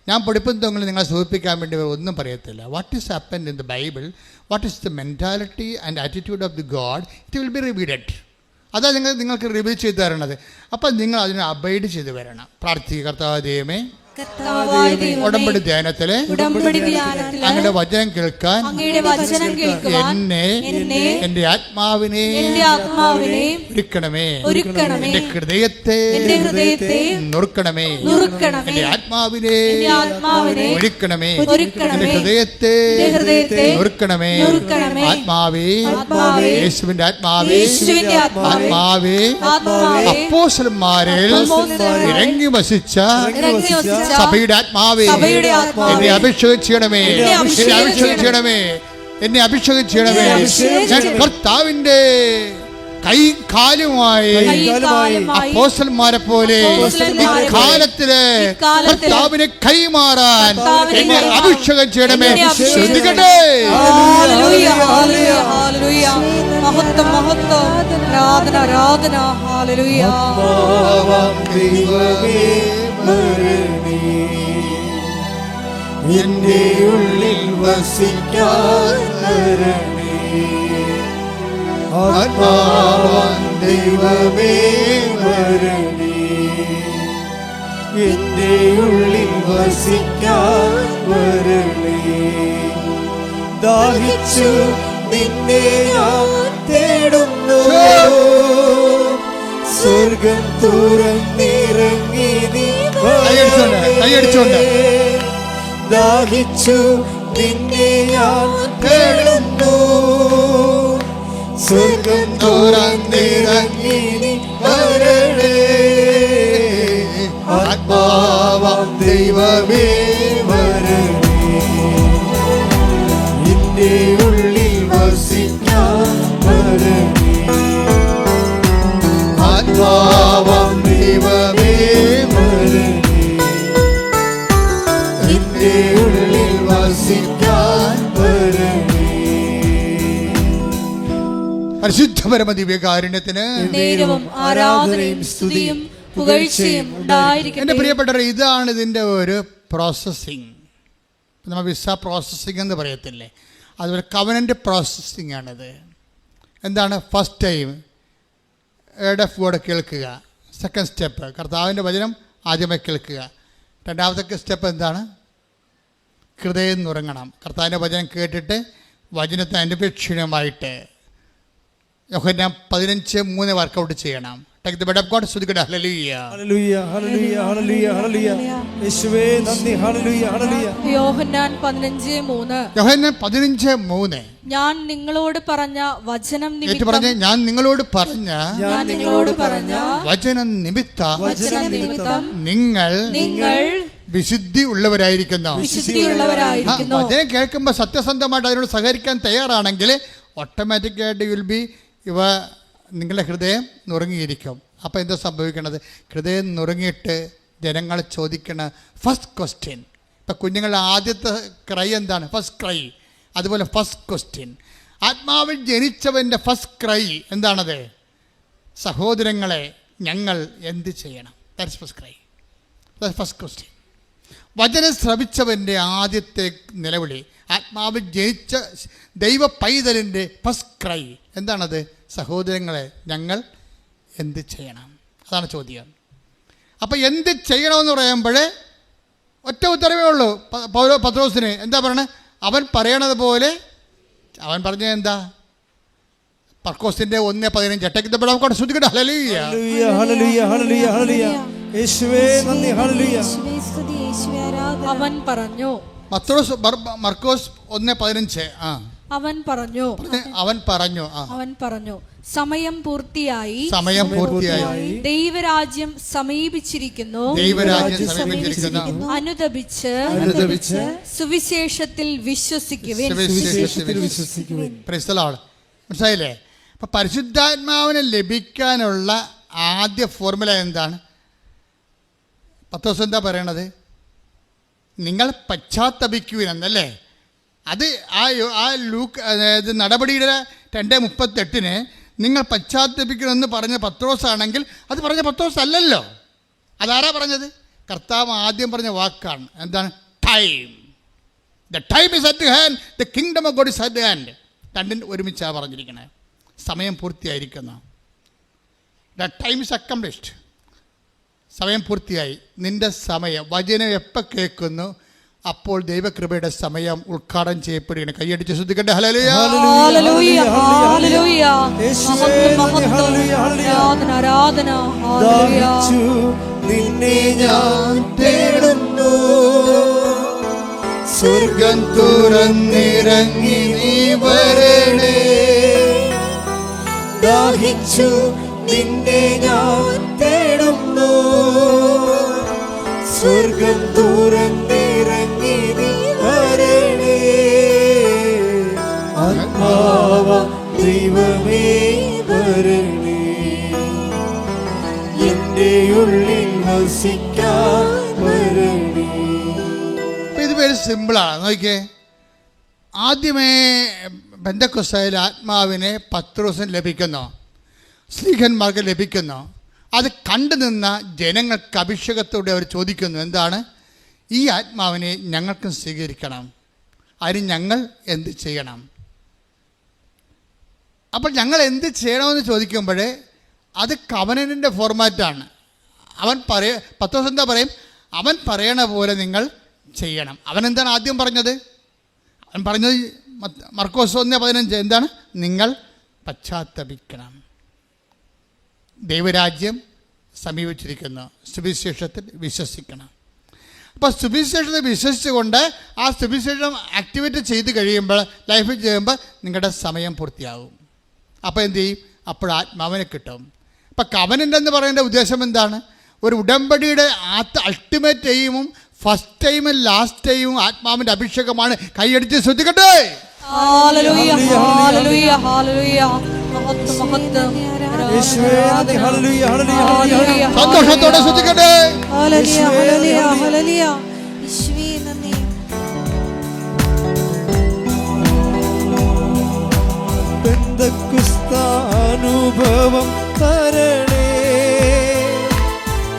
ഞാൻ പഠിപ്പുന്നതെങ്കിൽ നിങ്ങളെ സൂചിപ്പിക്കാൻ വേണ്ടി ഒന്നും പറയത്തില്ല. What is happened in the Bible, what is the mentality and attitude of the God, it will be revealed. അതാണ് നിങ്ങൾക്ക് റിവീൽ ചെയ്ത് തരണത്. അപ്പം നിങ്ങൾ അതിനെ അബൈഡ് ചെയ്ത് വരണം. പ്രാർത്ഥിക്കുക. കർത്താവേ ദൈവമേ, ഉടമ്പടി ധ്യാനത്തിലെ അങ്ങയുടെ വചനം കേൾക്കാൻ എന്നെ എന്റെ ആത്മാവിനെ ഒരുക്കണമേ, എന്റെ ഹൃദയത്തെ നുറുക്കണമേ, എന്റെ ആത്മാവിനെ ഒരുക്കണമേ, എന്റെ ഹൃദയത്തെ നുറുക്കണമേ. ആത്മാവേ, യേശുവിന്റെ ആത്മാവേ, ആത്മാവേ, അപ്പോസ്തലന്മാരിൽ ഇറങ്ങി വസിച്ച സഭയുടെ ആത്മാവേ, എന്നെ അഭിഷേകം ചെയ്യണമേ, എന്നെ അഭിഷേകം ചെയ്യണമേ, എന്നെ അഭിഷേകം ചെയ്യണമേ. ഞാൻ കർത്താവിന്റെ കൈയും കാലുമായി അപ്പോസ്തലന്മാരെ പോലെ ഇക്കാലത്തില് കർത്താവിനെ കൈമാറാൻ എന്നെ അഭിഷേകം ചെയ്യണമേ. ശ്രദ്ധിക്കട്ടെ. മഹത്വം, മഹത്വം, ആരാധന, ആരാധന. ഹല്ലേലൂയ. എന്റെ ഉള്ളിൽ വസിക്കാൻ വരണേ. ആത്മാവാം ദൈവമേ വരണേ, എന്റെ ഉള്ളിൽ വസിക്കാൻ വരണേ. ദാഹിച്ചു നിന്നെ ഞാൻ തേടുന്നു, സ്വർഗം തുറന്നിറങ്ങി നീ കൈയടിച്ചോണ്ട് ദാഹിച്ചു നിന്നെ ഞാൻ തേടുന്നു, സ്വർഗം തുറന്നിറങ്ങി നീ വരണേ. ആത്മാവാം ദൈവമേ വരണേ, എന്റെ ഉള്ളിൽ വസിക്കാൻ വരണേ. ആത്മാവാം ദൈവമേ വരണേ, എന്റെ ഉള്ളിൽ വസിക്കാൻ വരണേ. പരിശുദ്ധ പരമ ദിവ്യകാരുണ്യത്തിന് നേരവും ആരാധനയും സ്തുതിയും പുകഴ്ചയും എൻ്റെ ഉണ്ടായിരിക്കട്ടെ. പ്രിയപ്പെട്ടവരെ, ഇതാണ് ഇതിൻ്റെ ഒരു പ്രോസസ്സിങ്. നമ്മൾ വിസ പ്രോസസ്സിങ് എന്ന് പറയത്തില്ലേ, അതുപോലെ കവനൻ്റ് പ്രോസസ്സിങ് ആണിത്. എന്താണ്? ഫസ്റ്റ് ടൈം എഫ് വേർഡ് കേൾക്കുക. സെക്കൻഡ് സ്റ്റെപ്പ് കർത്താവിൻ്റെ വചനം ആദ്യമേ കേൾക്കുക. രണ്ടാമത്തെ സ്റ്റെപ്പ് എന്താണ്? ഹൃദയം നുറങ്ങണം. കർത്താവിൻ്റെ വചനം കേട്ടിട്ട് വചനത്തെ അനുപേക്ഷണമായിട്ട് യോഹന്നാൻ 15:3 വർക്കൗട്ട് ചെയ്യണം. Take the bed of God. സ്തുതിക്കട്ടെ. ഹല്ലേലൂയ. ഹല്ലേലൂയ, ഹല്ലേലൂയ, ഹല്ലേലൂയ, ഹല്ലേലൂയ. യേശുവേ നന്ദി. ഹല്ലേലൂയ, ഹല്ലേലൂയ. യോഹന്നാൻ 15:3. യോഹന്നാൻ 15:3. ഞാൻ നിങ്ങളോട് പറഞ്ഞ വചനം ഏറ്റു നിമിത്തം, പറഞ്ഞ്, ഞാൻ നിങ്ങളോട് പറഞ്ഞ ഞാൻ നിങ്ങളോട് പറഞ്ഞ വചനം നിമിത്തം നിമിത്തം നിങ്ങൾ നിങ്ങൾ വിശുദ്ധി ഉള്ളവരായിരിക്കുന്നു. വിശുദ്ധിയുള്ളവരായിരിക്കുന്നു. വചനം കേൾക്കുമ്പോൾ സത്യസന്ധമായിട്ട് അതിനോട് സഹകരിക്കാൻ തയ്യാറാണെങ്കിൽ ഓട്ടോമാറ്റിക്കായിട്ട് വിൽ ബി നിങ്ങളുടെ ഹൃദയം നുറുങ്ങിയിരിക്കും. അപ്പോൾ എന്താ സംഭവിക്കണത്? ഹൃദയം നുറുങ്ങിയിട്ട് ജനങ്ങൾ ചോദിക്കണ ഫസ്റ്റ് ക്വസ്റ്റ്യൻ. ഇപ്പം കുഞ്ഞുങ്ങളുടെ ആദ്യത്തെ ക്രൈ എന്താണ്? First cry. അതുപോലെ ഫസ്റ്റ് ക്വസ്റ്റ്യൻ, ആത്മാവിൽ ജനിച്ചവൻ്റെ ഫസ്റ്റ് ക്രൈ എന്താണത്? സഹോദരങ്ങളെ, ഞങ്ങൾ എന്ത് ചെയ്യണം? That's first cry. That's first question. വചനം ശ്രവിച്ചവൻ്റെ ആദ്യത്തെ നിലവിളി, ആത്മാവിൽ ജനിച്ച ദൈവ പൈതലിൻ്റെ ഫസ്റ്റ് ക്രൈ എന്താണത്? സഹോദരങ്ങളെ, ഞങ്ങൾ എന്ത് ചെയ്യണം? അതാണ് ചോദ്യം. അപ്പം എന്ത് ചെയ്യണമെന്ന് പറയുമ്പോൾ ഒറ്റ ഉത്തരവേ ഉള്ളൂ. പത്രോസിന് എന്താ പറയണേ? അവൻ പറയണത് പോലെ അവൻ പറഞ്ഞത് എന്താ? പർക്കോസിന്റെ 1:15 ശ്രദ്ധിക്കട്ടെ. ഹല്ലേലൂയ, ഹല്ലേലൂയ, ഹല്ലേലൂയ, ഹല്ലേലൂയ. യേശുവേ നന്ദി. ഹല്ലേലൂയ. അവൻ പറഞ്ഞു. മർക്കോസ് 1:15. അവൻ പറഞ്ഞു. അവൻ പറഞ്ഞു സമയം പൂർത്തിയായി, സമയം പൂർത്തിയായി, ദൈവരാജ്യം സമീപിച്ചിരിക്കുന്നു, അനുതപിച്ച് സുവിശേഷത്തിൽ വിശ്വസിക്കുവിൻ. Praise the Lord. മനസ്സിലായില്ലേ? അപ്പം പരിശുദ്ധാത്മാവിനെ ലഭിക്കാനുള്ള ആദ്യ ഫോർമുല എന്താണ്? പത്രോസ് എന്താ പറയണത്? നിങ്ങൾ പശ്ചാത്തപിക്കുവിൻ എന്നല്ലേ? അത് ആ ലൂക്ക്, അതായത് നടപടിയുടെ 2:38 നിങ്ങൾ പശ്ചാത്തപിക്കണമെന്ന് പറഞ്ഞ പത്രോസ് ആണെങ്കിൽ അത് പറഞ്ഞ പത്രോസ് അല്ലല്ലോ. അതാരാ പറഞ്ഞത്? കർത്താവ് ആദ്യം പറഞ്ഞ വാക്കാണ്. എന്താണ്? Time. The time is at hand, the kingdom of God is at hand. രണ്ടും ഒരുമിച്ചാണ് പറഞ്ഞിരിക്കുന്നത്. സമയം പൂർത്തിയായിരിക്കുന്നു. The time is accomplished. സമയം പൂർത്തിയായി. നിന്റെ സമയം, വചനം എപ്പോൾ കേൾക്കുന്നു അപ്പോൾ ദൈവകൃപയുടെ സമയം ഉദ്ഘാടനം ചെയ്യപ്പെടുകയാണ്. കൈയടിച്ച് ശ്രദ്ധിക്കട്ടെ. ഹല്ലേലൂയ, ഹല്ലേലൂയ, ഹല്ലേലൂയ. ആരാധന. ദാഹിച്ചു നിന്നെ ഞാൻ തേടുന്നു, സ്വർഗം തുറന്നിറങ്ങി നീ വരണേ. ദാഹിച്ചു നിന്നെ ഞാൻ തേടുന്നു, സ്വർഗം തുറന്നിറങ്ങി നീ വരണേ. ആത്മാവ ദൈവമേ വരണേ, എന്റെ ഉള്ളിൽ വസിക്കാൻ വരണേ. ഇത് പേര് സിമ്പിളാണ്. നോക്കിയേ, ആദ്യമേ പെന്തക്കോസ്തായിൽ ആത്മാവിനെ പത്രോസിന് ലഭിക്കുന്നു, സ്ലീഹന്മാർക്ക് ലഭിക്കുന്നു. അത് കണ്ടു നിന്ന ജനങ്ങൾക്ക് അഭിഷേകത്തോടെ അവർ ചോദിക്കുന്നു, എന്താണ്? ഈ ആത്മാവിനെ ഞങ്ങൾക്കും സ്വീകരിക്കണം, അതിന് ഞങ്ങൾ എന്ത് ചെയ്യണം? അപ്പോൾ ഞങ്ങൾ എന്ത് ചെയ്യണമെന്ന് ചോദിക്കുമ്പോൾ അത് കവനന്റിൻ്റെ ഫോർമാറ്റാണ്. അവൻ പത്രോസ് എന്താ പറയും? അവൻ പറയണ പോലെ നിങ്ങൾ ചെയ്യണം. അവൻ എന്താണ് ആദ്യം പറഞ്ഞത്? അവൻ പറഞ്ഞത് മർക്കോസ് 1:15 എന്താണ്? നിങ്ങൾ പശ്ചാത്തപിക്കണം, ദൈവരാജ്യം സമീപിച്ചിരിക്കുന്നു, സുവിശേഷത്തിൽ വിശ്വസിക്കണം. അപ്പോൾ സുവിശേഷത്തിൽ വിശ്വസിച്ചുകൊണ്ട് ആ സുവിശേഷം ആക്ടിവേറ്റ് ചെയ്ത് കഴിയുമ്പോൾ, ലൈഫിൽ ചെയ്യുമ്പോൾ നിങ്ങളുടെ സമയം പൂർത്തിയാകും. അപ്പോൾ എന്ത് ചെയ്യും? അപ്പോൾ ആത്മാവിനെ കിട്ടും. അപ്പം കവനൻ്റ് എന്ന് പറയുന്ന ഉദ്ദേശം എന്താണ്? ഒരു ഉടമ്പടിയുടെ അൾട്ടിമേറ്റ് എയിമും ഫസ്റ്റ് ടൈമും ലാസ്റ്റ് ടൈമും ആത്മാവിൻ്റെ അഭിഷേകമാണ്. കൈയടിച്ച് ശ്രദ്ധിക്കട്ടെ. ഹല്ലേലൂയ, ഹല്ലേലൂയ, ഹല്ലേലൂയ. മഹത്വം, മഹത്വം. യേശുവേ നന്ദി. ഹല്ലേലൂയ, ഹല്ലേലൂയ, ഹല്ലേലൂയ. സന്തോഷത്തോടെ ശ്രദ്ധിക്കട്ടെ. ഹല്ലേലൂയ, ഹല്ലേലൂയ, ഹല്ലേലൂയ. യേശുവേ നന്ദി. പെന്തക്കുസ്താനുഭവം തരണേ,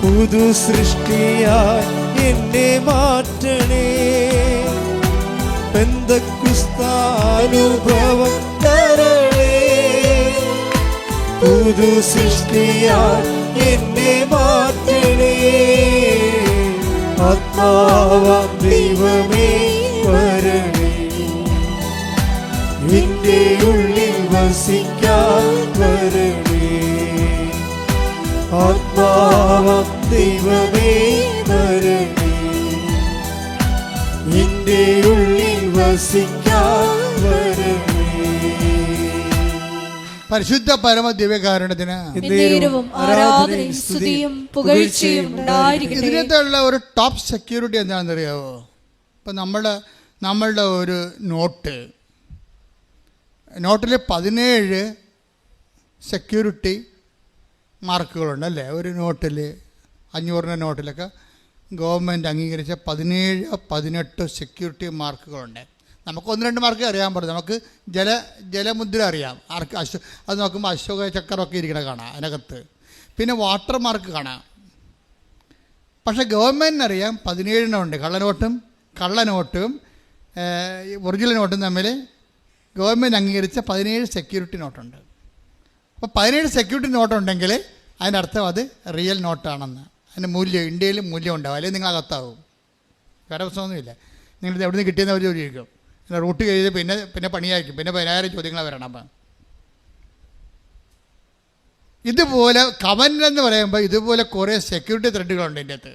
പുതു സൃഷ്ടിയായി എന്നെ മാറ്റണേ. പെന്തക്കുസ്താനുഭവം തരണേ, പുതു സൃഷ്ടിയായി എന്നെ മാറ്റണേ. ആത്മാവാം ദൈവമേ വരണേ, എന്റെ ഉള്ളിൽ വസിക്കാൻ വരണേ. ആത്മാവാം ദൈവമേ വരണേ, എന്റെ ഉള്ളിൽ വസിക്കാൻ വരണേ. പരിശുദ്ധ പരമ ദിവ്യകാരുണ്യത്തിന് എന്നേരവും ആരാധനയും സ്തുതിയും പുകഴ്ചയും ഉണ്ടായിരിക്കട്ടെ. ഇതിനകത്തുള്ള ഒരു ടോപ്പ് സെക്യൂരിറ്റി എന്താണെന്ന് അറിയാമോ? ഇപ്പം നമ്മളുടെ ഒരു നോട്ടിൽ 17 സെക്യൂരിറ്റി മാർക്കുകളുണ്ട് അല്ലേ? ഒരു നോട്ടിൽ 500 നോട്ടിലൊക്കെ ഗവൺമെൻറ് അംഗീകരിച്ച 17-18 സെക്യൂരിറ്റി മാർക്കുകളുണ്ട്. നമുക്ക് 1-2 മാർക്ക് അറിയാൻ പറ്റും. നമുക്ക് ജലമുദ്ര അറിയാം. അത് നോക്കുമ്പോൾ അശോക ചക്രമൊക്കെ ഇരിക്കണ കാണാം അതിനകത്ത്. പിന്നെ വാട്ടർ മാർക്ക് കാണാം. പക്ഷേ ഗവൺമെൻറ്റിനറിയാം 17 ഉണ്ട്. കള്ളനോട്ടും ഒറിജിനൽ നോട്ടും തമ്മിൽ ഗവൺമെൻറ് അംഗീകരിച്ച 17 സെക്യൂരിറ്റി നോട്ടുണ്ട്. അപ്പോൾ 17 സെക്യൂരിറ്റി നോട്ടുണ്ടെങ്കിൽ അതിനർത്ഥം അത് റിയൽ നോട്ടാണെന്ന്. അതിന് മൂല്യം, ഇന്ത്യയിൽ മൂല്യം ഉണ്ടാവും, അല്ലെങ്കിൽ നിങ്ങൾ അകത്താവും. വേറെ പ്രശ്നമൊന്നുമില്ല. നിങ്ങളിത് എവിടെ നിന്ന് കിട്ടിയെന്ന് അവർ ചോദിക്കും. റൂട്ട് കഴിഞ്ഞ് പിന്നെ പണിയായിരിക്കും. പിന്നെ 10,000 ചോദ്യങ്ങൾ വരണം. അപ്പം ഇതുപോലെ കവനന്റ് എന്ന് പറയുമ്പോൾ ഇതുപോലെ കുറേ സെക്യൂരിറ്റി ത്രെഡുകളുണ്ട് ഇതിൻ്റെ അകത്ത്.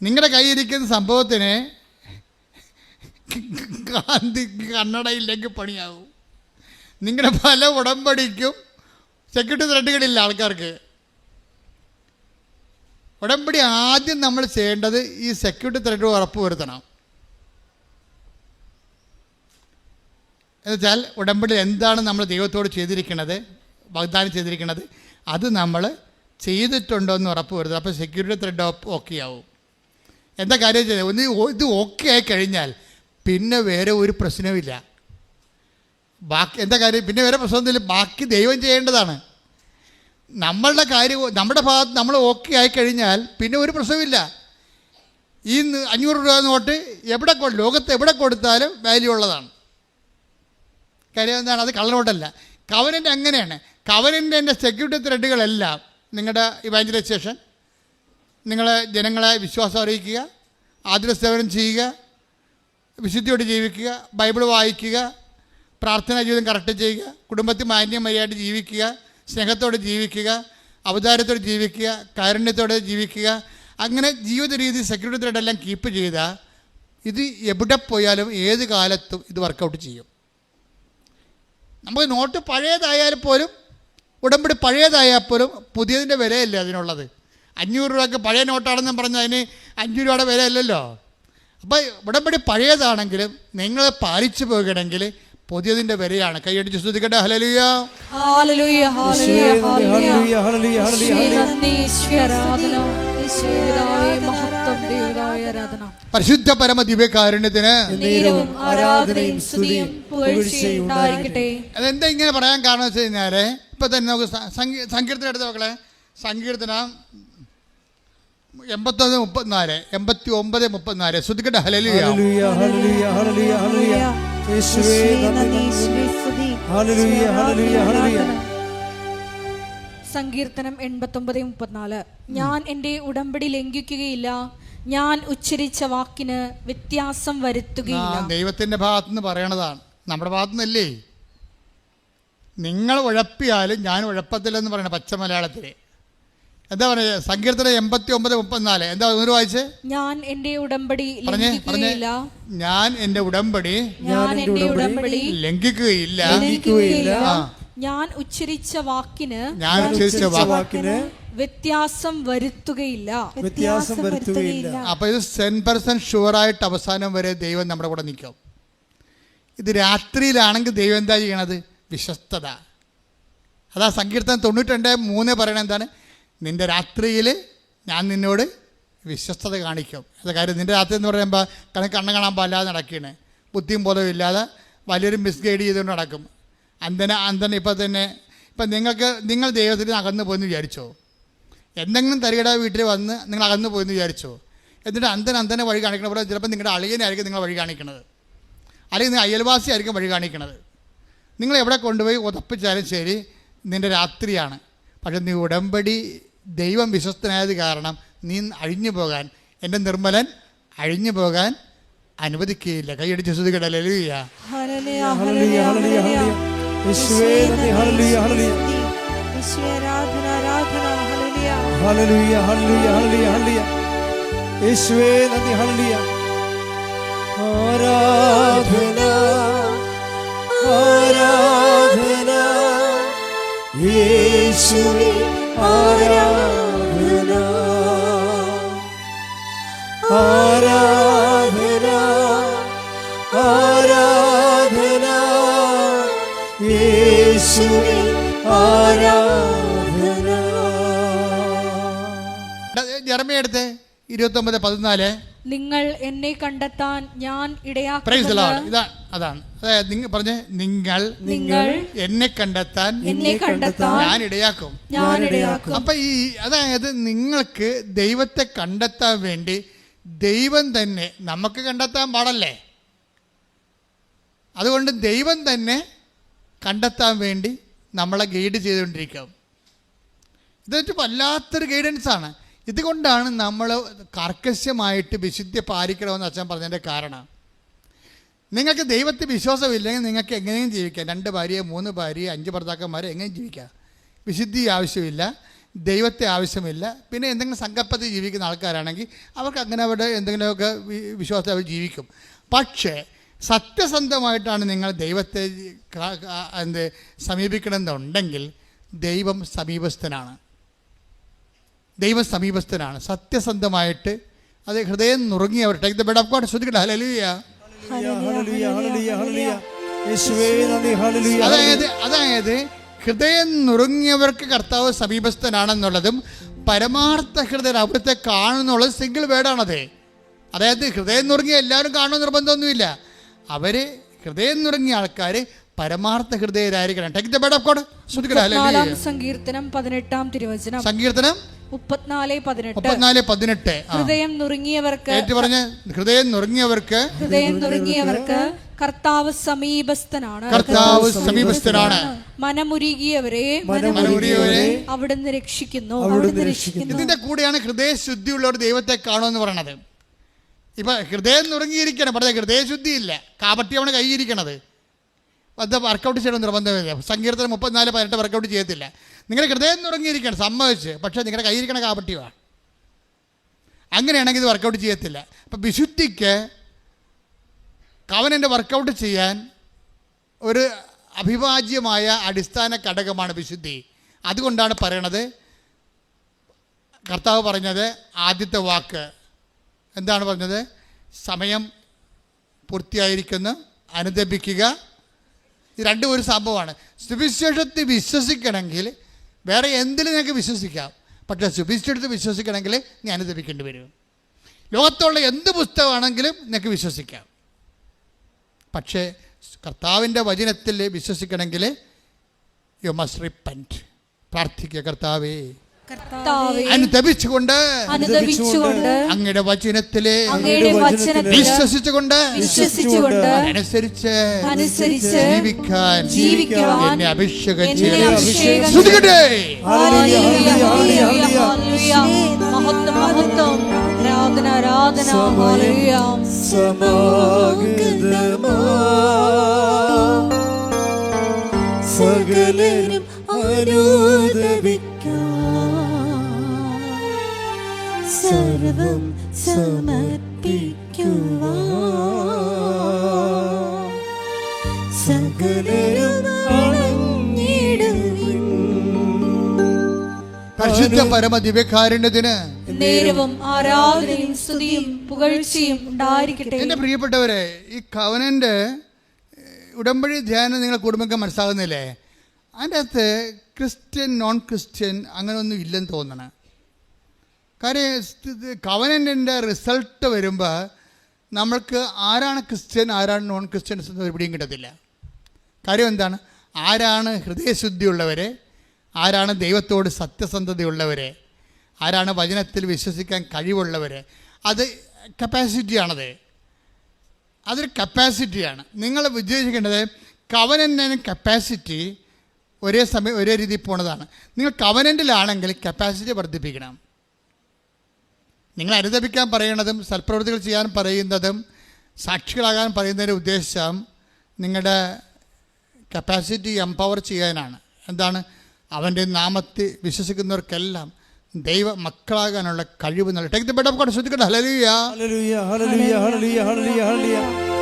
നിങ്ങളുടെ കയ്യിരിക്കുന്ന സംഭവത്തിന് കണ്ണടയില്ലെങ്കിൽ പണിയാവും. നിങ്ങളുടെ പല ഉടമ്പടിക്കും സെക്യൂരിറ്റി ത്രെഡുകളില്ല ആൾക്കാർക്ക്. ഉടമ്പടി ആദ്യം നമ്മൾ ചെയ്യേണ്ടത് ഈ സെക്യൂരിറ്റി ത്രെഡ് ഉറപ്പ് വരുത്തണം. എന്നുവെച്ചാൽ ഉടമ്പടി എന്താണ് നമ്മൾ ദൈവത്തോട് ചെയ്തിരിക്കുന്നത്, വാഗ്ദാനം ചെയ്തിരിക്കുന്നത്, അത് നമ്മൾ ചെയ്തിട്ടുണ്ടോ എന്ന് ഉറപ്പ് വരുത്തുക. അപ്പോൾ സെക്യൂരിറ്റി ത്രെഡ് ഓക്കെ ആവും. എന്താ കാര്യം ചെയ്തത്? ഇത് ഓക്കെ ആയി കഴിഞ്ഞാൽ പിന്നെ വേറെ ഒരു പ്രശ്നവുമില്ല. ബാക്കി എന്താ കാര്യം? പിന്നെ വേറെ പ്രശ്നമൊന്നുമില്ല. ബാക്കി ദൈവം ചെയ്യേണ്ടതാണ്. നമ്മളുടെ കാര്യം നമ്മുടെ ഭാഗത്ത് നമ്മൾ ഓക്കെ ആയിക്കഴിഞ്ഞാൽ പിന്നെ ഒരു പ്രശ്നമില്ല. ഈ 500 രൂപ നോട്ട് ലോകത്ത് എവിടെ കൊടുത്താലും വാല്യൂ ഉള്ളതാണ്. കാര്യം എന്താണ്? അത് കള്ളനോട്ടല്ല. കവനൻ്റ് അങ്ങനെയാണ്. കവനൻ്റിൻ്റെ സെക്യൂരിറ്റി ത്രെഡുകളെല്ലാം നിങ്ങളുടെ ഇവാഞ്ചലൈസേഷൻ, നിങ്ങൾ ജനങ്ങളെ വിശ്വാസം അറിയിക്കുക, ആതുര സേവനം ചെയ്യുക, വിശുദ്ധിയോട് ജീവിക്കുക, ബൈബിൾ വായിക്കുക, പ്രാർത്ഥനാ ജീവിതം കറക്റ്റ് ചെയ്യുക, കുടുംബത്തിൽ മാന്യമര്യാദയായിട്ട് ജീവിക്കുക, സ്നേഹത്തോടെ ജീവിക്കുക, അവതാരത്തോടെ ജീവിക്കുക, കാരുണ്യത്തോടെ ജീവിക്കുക. അങ്ങനെ ജീവിത രീതി സെക്യൂരിറ്റി ത്രെഡെല്ലാം കീപ്പ് ചെയ്താൽ ഇത് എവിടെ പോയാലും ഏത് കാലത്തും ഇത് വർക്കൗട്ട് ചെയ്യും. നമുക്ക് നോട്ട് പഴയതായാൽ പോലും, ഉടമ്പടി പഴയതായാൽ പോലും പുതിയതിൻ്റെ വിലയല്ലേ അതിനുള്ളത്. 500 രൂപയ്ക്ക് പഴയ നോട്ടാണെന്ന് പറഞ്ഞാൽ അതിന് 5 രൂപയുടെ വിലയല്ലല്ലോ. അപ്പോൾ ഉടമ്പടി പഴയതാണെങ്കിലും നിങ്ങൾ പാലിച്ചു പോകുകയാണെങ്കിൽ പുതിയതിൻ്റെ വിലയാണ്. കൈയടിച്ച് സ്തുതിക്കട്ടെ. ഹല്ലേലൂയ, ഹല്ലേലൂയ, ഹല്ലേലൂയ, ഹല്ലേലൂയ, ഹല്ലേലൂയ, ഹല്ലേലൂയ. പരിശുദ്ധ പരമ ദിവ്യകാരുണ്യത്തിന് ആരാധനയും സ്തുതിയും പുകഴ്ചയും ഉണ്ടായിരിക്കട്ടെ. അതെന്താ ഇങ്ങനെ പറയാൻ കാരണം വെച്ച് കഴിഞ്ഞാൽ, ഇപ്പം തന്നെ നമുക്ക് സങ്കീർത്തനം എടുത്ത മക്കളെ, സങ്കീർത്തനം 81-34, 89-34 ശ്രദ്ധിക്കട്ടെ. ഹല്ലേലൂയ, ഹല്ലേലൂയ, ഹല്ലേലൂയ, ഹല്ലേലൂയ, ഹല്ലേലൂയ. യേശുവേ നന്ദി. ഹല്ലേലൂയ, ഹല്ലേലൂയ, ഹല്ലേലൂയ. സങ്കീർത്തനം 89:34. ഞാൻ എൻ്റെ ഉടമ്പടി ലംഘിക്കുകയില്ല, ഞാൻ ഉച്ചരിച്ച വാക്കിന് വ്യത്യാസം വരുത്തുകയില്ല. ദൈവത്തിന്റെ ഭാഗത്തുനിന്ന് പറയണതാണ്, നമ്മുടെ ഭാഗത്തുനിന്നല്ലേ. നിങ്ങൾ ഉഴപ്പിയാലും ഞാൻ ഉഴപ്പത്തില്ലെന്ന് പറയണ പച്ച മലയാളത്തില്. എന്താ പറയുക? സങ്കീർത്തനം 89:34. എന്താ ഒന്ന് വായിച്ചേ? ഞാൻ എൻ്റെ ഉടമ്പടി ലംഘിക്കുകയില്ല, ഞാൻ എൻ്റെ ഉടമ്പടി ലംഘിക്കുകയില്ല, ഞാൻ ഉച്ചരിച്ച വാക്കിന് വ്യത്യാസം വരുത്തുകയില്ല. അപ്പൊ ഇത് 100% ഷുവറായിട്ട് അവസാനം വരെ ദൈവം നമ്മുടെ കൂടെ നിൽക്കും. ഇത് രാത്രിയിലാണെങ്കിൽ ദൈവം എന്താ ചെയ്യണത്? വിശ്വസ്തത. അതാ സങ്കീർത്തനം 92:3 പറയണത് എന്താണ്? നിന്റെ രാത്രിയിൽ ഞാൻ നിന്നോട് വിശ്വസ്തത കാണിക്കും. അത് കാര്യം നിന്റെ രാത്രി എന്ന് പറയുമ്പോൾ കണ്ണ് കാണാൻ പാടില്ലാതെ നടക്കുകയാണ്, ബുദ്ധിയും ബോധവും ഇല്ലാതെ വലിയൊരു മിസ്ഗൈഡ് ചെയ്തുകൊണ്ട് നടക്കും. അന്തന ഇപ്പം നിങ്ങൾ ദൈവത്തിൽ നിന്ന് അകന്നു പോയെന്ന് വിചാരിച്ചോ? എന്തെങ്കിലും തരികട വീട്ടിൽ വന്ന് നിങ്ങൾ അകന്നു പോയെന്ന് വിചാരിച്ചോ? എന്നിട്ട് അന്തനെ വഴി കാണിക്കണ പോലെ ചിലപ്പോൾ നിങ്ങളുടെ അളിയനായിരിക്കും നിങ്ങൾ വഴി കാണിക്കണത്, അല്ലെങ്കിൽ നിങ്ങൾ അയൽവാസി ആയിരിക്കും വഴി കാണിക്കണത്. നിങ്ങൾ എവിടെ കൊണ്ടുപോയി ഉറപ്പിച്ചാലും ശരി, നിൻ്റെ രാത്രിയാണ്. പക്ഷെ നീ ഉടമ്പടി ദൈവം വിശ്വസ്തനായത് കാരണം നീ അഴിഞ്ഞു പോകാൻ, എൻ്റെ നിർമ്മലൻ അഴിഞ്ഞു പോകാൻ അനുവദിക്കുകയില്ല. കൈയടിച്ച് ശ്രുതികട ഹല്ലേലൂയ. യേശുവേ ആരാധന, ആരാധന, ആരാധന, യേശുവേ ആരാധന. ജെറമ്യ എടുത്ത് 29:14. നിങ്ങൾ എന്നെ കണ്ടെത്താൻ ഞാൻ അതാണ്. അതായത് നിങ്ങൾ പറഞ്ഞ്, നിങ്ങൾ എന്നെ കണ്ടെത്താൻ ഞാൻ ഇടയാക്കും. അപ്പൊ അതായത് നിങ്ങൾക്ക് ദൈവത്തെ കണ്ടെത്താൻ വേണ്ടി ദൈവം തന്നെ, നമുക്ക് കണ്ടെത്താൻ പാടല്ലേ, അതുകൊണ്ട് ദൈവം തന്നെ കണ്ടെത്താൻ വേണ്ടി നമ്മളെ ഗൈഡ് ചെയ്തുകൊണ്ടിരിക്കും. ഇതൊരു വല്ലാത്തൊരു ഗൈഡൻസാണ്. ഇതുകൊണ്ടാണ് നമ്മൾ കർക്കശമായിട്ട് വിശുദ്ധി പാലിക്കണമെന്ന് അച്ഛൻ പറഞ്ഞതിൻ്റെ കാരണം. നിങ്ങൾക്ക് ദൈവത്തിൽ വിശ്വാസമില്ലെങ്കിൽ നിങ്ങൾക്ക് എങ്ങനെയും ജീവിക്കാം. 2 ഭാര്യ 3 ഭാര്യ 5 ഭർത്താക്കന്മാരെ എങ്ങനെയും ജീവിക്കാം. വിശുദ്ധി ആവശ്യമില്ല, ദൈവത്തെ ആവശ്യമില്ല. പിന്നെ എന്തെങ്കിലും സങ്കല്പത്തിൽ ജീവിക്കുന്ന ആൾക്കാരാണെങ്കിൽ അവർക്ക് അങ്ങനെ അവരുടെ എന്തെങ്കിലുമൊക്കെ വിശ്വാസത്തിൽ അവർ ജീവിക്കും. പക്ഷേ സത്യസന്ധമായിട്ടാണ് നിങ്ങൾ ദൈവത്തെ സമീപിക്കണമെന്നുണ്ടെങ്കിൽ ദൈവം സമീപസ്ഥനാണ്. ദൈവം സമീപസ്ഥനാണ്. സത്യസന്ധമായിട്ട് അത് ഹൃദയം നുറുങ്ങിയവർ take the bed of God. ശ്രദ്ധിക്കട്ടെ. ഹല്ലേലൂയ. അതായത് ഹൃദയം നുറുങ്ങിയവർക്ക് കർത്താവ് സമീപസ്ഥനാണെന്നുള്ളതും പരമാർത്ഥ ഹൃദയൻ അവിടുത്തെ കാണുന്നുള്ളത് സിംഗിൾ വേർഡാണത്. അതായത് ഹൃദയം നുറുങ്ങിയ എല്ലാവരും കാണുമെന്ന് നിർബന്ധമൊന്നുമില്ല. അവർ ഹൃദയം നുറുങ്ങിയ ആൾക്കാർ പരമാർത്ഥ ഹൃദയരായിരിക്കണം. Take the bed of God. സങ്കീർത്തനം 18-ാം തിരുവചനം. സങ്കീർത്തനം 34:18. ഹൃദയം നുറുങ്ങിയവർക്ക് കർത്താവ് സമീപസ്ഥനാണ്. മനമുരുകിയവരെ അവിടുന്ന് രക്ഷിക്കുന്നു. ഇതിന്റെ കൂടെയാണ് ഹൃദയശുദ്ധിയുള്ളവർ ദൈവത്തെ കാണുമെന്ന് പറയണത്. ഇപ്പൊ ഹൃദയം നുറുങ്ങിയിരിക്കണം, പക്ഷേ ഹൃദയശുദ്ധി ഇല്ല, കാപട്ടി അവന് കൈയിരിക്കണത്. അത് വർക്കൗട്ട് ചെയ്യണം നിർബന്ധമില്ല. സങ്കീർത്തനം 34:18 വർക്കൗട്ട് ചെയ്യത്തില്ല. നിങ്ങളുടെ ഹൃദയം നുറങ്ങിയിരിക്കണം, സമ്മതിച്ച്, പക്ഷേ നിങ്ങളുടെ കയ്യിരിക്കണ കാപട്യമാണ്. അങ്ങനെയാണെങ്കിൽ ഇത് വർക്കൗട്ട് ചെയ്യത്തില്ല. അപ്പം വിശുദ്ധിക്ക് കവനൻ്റെ വർക്കൗട്ട് ചെയ്യാൻ ഒരു അഭിവാജ്യമായ അടിസ്ഥാന ഘടകമാണ് വിശുദ്ധി. അതുകൊണ്ടാണ് പറയണത്, കർത്താവ് പറഞ്ഞത് ആദ്യത്തെ വാക്ക് എന്താണ് പറഞ്ഞത്? സമയം പൂർത്തിയായിരിക്കുന്നു, അനുദപിക്കുക. ഇത് രണ്ടും ഒരു സംഭവമാണ്. സുവിശേഷത്തിൽ വിശ്വസിക്കണമെങ്കിൽ വേറെ എന്തിലും നിങ്ങൾക്ക് വിശ്വസിക്കാം, പക്ഷേ സുവിശേഷത്തിൽ വിശ്വസിക്കണമെങ്കിൽ നീ അനുദപിക്കേണ്ടി വരും. ലോകത്തുള്ള എന്ത് പുസ്തകമാണെങ്കിലും നിങ്ങൾക്ക് വിശ്വസിക്കാം, പക്ഷേ കർത്താവിൻ്റെ വചനത്തിൽ വിശ്വസിക്കണമെങ്കിൽ യു മസ്റ്റ് റിപ്പൻറ്റ്. പ്രാർത്ഥിക്കുക, കർത്താവേ കർത്താവേ അനുദപിച്ചുകൊണ്ട് അനുദപിച്ചുകൊണ്ട് അങ്ങയുടെ വചനത്തിലെ അങ്ങയുടെ വചനത്തിൽ വിശ്വസിച്ചുകൊണ്ട് വിശ്വസിച്ചുകൊണ്ട് അനുസരിച്ച് ജീവിക്കുവാൻ എന്നെ അഭിഷേകം എന്നെ ചെയ്യണമേ. അഭിഷേകം സ്തുതിക്കട്ടെ. ഹല്ലേലൂയ, ഹല്ലേലൂയ, ഹല്ലേലൂയ. മഹത്വം, മഹത്വം. ആരാധന, ആരാധന. ഹല്ലേലൂയ. സമാഗതമാ സകലരും അനുദപിക്കാം സർവം സമർപ്പിക്കുവാൻ സകലരും അണഞ്ഞിടുവിൻ. പരിശുദ്ധ പരമ ദിവ്യകാരുണ്യത്തിന് നേരവും ആരാധനയും സ്തുതിയും പുകഴ്ചയും ഉണ്ടായിരിക്കട്ടെ. എൻ്റെ പ്രിയപ്പെട്ടവരെ, ഈ കവനൻ്റെ ഉടമ്പടി ധ്യാനം നിങ്ങളെ കുടുംബങ്ങൾക്ക് മനസ്സിലാകുന്നില്ലേ? അതിൻ്റെ അകത്ത് ക്രിസ്ത്യൻ നോൺ ക്രിസ്ത്യൻ അങ്ങനെ ഒന്നും ഇല്ലെന്ന് തോന്നണം. കാര്യം കവനൻ്റെ റിസൾട്ട് വരുമ്പോൾ നമ്മൾക്ക് ആരാണ് ക്രിസ്ത്യൻ ആരാണ് നോൺ ക്രിസ്ത്യൻസ് എന്ന് ഒരു പിടിയും കിട്ടത്തില്ല. കാര്യം എന്താണ്? ആരാണ് ഹൃദയശുദ്ധിയുള്ളവരെ, ആരാണ് ദൈവത്തോട് സത്യസന്ധതയുള്ളവരെ, ആരാണ് വചനത്തിൽ വിശ്വസിക്കാൻ കഴിവുള്ളവർ. അത് കപ്പാസിറ്റിയാണത്. അതൊരു കപ്പാസിറ്റിയാണ്. നിങ്ങൾ വിജയിക്കേണ്ടത് കവനൻ്റ് കപ്പാസിറ്റി ഒരേ സമയം ഒരേ രീതിയിൽ പോണതാണ്. നിങ്ങൾ കവനൻ്റിലാണെങ്കിൽ കപ്പാസിറ്റി വർദ്ധിപ്പിക്കണം. നിങ്ങൾ അനുദപിക്കാൻ പറയുന്നതും സൽപ്രവൃത്തികൾ ചെയ്യാൻ പറയുന്നതും സാക്ഷികളാകാൻ പറയുന്നതിൻ്റെ ഉദ്ദേശം നിങ്ങളുടെ കപ്പാസിറ്റി എംപവർ ചെയ്യാനാണ്. എന്താണ്? അവൻ്റെ നാമത്തിൽ വിശ്വസിക്കുന്നവർക്കെല്ലാം ദൈവ മക്കളാകാനുള്ള കഴിവ് നൽകി. Take the bed of God. ശ്രദ്ധിക്കട്ടെ. ഹല്ലേലൂയ, ഹല്ലേലൂയ, ഹല്ലേലൂയ, ഹല്ലേലൂയ, ഹല്ലേലൂയ, ഹല്ലേലൂയ.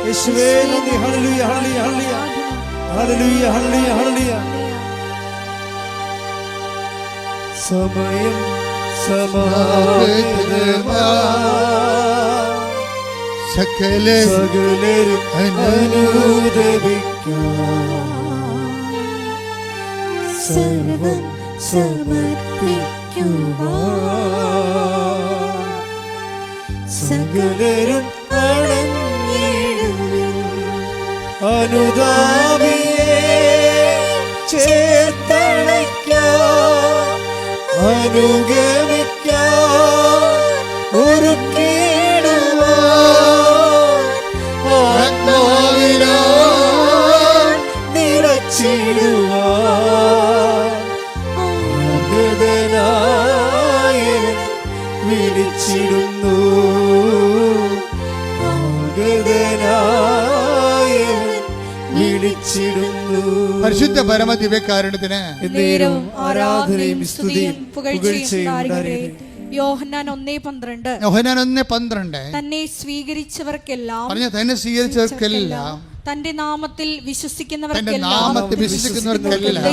യേശുവേ നന്ദി. ഹല്ലേലൂയ, ഹല്ലേലൂയ, ഹല്ലേലൂയ, ഹല്ലേലൂയ, ഹല്ലേലൂയ, ഹല്ലേലൂയ. സമയം സമാഗതമാ സകലരും അനുദപിക്കാം സർവം സമർപ്പിക്കുവാൻ സകലരും അണഞ്ഞിടുവിൻ. അനുതാപിയെ ചേർത്തണയ്ക്കാം അനുഗമിക്കാം ഒരുക്കിടുവാൻ ആത്മാവിനാൽ നിറച്ചിടുവാൻ ആഗതനായവൻ വിളിച്ചിടുന്നു. ആഗതനായവൻ വിളിച്ചിടുന്നു. പരിശുദ്ധ പരമ ദിവ്യകാരുണ്യത്തിന് നേരവും ആരാധനയും സ്തുതിയും പുകഴ്ചയും ഉണ്ടായിരിക്കട്ടെ. യോഹന്നാൻ 1:12. യോഹന്നാൻ 1:12. തന്നെ സ്വീകരിച്ചവർക്കെല്ലാം പറഞ്ഞ തന്നെ സ്വീകരിച്ചവർക്കെല്ലാം തന്റെ നാമത്തിൽ തന്റെ വിശ്വസിക്കുന്നവർക്കെല്ലാം നാമത്തിൽ വിശ്വസിക്കുന്നവർക്കെല്ലാം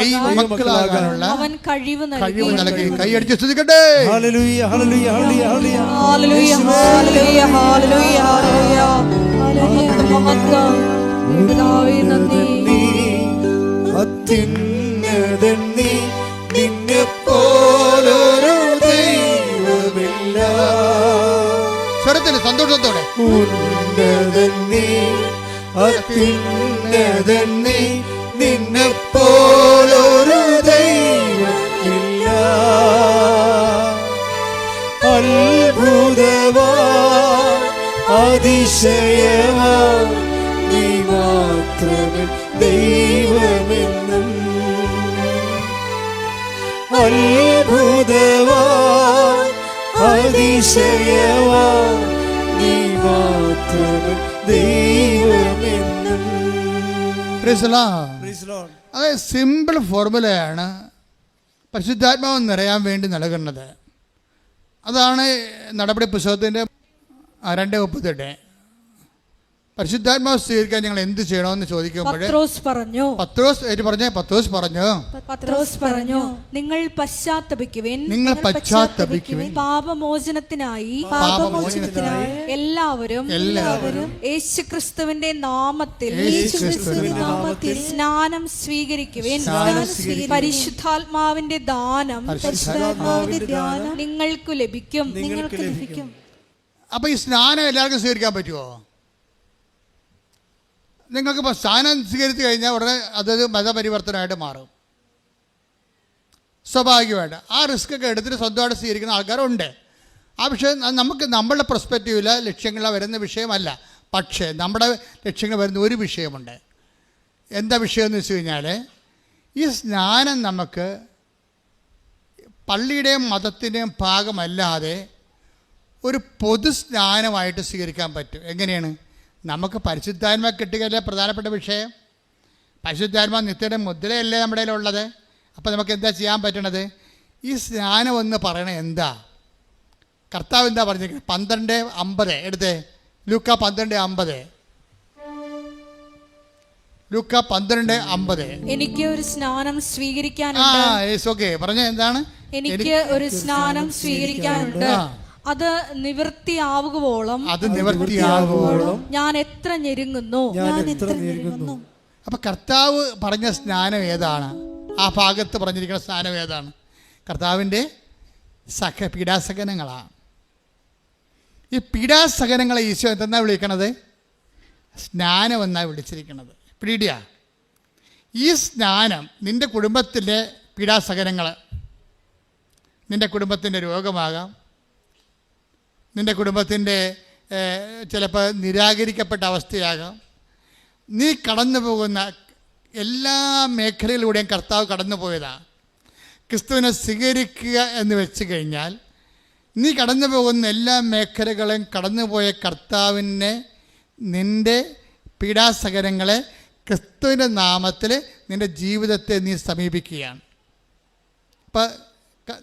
ദൈവമക്കളാകാനുള്ള അവൻ കഴിവ് കഴിവ് നൽകി. നൽകി. കൈയടിച്ച് സ്തുതിക്കട്ടെ. ഹല്ലേലൂയ, ഹല്ലേലൂയ, ഹല്ലേലൂയ, ഹല്ലേലൂയ. ഹല്ലേലൂയ, ഹല്ലേലൂയ, ഹല്ലേലൂയ, ഹല്ലേലൂയ. മഹത്വം, മഹത്വം. പിതാവേ, നന്ദി. അത്യുന്നതൻ നീ, നിന്നെപ്പോലൊരു ദൈവമില്ല. സ്വരത്തിന് സന്തോഷത്തോടെ ഉന്നതൻ നീ, അത്യുന്നതൻ നീ, നിന്നെപ്പോലൊരു ദൈവമില്ല. അത്ഭുതവാ അതിശയവാ നീ മാത്രമേ ദൈവമെന്നും. അത്ഭുതവാ അതിശയവാ നീ മാത്രമേ ദൈവമെന്നും. Praise the Lord. അത് സിമ്പിൾ ഫോർമുലയാണ് പരിശുദ്ധാത്മാവ് നിറയാൻ വേണ്ടി നൽകുന്നത്. അതാണ് നടപടി പുസ്തകത്തിൻ്റെ 2:38. പരിശുദ്ധാത്മാവ് സ്വീകരിക്കാൻ ഞങ്ങൾ എന്ത് ചെയ്യണമെന്ന് ചോദിക്കുമ്പോൾ പത്രോസ് പറഞ്ഞു നിങ്ങൾ പശ്ചാത്തപിക്കുവിൻ പാപമോചനത്തിനായി എല്ലാവരും യേശുക്രിസ്തുവിന്റെ നാമത്തിൽ സ്നാനം സ്വീകരിക്കുവിൻ. പരിശുദ്ധാത്മാവിന്റെ ദാനം നിങ്ങൾക്ക് ലഭിക്കും. അപ്പൊ ഈ സ്നാനം എല്ലാവർക്കും സ്വീകരിക്കാൻ പറ്റുമോ? നിങ്ങൾക്കിപ്പോൾ സ്നാനം സ്വീകരിച്ചു കഴിഞ്ഞാൽ ഉടനെ അതൊരു മതപരിവർത്തനമായിട്ട് മാറും. സ്വാഭാവികമായിട്ട് ആ റിസ്ക് ഒക്കെ എടുത്തിട്ട് സ്വന്തമായിട്ട് സ്വീകരിക്കുന്ന ആൾക്കാരുണ്ട്. ആ വിഷയം നമുക്ക് നമ്മളുടെ പെർസ്പെക്റ്റീവിൽ ലക്ഷ്യങ്ങൾ വരുന്ന വിഷയമല്ല. പക്ഷേ നമ്മുടെ ലക്ഷ്യങ്ങൾ വരുന്ന ഒരു വിഷയമുണ്ട്. എന്താ വിഷയം എന്ന് വെച്ച് കഴിഞ്ഞാൽ, ഈ സ്നാനം നമുക്ക് പള്ളിയുടെയും മതത്തിൻ്റെയും ഭാഗമല്ലാതെ ഒരു പൊതു സ്നാനമായിട്ട് സ്വീകരിക്കാൻ പറ്റും. എങ്ങനെയാണ്? നമുക്ക് പരിശുദ്ധാത്മ കിട്ടുകയല്ലേ പ്രധാനപ്പെട്ട വിഷയം. പരിശുദ്ധാത്മ നിത്യയുടെ മുദ്രയല്ലേ നമ്മുടെ കയ്യിലുള്ളത്. അപ്പോൾ നമുക്ക് എന്താ ചെയ്യാൻ പറ്റണത്? ഈ സ്നാനം എന്ന് പറയണത് എന്താ? കർത്താവ് എന്താ പറഞ്ഞിരിക്കുന്നത്? 12:50 എടുത്തേ. ലൂക്ക 12:50. ലൂക്ക 12:50. എനിക്ക് ഒരു സ്നാനം സ്വീകരിക്കാനുണ്ട്. ഓക്കെ, പറഞ്ഞ എന്താണ്? എനിക്ക് ഒരു സ്നാനം സ്വീകരിക്കാനുണ്ട്. അത് നിവൃത്തിയാവുകയോളം ഞാൻ എത്ര ഞെരുങ്ങുന്നു. അപ്പൊ കർത്താവ് പറഞ്ഞ സ്നാനം ഏതാണ്? ആ ഭാഗത്ത് പറഞ്ഞിരിക്കുന്ന സ്നാനം ഏതാണ്? കർത്താവിൻ്റെ പീഡാസഹനങ്ങളാണ്. ഈ പീഡാസഹനങ്ങളെ ഈശോ എന്തെന്നാ വിളിക്കണത്? സ്നാനം എന്നാണ് വിളിച്ചിരിക്കുന്നത്. പിടിയാ, ഈ സ്നാനം നിൻ്റെ കുടുംബത്തിലെ പീഡാസഹനങ്ങൾ, നിൻ്റെ കുടുംബത്തിൻ്റെ രോഗമാകാം, നിൻ്റെ കുടുംബത്തിൻ്റെ ചിലപ്പോൾ നിരാകരിക്കപ്പെട്ട അവസ്ഥയാകാം, നീ കടന്നു പോകുന്ന എല്ലാ മേഖലയിലൂടെയും കർത്താവ് കടന്നു പോയതാണ്. ക്രിസ്തുവിനെ സ്വീകരിക്കുക എന്ന് വെച്ച് കഴിഞ്ഞാൽ നീ കടന്നു പോകുന്ന എല്ലാ മേഖലകളും കടന്നുപോയ കർത്താവിനെ, നിൻ്റെ പീഡാസഹനങ്ങളെ ക്രിസ്തുവിൻ്റെ നാമത്തിൽ നിൻ്റെ ജീവിതത്തെ നീ സമീപിക്കുകയാണ്. ഇപ്പം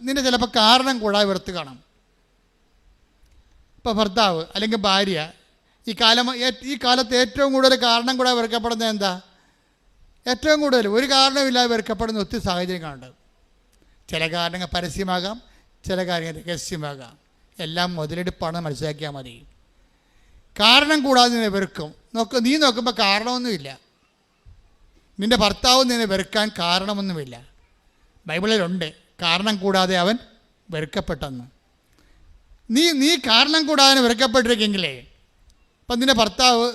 നിൻ്റെ ചിലപ്പോൾ കാരണം കൂടാതെ വെറുത്ത് കാണാം. ഇപ്പോൾ ഭർത്താവ് അല്ലെങ്കിൽ ഭാര്യ ഈ കാലത്ത് ഏറ്റവും കൂടുതൽ കാരണം കൂടാതെ വെറുക്കപ്പെടുന്നത് എന്താ? ഏറ്റവും കൂടുതൽ ഒരു കാരണമില്ലാതെ വെറുക്കപ്പെടുന്ന ഒത്തിരി സാഹചര്യങ്ങളുണ്ട്. ചില കാരണങ്ങൾ പരസ്യമാകാം, ചില കാര്യങ്ങൾ രഹസ്യമാകാം. എല്ലാം മുതലെടുപ്പാണ്, മനസ്സിലാക്കിയാൽ മതി. കാരണം കൂടാതെ നിന്നെ വെറുക്കും. നീ നോക്കുമ്പോൾ കാരണമൊന്നുമില്ല. നിൻ്റെ ഭർത്താവ് നിന്നെ വെറുക്കാൻ കാരണമൊന്നുമില്ല. ബൈബിളിലുണ്ട് കാരണം കൂടാതെ അവൻ വെറുക്കപ്പെട്ടെന്ന്. നീ കാരണം കൂടാതെ വെറുക്കപ്പെട്ടിരിക്കെങ്കിലേ, ഇപ്പം നിൻ്റെ ഭർത്താവ്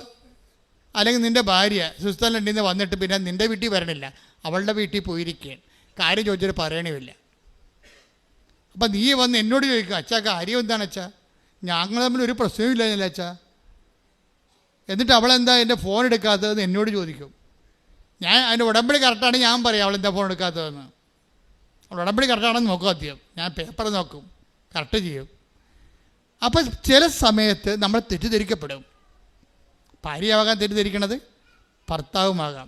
അല്ലെങ്കിൽ നിൻ്റെ ഭാര്യ സ്വിറ്റ്സർലൻഡിൽ നിന്ന് വന്നിട്ട് പിന്നെ നിൻ്റെ വീട്ടിൽ വരണില്ല, അവളുടെ വീട്ടിൽ പോയിരിക്കുകയാണ്, കാര്യം ചോദിച്ചിട്ട് പറയണമില്ല. അപ്പം നീ വന്ന് എന്നോട് ചോദിക്കുക, അച്ഛാ കാര്യം എന്താണ് അച്ഛാ? ഞങ്ങൾ തമ്മിൽ ഒരു പ്രശ്നമില്ല അച്ഛാ. എന്നിട്ട് അവളെന്താ എൻ്റെ ഫോൺ എടുക്കാത്തതെന്ന് എന്നോട് ചോദിക്കും. ഞാൻ അതിൻ്റെ ഉടമ്പടി കറക്റ്റാണ്, ഞാൻ പറയാം അവളെന്താ ഫോൺ എടുക്കാത്തതെന്ന്. അവൾ ഉടമ്പടി കറക്റ്റാണെന്ന് നോക്കും. ആദ്യം ഞാൻ പേപ്പർ നോക്കും, കറക്റ്റ് ചെയ്യും. അപ്പം ചില സമയത്ത് നമ്മൾ തെറ്റിദ്ധരിക്കപ്പെടും. ഭാര്യയാകാൻ തെറ്റിദ്ധരിക്കണത് ഭർത്താവുമാകാം.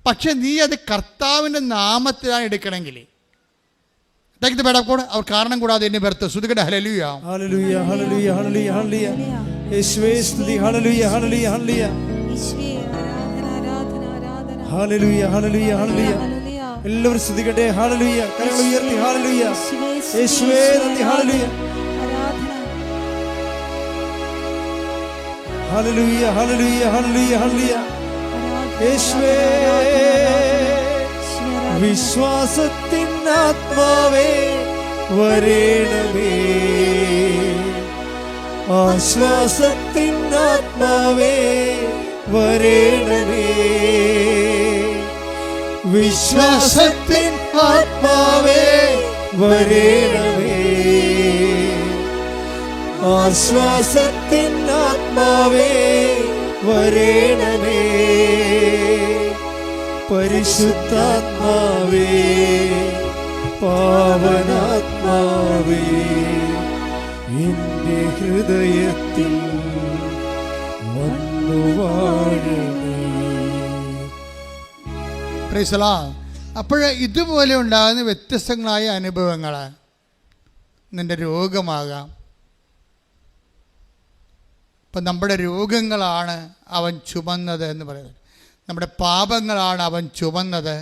പക്ഷെ നീ അത് കർത്താവിൻ്റെ നാമത്തിലാണ് എടുക്കണമെങ്കിൽ അവർ കാരണം കൂടാതെ എന്നെ വെറുത്ത് ശ്രുതികട ഹല്ലേലൂയ ഹല്ലേലൂയ ഹല്ലേലൂയ ഹല്ലേലൂയ ഹല്ലേലൂയ യേശുവേ സ്തുതി ഹല്ലേലൂയ ഹല്ലേലൂയ ഹല്ലേലൂയ ഹല്ലേലൂയ ഹല്ലേലൂയ ഹല്ലേലൂയ എല്ലാവരും സ്തുതിക്കട്ടെ. ഹല്ലേലൂയ, കരങ്ങൾ ഉയർത്തി ഹല്ലേലൂയ. യേശുവേ നന്ദി. ഹല്ലേലൂയ ഹല്ലേലൂയ ഹല്ലേലൂയ ഹല്ലേലൂയ ഹല്ലേലൂയ യേശുവേ. വിശ്വാസത്തിൻ ആത്മാവേ വരേണമേ, ആശ്വാസത്തിൻ ആത്മാവേ വരേണമേ, വിശ്വാസത്തിൻ ആത്മാവേ വരേണമേ, ആശ്വാസത്തിൻ ആത്മാവേ വരേണമേ, പരിശുദ്ധാത്മാവേ പാവനാത്മാവേ എന്റെ ഹൃദയത്തിൽ വന്നു വാഴണേ. Praise the Lord. അപ്പോൾ ഇതുപോലെ ഉണ്ടാകുന്ന വ്യത്യസ്തങ്ങളായ അനുഭവങ്ങൾ, നിൻ്റെ രോഗമാകാം. ഇപ്പം നമ്മുടെ രോഗങ്ങളാണ് അവൻ ചുമന്നത് എന്ന് പറയുന്നത്, നമ്മുടെ പാപങ്ങളാണ് അവൻ ചുമന്നത്,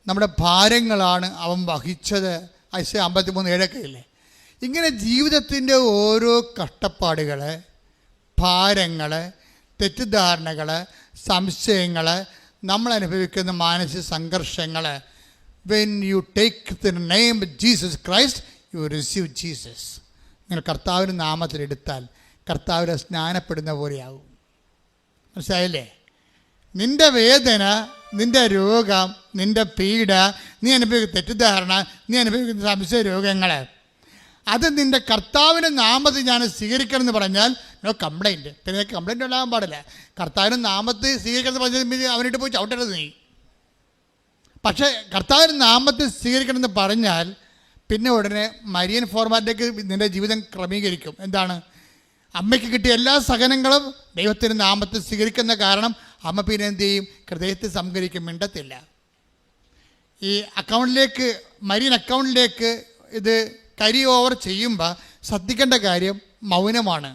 നമ്മുടെ ഭാരങ്ങളാണ് അവൻ വഹിച്ചത്. ഐസയ 53:7 ഇങ്ങനെ ജീവിതത്തിൻ്റെ ഓരോ കഷ്ടപ്പാടുകൾ, ഭാരങ്ങൾ, തെറ്റിദ്ധാരണകൾ, സംശയങ്ങൾ, നമ്മൾ അനുഭവിക്കുന്ന മാനസിക സംഘർഷങ്ങൾ, when you take the name Jesus Christ U receive Jesus. നിങ്ങൾ കർത്താവിൻ്റെ നാമത്തിലെടുത്താൽ കർത്താവിനെ സ്നാനപ്പെടുന്ന പോലെയാകും. മനസ്സിലായില്ലേ? നിൻ്റെ വേദന നിൻ്റെ രോഗം, നിൻ്റെ പീഡ, നീ അനുഭവിക്കുന്ന തെറ്റിദ്ധാരണ, നീ അനുഭവിക്കുന്ന സംശയ രോഗങ്ങൾ, അത് നിൻ്റെ കർത്താവിൻ്റെ നാമത്തിൽ ഞാൻ സ്വീകരിക്കണമെന്ന് പറഞ്ഞാൽ നോ കംപ്ലൈൻറ്റ്. പിന്നെ കംപ്ലൈൻറ്റ് ഉണ്ടാകാൻ പാടില്ല. കർത്താവിൻ്റെ നാമത്തിൽ സ്വീകരിക്കണമെന്ന് പറഞ്ഞാൽ അവനിട്ട് പോയി ചവിട്ടരുത് നീ. പക്ഷേ കർത്താവിൻ്റെ നാമത്തിൽ സ്വീകരിക്കണമെന്ന് പറഞ്ഞാൽ പിന്നെ ഉടനെ മരിയൻ ഫോർമാറ്റിലേക്ക് നിൻ്റെ ജീവിതം ക്രമീകരിക്കും. എന്താണ്? അമ്മയ്ക്ക് കിട്ടിയ എല്ലാ സഹനങ്ങളും ദൈവത്തിൻ്റെ നാമത്തിൽ സ്വീകരിക്കുന്ന കാരണം അമ്മ പിന്നെ എന്ത് ചെയ്യും? ഹൃദയത്തിൽ സംഭരിക്കും, മിണ്ടത്തില്ല. ഈ അക്കൗണ്ടിലേക്ക്, മരിയൻ അക്കൗണ്ടിലേക്ക് ഇത് കരി ഓവർ ചെയ്യുമ്പോൾ ശ്രദ്ധിക്കേണ്ട കാര്യം മൗനമാണ്.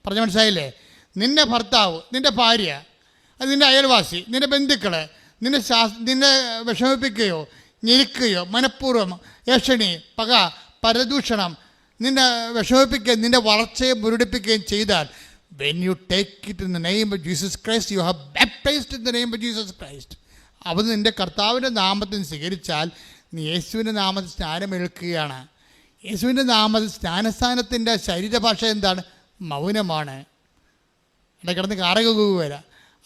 പറഞ്ഞ മനസ്സിലായില്ലേ? നിൻ്റെ ഭർത്താവ്, നിൻ്റെ ഭാര്യ, അത് നിൻ്റെ അയൽവാസി, നിൻ്റെ ബന്ധുക്കൾ നിന്നെ വിഷമിപ്പിക്കുകയോ ഞെരുക്കുകയോ മനഃപൂർവ്വം ഏഷണി, പക, പരദൂഷണം നിന്നെ വിഷമിപ്പിക്കുകയും നിൻ്റെ വളർച്ചയെ മുരടിപ്പിക്കുകയും ചെയ്താൽ, when you take it in the name of Jesus Christ, you have baptized in the name of Jesus Christ. അവ നിൻ്റെ കർത്താവിൻ്റെ നാമത്തിൽ സ്വീകരിച്ചാൽ നീ യേശുവിൻ്റെ നാമത്തിൽ സ്നാനമേൽക്കുകയാണ്. യേശുവിൻ്റെ നാമത്തിൽ സ്നാനസ്ഥാനത്തിൻ്റെ ശരീരഭാഷ എന്താണ്? മൗനമാണ്. ഇടക്കിടന്ന് കാറകുക.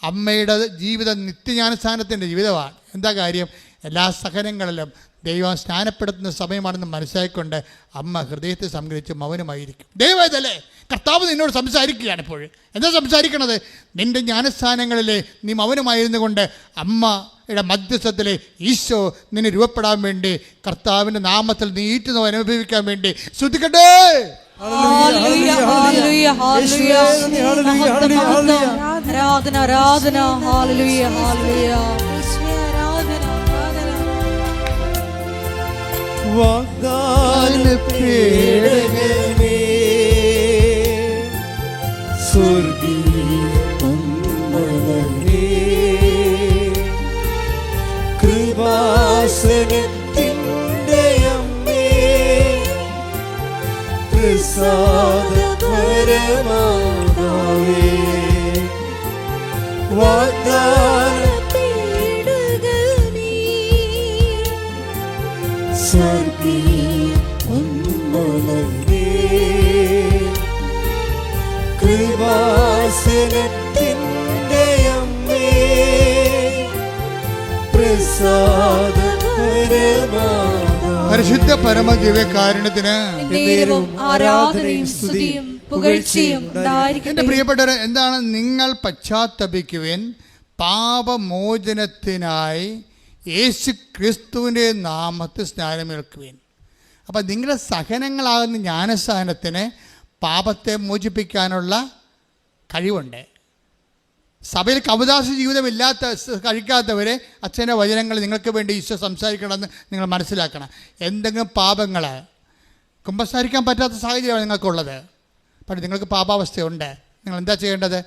അമ്മയുടെ ജീവിതം നിത്യജ്ഞാനസ്ഥാനത്തിൻ്റെ ജീവിതമാണ്. എന്താ കാര്യം? എല്ലാ സഹനങ്ങളിലും ദൈവം സ്നാനപ്പെടുത്തുന്ന സമയമാണെന്ന് മനസ്സിലാക്കിക്കൊണ്ട് അമ്മ ഹൃദയത്തെ സംഗ്രഹിച്ച് മൗനമായിരിക്കും. ദൈവമല്ലേ കർത്താവ് നിന്നോട് സംസാരിക്കുകയാണ്. ഇപ്പോൾ എന്താ സംസാരിക്കണത്? നിൻ്റെ ജ്ഞാനസ്ഥാനങ്ങളിൽ നീ മൗനമായിരുന്നു കൊണ്ട് അമ്മയുടെ മധ്യസ്ഥത്തിൽ ഈശോ നിന്നെ രൂപപ്പെടാൻ വേണ്ടി, കർത്താവിൻ്റെ നാമത്തിൽ നീ ഈറ്റുന്നവ അനുഭവിക്കാൻ വേണ്ടി ശ്രദ്ധിക്കട്ടെ. ആരാധന ആരാധന ഹല്ലേലൂയ ഹല്ലേലൂയ. വാഗ്ദാന പേടകമേ സ്വർഗീയ അമ്മേ, കൃപാസനത്തിൻ്റെ അമ്മേ, പ്രസാദപരമാതാവേ, വാഗ്ദാന സ്വർഗീയ അമ്മേ, കൃപാസനത്തിൻ്റെ അമ്മേ, പ്രസാദപരമാതാവേ. പരിശുദ്ധ പരമദിവ്യകാരുണ്യത്തിന് ആരാധനയും സ്തുതിയും പുകഴ്ചയും ഉണ്ടായിരിക്കട്ടെ. എൻ്റെ പ്രിയപ്പെട്ടവരെ, എന്താണ്? നിങ്ങൾ പശ്ചാത്തപിക്കുവിൻ, പാപമോചനത്തിനായി യേശു ക്രിസ്തുവിൻ്റെ നാമത്തിൽ സ്നാനമേൽക്കുവിൻ. അപ്പം നിങ്ങളുടെ സഹനങ്ങളാകുന്ന ജ്ഞാനസ്ഥാനത്തിന് പാപത്തെ മോചിപ്പിക്കാനുള്ള കഴിവുണ്ട്. സഭയിൽ കവദാസ ജീവിതമില്ലാത്ത കഴിക്കാത്തവരെ അച്ഛൻ്റെ വചനങ്ങൾ നിങ്ങൾക്ക് വേണ്ടി ഈശോ സംസാരിക്കണമെന്ന് നിങ്ങൾ മനസ്സിലാക്കണം. എന്തെങ്കിലും പാപങ്ങൾ കുമ്പസാരിക്കാൻ പറ്റാത്ത സാഹചര്യമാണ് നിങ്ങൾക്കുള്ളത്, പക്ഷേ നിങ്ങൾക്ക് പാപാവസ്ഥയുണ്ട്. നിങ്ങൾ എന്താ ചെയ്യേണ്ടത്?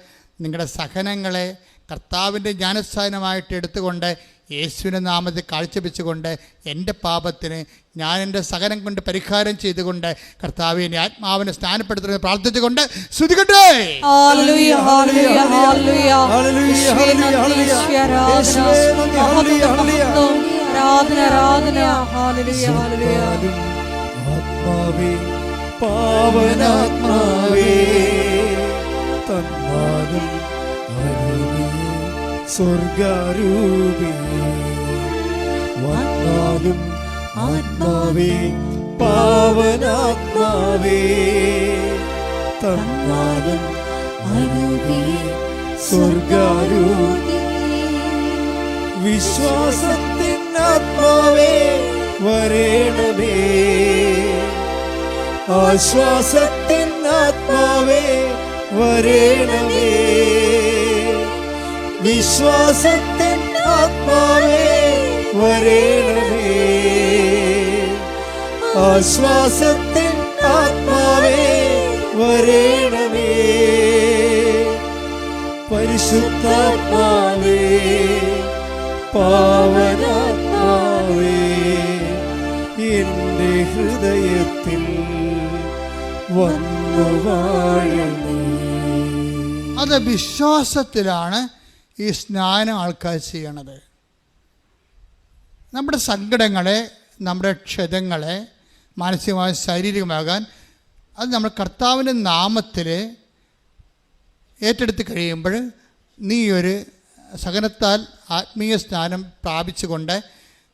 നിങ്ങളുടെ സഹനങ്ങളെ കർത്താവിൻ്റെ ജ്ഞാനസ്ഥാനമായിട്ട് എടുത്തുകൊണ്ട് യേശുവിൻ്റെ നാമത്തിൽ കാഴ്ചവെച്ചുകൊണ്ട് എൻ്റെ പാപത്തിന് ഞാൻ എൻ്റെ സഹനം കൊണ്ട് പരിഹാരം ചെയ്തുകൊണ്ട് കർത്താവിനെ ആത്മാവിനെ സ്നാനപ്പെടുത്തുന്നത് പ്രാർത്ഥിച്ചുകൊണ്ട് സ്തുതിക്കട്ടെ. ഹല്ലേലൂയ ഹല്ലേലൂയ ഹല്ലേലൂയ ആരാധന ആരാധന ഹല്ലേലൂയ ഹല്ലേലൂയ. ആത്മാവേ, പാവനാത്മാവേ, തന്നാലും അരുവേ സ്വർഗാരൂപി, വന്നാലും ആത്മാവേ, പാവനാത്മാവേ, തന്നാലും അരുവേ സ്വർഗാരൂപി, വിശ്വാസത്തിൻ ആത്മാവേ വരേണമേ, ആശ്വാസത്തിൻ ആത്മാവേ വരേണമേ, വിശ്വാസത്തിൻ ആത്മാവേ വരേണമേ, ആശ്വാസത്തിൻ ആത്മാവേ വരേണമേ, പരിശുദ്ധാത്മാവേ, പാവനാത്മാവേ, എൻ്റെ ഹൃദയത്തിൽ വന്നു വാഴണേ. അത് വിശ്വാസത്തിലാണ് ഈ സ്നാനം ആൾക്കാർ ചെയ്യണത്. നമ്മുടെ സങ്കടങ്ങളെ, നമ്മുടെ ക്ഷതങ്ങളെ മാനസികമായി ശാരീരികമാകാൻ അത് നമ്മൾ കർത്താവിൻ്റെ നാമത്തിൽ ഏറ്റെടുത്ത് കഴിയുമ്പോൾ നീ ഒരു സഹനത്താൽ ആത്മീയ സ്നാനം പ്രാപിച്ചുകൊണ്ട്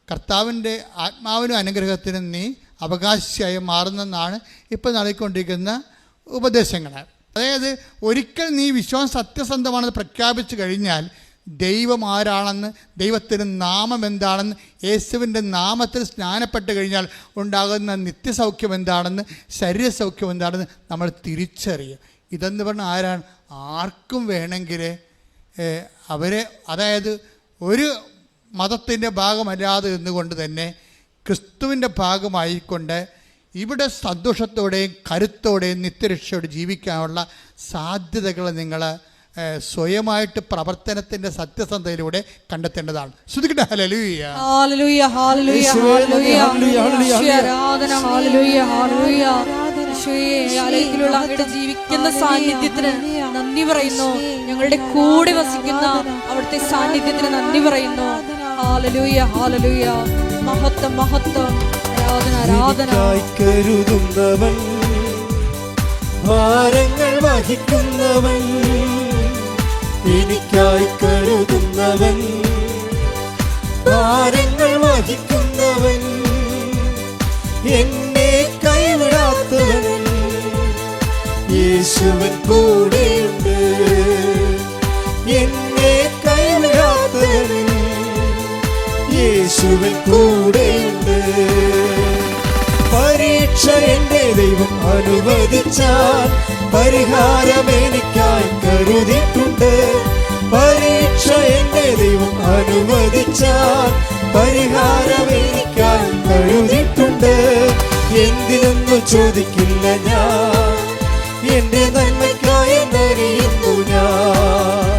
കർത്താവിൻ്റെ ആത്മാവിനും അനുഗ്രഹത്തിനും നീ അവകാശിയായി മാറുന്നെന്നാണ് ഇപ്പോൾ നൽകിക്കൊണ്ടിരിക്കുന്ന ഉപദേശങ്ങൾ. അതായത് ഒരിക്കൽ നീ വിശ്വാസം സത്യസന്ധമാണെന്ന് പ്രഖ്യാപിച്ചു കഴിഞ്ഞാൽ ദൈവം ആരാണെന്ന്, ദൈവത്തിൻ്റെ നാമം എന്താണെന്ന്, യേശുവിൻ്റെ നാമത്തിൽ സ്നാനപ്പെട്ട് കഴിഞ്ഞാൽ ഉണ്ടാകുന്ന നിത്യസൗഖ്യം എന്താണെന്ന്, ശരീരസൗഖ്യം എന്താണെന്ന് നമ്മൾ തിരിച്ചറിയും. ഇതെന്ന് പറഞ്ഞാൽ ആരാണ്? ആർക്കും വേണമെങ്കിൽ അവരെ, അതായത് ഒരു മതത്തിൻ്റെ ഭാഗമല്ലാതെ നിന്നുകൊണ്ട് തന്നെ ക്രിസ്തുവിൻ്റെ ഭാഗമായിക്കൊണ്ട് ഇവിടെ സന്തോഷത്തോടെയും കരുത്തോടെയും നിത്യരക്ഷയോടെ ജീവിക്കാനുള്ള സാധ്യതകൾ നിങ്ങൾ സ്വയമായിട്ട് പ്രവർത്തനത്തിൻ്റെ സത്യസന്ധതയിലൂടെ കണ്ടെത്തേണ്ടതാണ്. ശ്രുതിക്കട്ടെ ഹല്ലേലൂയ. ഹല്ലേലൂയ ഹല്ലേലൂയ ഹല്ലേലൂയ. ആരാധന. ഹല്ലേലൂയ ഹല്ലേലൂയ. ആലയത്തിലുള്ള അങ്ങയുടെ ജീവിക്കുന്ന സാന്നിധ്യത്തിന് നന്ദി പറയുന്നു. ഞങ്ങളുടെ കൂടെ വസിക്കുന്ന അവിടുത്തെ സാന്നിധ്യത്തിന് നന്ദി പറയുന്നു. ഹല്ലേലൂയ ഹല്ലേലൂയ. മഹത്വം മഹത്വം. ആരാധന ആരാധന. കരുതുന്നവൻ, ഭാരങ്ങൾ വഹിക്കുന്നവൻ, എനിക്കായി കരുതുന്നവൻ, ഭാരങ്ങൾ വഹിക്കുന്നവൻ, എന്നെ കൈവിടാത്തവൻ, യേശുവൻ കൂടെയുണ്ട്. എന്നെ കൈവിടാത്തവൻ, യേശുവൻ കൂടെയുണ്ട്. പരീക്ഷ എന്റെ ദൈവം അനുവദിച്ചാൽ പരിഹാരം എനിക്കായി കരുതിയിട്ടുണ്ട്. പരീക്ഷ എന്റെ ദൈവം അനുവദിച്ചാൽ പരിഹാരം എനിക്കായി കരുതിയിട്ടുണ്ട്. എന്തിനൊന്നു ചോദിക്കില്ല ഞാൻ, എന്റെ നന്മയ്ക്കായി എന്നറിയുന്നു ഞാൻ.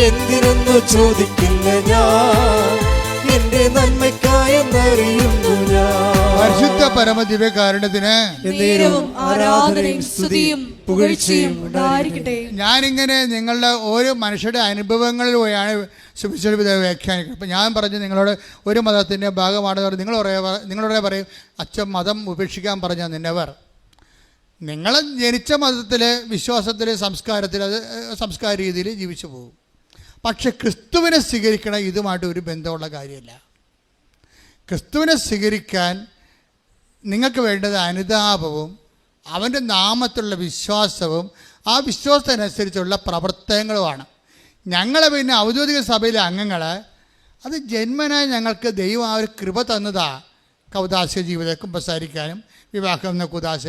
എന്തിനൊന്നു ചോദിക്കില്ല ഞാൻ, എന്റെ നന്മയ്ക്കായി എന്നറിയുന്നു ഞാൻ. പരിശുദ്ധ പരമദിവ്യകാരുണ്യത്തിന് ആരാധനയും സ്തുതിയും പുകഴ്ചയും ഉണ്ടായിരിക്കട്ടെ. ഞാനിങ്ങനെ നിങ്ങളുടെ ഓരോ മനുഷ്യരുടെ അനുഭവങ്ങളിലൂടെയാണ് സുവിശേഷ വ്യാഖ്യാനിക്കുന്നത്. അപ്പം ഞാൻ പറഞ്ഞു നിങ്ങളോട് ഒരു മതത്തിൻ്റെ ഭാഗമാണ് നിങ്ങളോടെ പറയും അച്ഛൻ മതം ഉപേക്ഷിക്കാൻ പറഞ്ഞാൽ നിന്നവർ. നിങ്ങൾ ജനിച്ച മതത്തിൽ, വിശ്വാസത്തിൽ, സംസ്കാരത്തിൽ, അത് സംസ്കാര രീതിയിൽ ജീവിച്ചു പോകും. പക്ഷെ ക്രിസ്തുവിനെ സ്വീകരിക്കണം ഇതുമായിട്ട് ഒരു ബന്ധമുള്ള കാര്യമല്ല. ക്രിസ്തുവിനെ സ്വീകരിക്കാൻ നിങ്ങൾക്ക് വേണ്ടത് അനുതാപവും അവൻ്റെ നാമത്തിലുള്ള വിശ്വാസവും ആ വിശ്വാസത്തിനനുസരിച്ചുള്ള പ്രവർത്തനങ്ങളുമാണ്. ഞങ്ങളെ പിന്നെ ഔദ്യോഗിക സഭയിലെ അംഗങ്ങൾ അത് ജന്മനായി ഞങ്ങൾക്ക് ദൈവം ആ ഒരു കൃപ തന്നതാ. കൗദാസ്യ ജീവിതം കുമ്പസാരിക്കാനും വിവാഹം എന്ന കുദാശ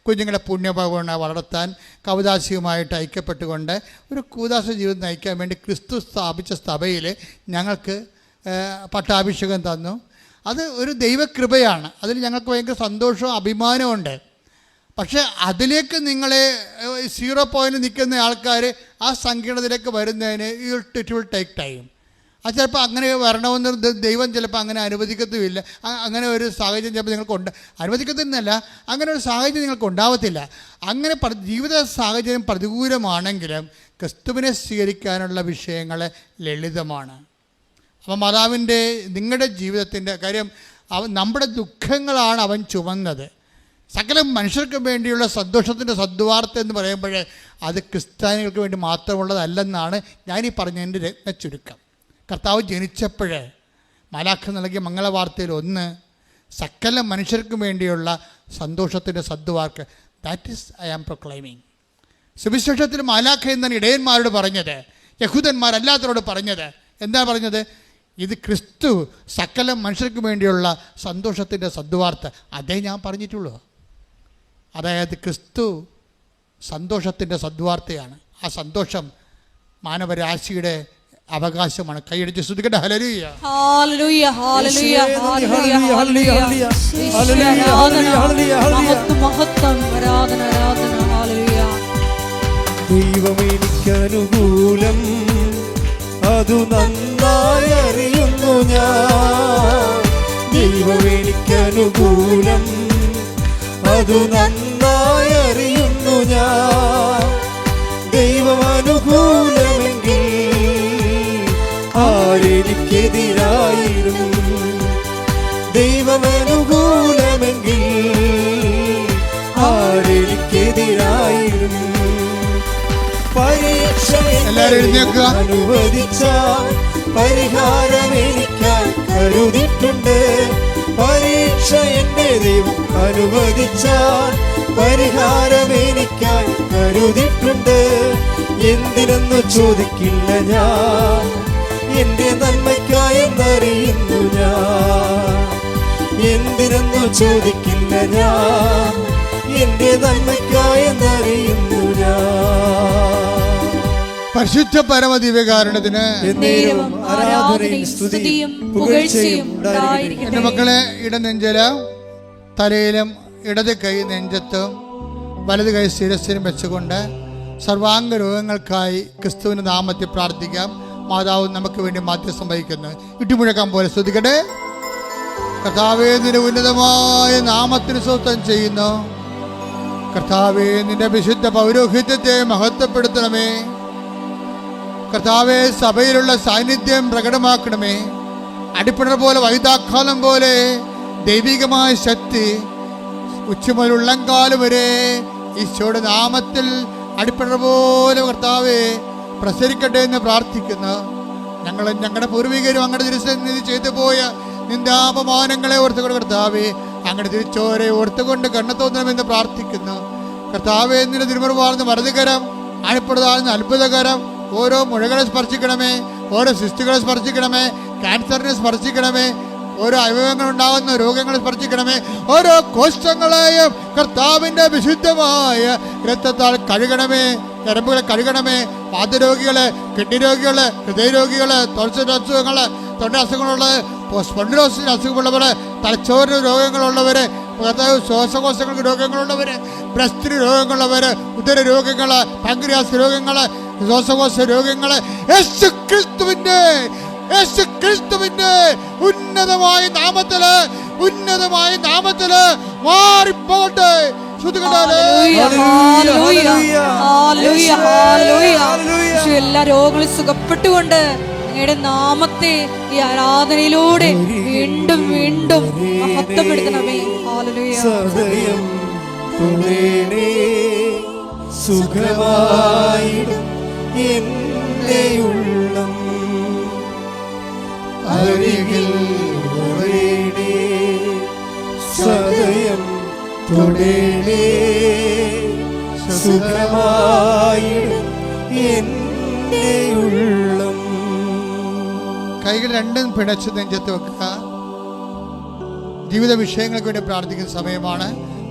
കുഞ്ഞുങ്ങളെ പുണ്യഭവന വളർത്താൻ കൗദാസ്യവുമായിട്ട് ഐക്യപ്പെട്ടുകൊണ്ട് ഒരു കൂദാശ ജീവിതം നയിക്കാൻ വേണ്ടി ക്രിസ്തു സ്ഥാപിച്ച സഭയിൽ ഞങ്ങൾക്ക് പട്ടാഭിഷേകം തന്നു. അത് ഒരു ദൈവകൃപയാണ്. അതിൽ ഞങ്ങൾക്ക് ഭയങ്കര സന്തോഷവും അഭിമാനമുണ്ട്. പക്ഷേ അതിലേക്ക് നിങ്ങളെ 0 പോയിന്റ് നിൽക്കുന്ന ആൾക്കാർ ആ സങ്കീർണതയിലേക്ക് വരുന്നതിന് ഇറ്റ് വിൽ ടേക്ക് ടൈം. അത് ചിലപ്പോൾ അങ്ങനെ വരണമെന്ന് ദൈവം ചിലപ്പോൾ അങ്ങനെ അനുവദിക്കത്തുമില്ല. അങ്ങനെ ഒരു സാഹചര്യം ചിലപ്പോൾ നിങ്ങൾക്ക് അനുവദിക്കത്തില്ല, അങ്ങനെ ഒരു സാഹചര്യം നിങ്ങൾക്ക് ഉണ്ടാവത്തില്ല. അങ്ങനെ ജീവിത സാഹചര്യം പ്രതികൂലമാണെങ്കിലും ക്രിസ്തുവിനെ സ്വീകരിക്കാനുള്ള വിഷയങ്ങൾ ലളിതമാണ്. അപ്പം മാതാവിൻ്റെ നിങ്ങളുടെ ജീവിതത്തിൻ്റെ കാര്യം നമ്മുടെ ദുഃഖങ്ങളാണ് അവൻ ചുമന്നത്. സകല മനുഷ്യർക്ക് വേണ്ടിയുള്ള സന്തോഷത്തിൻ്റെ സദ്വാർത്ത എന്ന് പറയുമ്പോൾ അത് ക്രിസ്ത്യാനികൾക്ക് വേണ്ടി മാത്രമുള്ളതല്ലെന്നാണ് ഞാനീ പറഞ്ഞതിൻ്റെ രത്നച്ചുരുക്കം. കർത്താവ് ജനിച്ചപ്പോൾ മാലാഖ നൽകിയ മംഗളവാർത്തയിൽ ഒന്ന് സകല മനുഷ്യർക്കും വേണ്ടിയുള്ള സന്തോഷത്തിൻ്റെ സദ്വാർക്ക്. That is I am proclaiming. സുവിശേഷത്തിൽ മാലാഖ എന്നാണ് ഇടയന്മാരോട് പറഞ്ഞത്, യഹൂദന്മാരല്ലാത്തവരോട് പറഞ്ഞത്. എന്താ പറഞ്ഞത്? ഇത് ക്രിസ്തു സകല മനുഷ്യർക്ക് വേണ്ടിയുള്ള സന്തോഷത്തിൻ്റെ സദ്വാർത്ത. അതേ ഞാൻ പറഞ്ഞിട്ടുള്ളൂ. അതായത് ക്രിസ്തു സന്തോഷത്തിൻ്റെ സദ്വാർത്തയാണ്. ആ സന്തോഷം മാനവരാശിയുടെ അവകാശമാണ്. കൈയടിച്ച് സ്തുതിക്കട്ടെ. ഹല്ലേലൂയ ഹല്ലേലൂയ ഹല്ലേലൂയ ഹല്ലേലൂയ ഹല്ലേലൂയ. മഹത്വം ആരാധന ആരാധന. ഹല്ലേലൂയ. ദൈവം എനിക്കനുകൂലം, അതു നന്നായി അറിയുന്നു ഞാൻ. ദൈവം എനിക്കനുകൂലം, അതു നന്നായി അറിയുന്നു ഞാൻ. ദൈവം അനുകൂലമെങ്കിൽ ആരെനിക്കെതിരായിരുന്നു? ദൈവം അനുകൂലമെങ്കിൽ ആരെനിക്കെതിരായിരുന്നു? പരീക്ഷ എല്ലാവരും എഴുന്നേൽക്കുക. അനുവദിച്ചാൽ പരിഹാരം എനിക്കായി കരുതിയിട്ടുണ്ട്. പരീക്ഷ എന്റെ ദൈവം അനുവദിച്ചാൽ പരിഹാരം എനിക്കായി കരുതിയിട്ടുണ്ട്. എന്തിനെന്നു ചോദിക്കില്ല ഞാൻ, എന്റെ നന്മയ്ക്കായെന്നറിയുന്നു ഞാൻ. എന്തിനെന്നു ചോദിക്കില്ല ഞാൻ, എന്റെ നന്മയ്ക്കായെന്നറിയുന്നു ഞാൻ. പരിശുദ്ധ പരമദിവ്യകാരുണ്യത്തിന് നേരവും ആരാധനയും സ്തുതിയും പുകഴ്ചയും ഉണ്ടായിരിക്കട്ടെ. എൻ്റെ മക്കളെ, ഇടനെഞ്ചില് തലയിലും ഇടത് കൈ നെഞ്ചത്തും വലത് കൈ ശിരസ്സിനും വെച്ചുകൊണ്ട് സർവാംഗ രോഗങ്ങൾക്കായി ക്രിസ്തുവിന്റെ നാമത്തിൽ പ്രാർത്ഥിക്കാം. മാതാവ് നമുക്ക് വേണ്ടി മാധ്യസ്ഥം വഹിക്കുന്നു. ഇട്ടുമുഴക്കാൻ പോലെ സ്തുതിക്കട്ടെ. കർത്താവേ, നിന്റെ ഉന്നതമായ നാമത്തിന് സ്വസ്ഥം ചെയ്യുന്നു. കർത്താവേ, നിന്റെ വിശുദ്ധ പൗരോഹിത്യത്തെ മഹത്വപ്പെടുത്തണമേ. കർത്താവേ, സഭയിലുള്ള സാന്നിധ്യം പ്രകടമാക്കണമേ. അടിപ്പിണർ പോലെ വൈതാക്കാലം പോലെ ദൈവികമായ ശക്തി ഉച്ചമുതൽ ഉള്ളംകാലം വരെ ഈശോയുടെ നാമത്തിൽ അടിപ്പിണർ പോലെ കർത്താവേ പ്രസരിക്കട്ടെ എന്ന് പ്രാർത്ഥിക്കുന്നു. ഞങ്ങളും ഞങ്ങളുടെ പൂർവികരും അങ്ങയുടെ തിരുസന്നിധി ചെയ്തു പോയ നിന്ദാപമാനങ്ങളെ ഓർത്തുകൊണ്ട് കർത്താവേ അങ്ങയുടെ തിരിച്ചോരെ ഓർത്തുകൊണ്ട് കണ്ണു തോന്നണമെന്ന് പ്രാർത്ഥിക്കുന്നു. കർത്താവേ, നിന്റെ തിരുമുറിവാർന്ന വലതുകരം അണിപ്പെടുതാർന്ന അത്ഭുതകരം ഓരോ മുഴകളെ സ്പർശിക്കണമേ, ഓരോ സിസ്റ്റുകളെ സ്പർശിക്കണമേ, ക്യാൻസറിനെ സ്പർശിക്കണമേ, ഓരോ അവയവങ്ങൾ ഉണ്ടാകുന്ന രോഗങ്ങളെ സ്പർശിക്കണമേ. ഓരോ കോശങ്ങളെയും കർത്താവിൻ്റെ വിശുദ്ധമായ രക്തത്താൽ കഴുകണമേ. ഞരമ്പുകളെ കഴുകണമേ. വാതരോഗികള്, കിഡ്നി രോഗികള്, ഹൃദയരോഗികള്, തൊഴിൽ അസുഖങ്ങള്, തൊണ്ട അസുഖങ്ങളുള്ളത്, സ്പോണ്ടിലോസിന് അസുഖമുള്ളവര്, തലച്ചോറിന് രോഗങ്ങളുള്ളവര്, ശ്വാസകോശങ്ങൾക്ക് രോഗങ്ങളുള്ളവര്, ബ്രസ്റ്റിന് രോഗങ്ങളുള്ളവര്, ഉദര രോഗങ്ങള്, പാൻക്രിയാസ് രോഗങ്ങള്, ശ്വാസകോശ രോഗങ്ങള്, യേശുക്രിസ്തുവിന്റെ ഉന്നതമായ നാമത്തില് മാറിപ്പോട്ടെ. എല്ലാ രോഗങ്ങളും സുഖപ്പെട്ടുകൊണ്ട് അങ്ങയുടെ നാമത്തെ ഈ ആരാധനയിലൂടെ വീണ്ടും വീണ്ടും മഹത്വപ്പെടുത്തണമേ. സദയം തുണേണേ സുഖമായിടും എന്റെ ഉള്ളം. അരികിൽ വരേണേ സദയം തുണേണേ സുഖമായിടും എന്റെ ഉള്ളം. കൈകൾ രണ്ടും പിണച്ച് നെഞ്ചത്ത് വെക്കുക. ജീവിത വിഷയങ്ങൾക്ക് വേണ്ടി പ്രാർത്ഥിക്കുന്ന സമയമാണ്.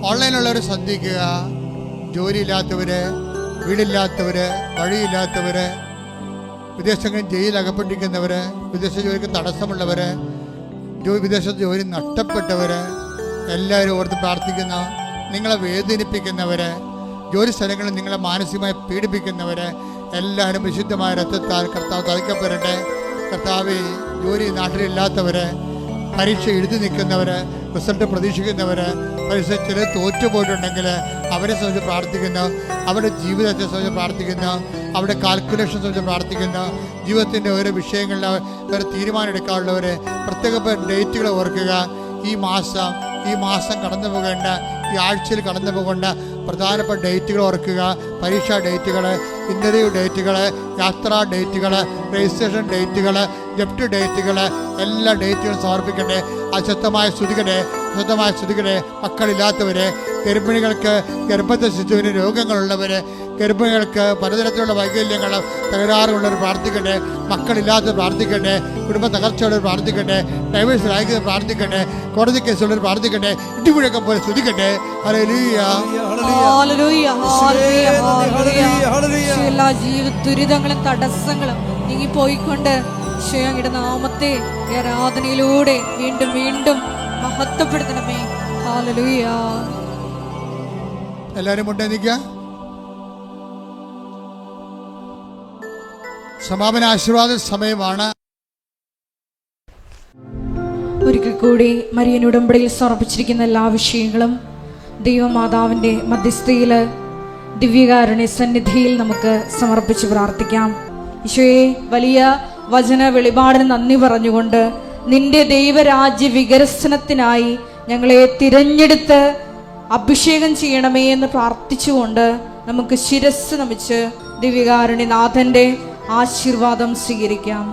ഓൺലൈനുള്ളവർ ശ്രദ്ധിക്കുക. ജോലിയില്ലാത്തവര്, വീടില്ലാത്തവര്, വഴിയില്ലാത്തവര്, വിദേശങ്ങളിൽ ജയിലിൽ അകപ്പെട്ടിരിക്കുന്നവര്, വിദേശ ജോലിക്ക് തടസ്സമുള്ളവര്, വിദേശത്ത് ജോലി നഷ്ടപ്പെട്ടവര് എല്ലാവരും ഓർത്ത് പ്രാർത്ഥിക്കുന്നു. നിങ്ങളെ വേദനിപ്പിക്കുന്നവര്, ജോലി സ്ഥലങ്ങളിൽ നിങ്ങളെ മാനസികമായി പീഡിപ്പിക്കുന്നവര് എല്ലാവരും വിശുദ്ധമായ രക്തത്താൽ കർത്താവ് തളിക്കപ്പെടട്ടെ. കർത്താവെ, ജോലി നാട്ടിലില്ലാത്തവര്, പരീക്ഷ എഴുതി നിൽക്കുന്നവര്, റിസൾട്ട് പ്രതീക്ഷിക്കുന്നവര്, പരീക്ഷ ചിലർ തോറ്റുപോയിട്ടുണ്ടെങ്കിൽ അവരെ സംബന്ധിച്ച് പ്രാർത്ഥിക്കുന്നു. അവരുടെ ജീവിതത്തെ സംബന്ധിച്ച് പ്രാർത്ഥിക്കുന്നു. അവരുടെ കാൽക്കുലേഷൻ സംബന്ധിച്ച് പ്രാർത്ഥിക്കുന്നു. ജീവിതത്തിൻ്റെ ഓരോ വിഷയങ്ങളിൽ അവർ തീരുമാനം എടുക്കാനുള്ളവർ പ്രത്യേക ഡേറ്റുകൾ ഓർക്കുക. ഈ മാസം കടന്നു പോകേണ്ട, ഈ ആഴ്ചയിൽ കടന്നു പോകേണ്ട പ്രധാനപ്പെട്ട ഡേറ്റുകൾ ഓർക്കുക. പരീക്ഷാ ഡേറ്റുകൾ, ഇൻ്റർവ്യൂ ഡേറ്റുകൾ, യാത്രാ ഡേറ്റുകൾ, രജിസ്ട്രേഷൻ ഡേറ്റുകൾ, ജപ്റ്റ് ഡേറ്റുകൾ, എല്ലാ ഡേറ്റുകളും സമർപ്പിക്കട്ടെ. അശുദ്ധമായ സ്തുതിക്കട്ടെ. മക്കളില്ലാത്തവര്, ഗർഭിണികൾക്ക്, ഗർഭത്തെ ശിശുവിന് രോഗങ്ങളുള്ളവർ, ഗർഭിണികൾക്ക് പലതരത്തിലുള്ള വൈകല്യങ്ങൾ, തകരാറുള്ളവർ പ്രാർത്ഥിക്കട്ടെ. മക്കളില്ലാത്തവർ പ്രാർത്ഥിക്കട്ടെ. കുടുംബ തകർച്ചയുള്ളവർ പ്രാർത്ഥിക്കട്ടെ. ഡൈവേഴ്സ് അയക്കുന്നവർ പ്രാർത്ഥിക്കട്ടെ. കോടതി കേസുള്ളവർ പ്രാർത്ഥിക്കട്ടെ. ഇടിമുഴക്കം പോലെ സ്തുതിക്കട്ടെ. ഹല്ലേലൂയ. എല്ലാ ജീവിത ദുരിതങ്ങളും തടസ്സങ്ങളും നീങ്ങിപ്പോയിക്കൊണ്ട് ഈശോയുടെ നാമത്തെ ആരാധനയിലൂടെ വീണ്ടും വീണ്ടും മഹത്വപ്പെടുത്തണമേ. ഹല്ലേലൂയ. എല്ലാവരും മുന്നേറിക്കുക. സമാപന ആശീർവാദ സമയമാണ്. ഒരിക്കൽ കൂടി മരിയൻ ഉടമ്പടിയിൽ സമർപ്പിച്ചിരിക്കുന്ന എല്ലാ വിഷയങ്ങളും ദൈവമാതാവിൻ്റെ മധ്യസ്ഥയിൽ ദിവ്യകാരുണ്യ സന്നിധിയിൽ നമുക്ക് സമർപ്പിച്ച് പ്രാർത്ഥിക്കാം. ഈശോയെ, വലിയ വചന വെളിപാടിന് നന്ദി പറഞ്ഞുകൊണ്ട് നിന്റെ ദൈവരാജ്യ വികസനത്തിനായി ഞങ്ങളെ തിരഞ്ഞെടുത്ത് അഭിഷേകം ചെയ്യണമേ എന്ന് പ്രാർത്ഥിച്ചുകൊണ്ട് നമുക്ക് ശിരസ് നമിച്ച് ദിവ്യകാരുണ്യനാഥൻ്റെ ആശീർവാദം സ്വീകരിക്കാം.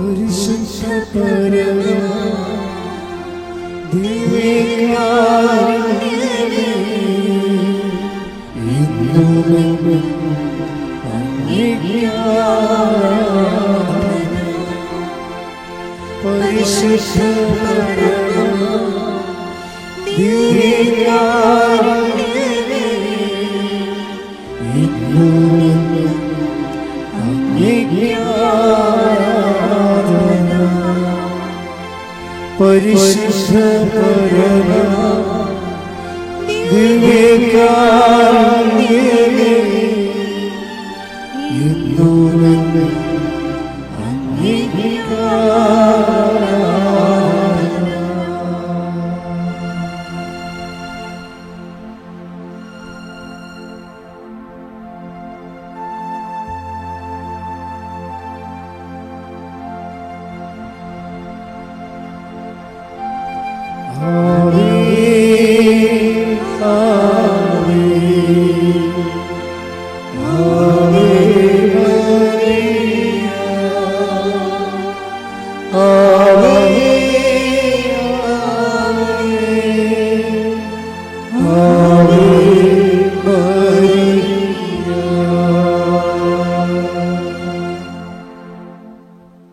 പരിശുദ്ധ പരമ ദിവ്യകാരുണ്യമേ, ഇന്നുമെന്നും അങ്ങേക്ക് ആരാധന. പരിശുദ്ധ പരമ ദിവ്യകാരുണ്യമേ, ഇന്നുമെന്നും അങ്ങേക്ക് പരിശുദ്ധ പരമ ദിവ്യകാരുണ്യമേ, ഇന്നുമെന്നും അങ്ങേക്ക് ആരാധന. Ave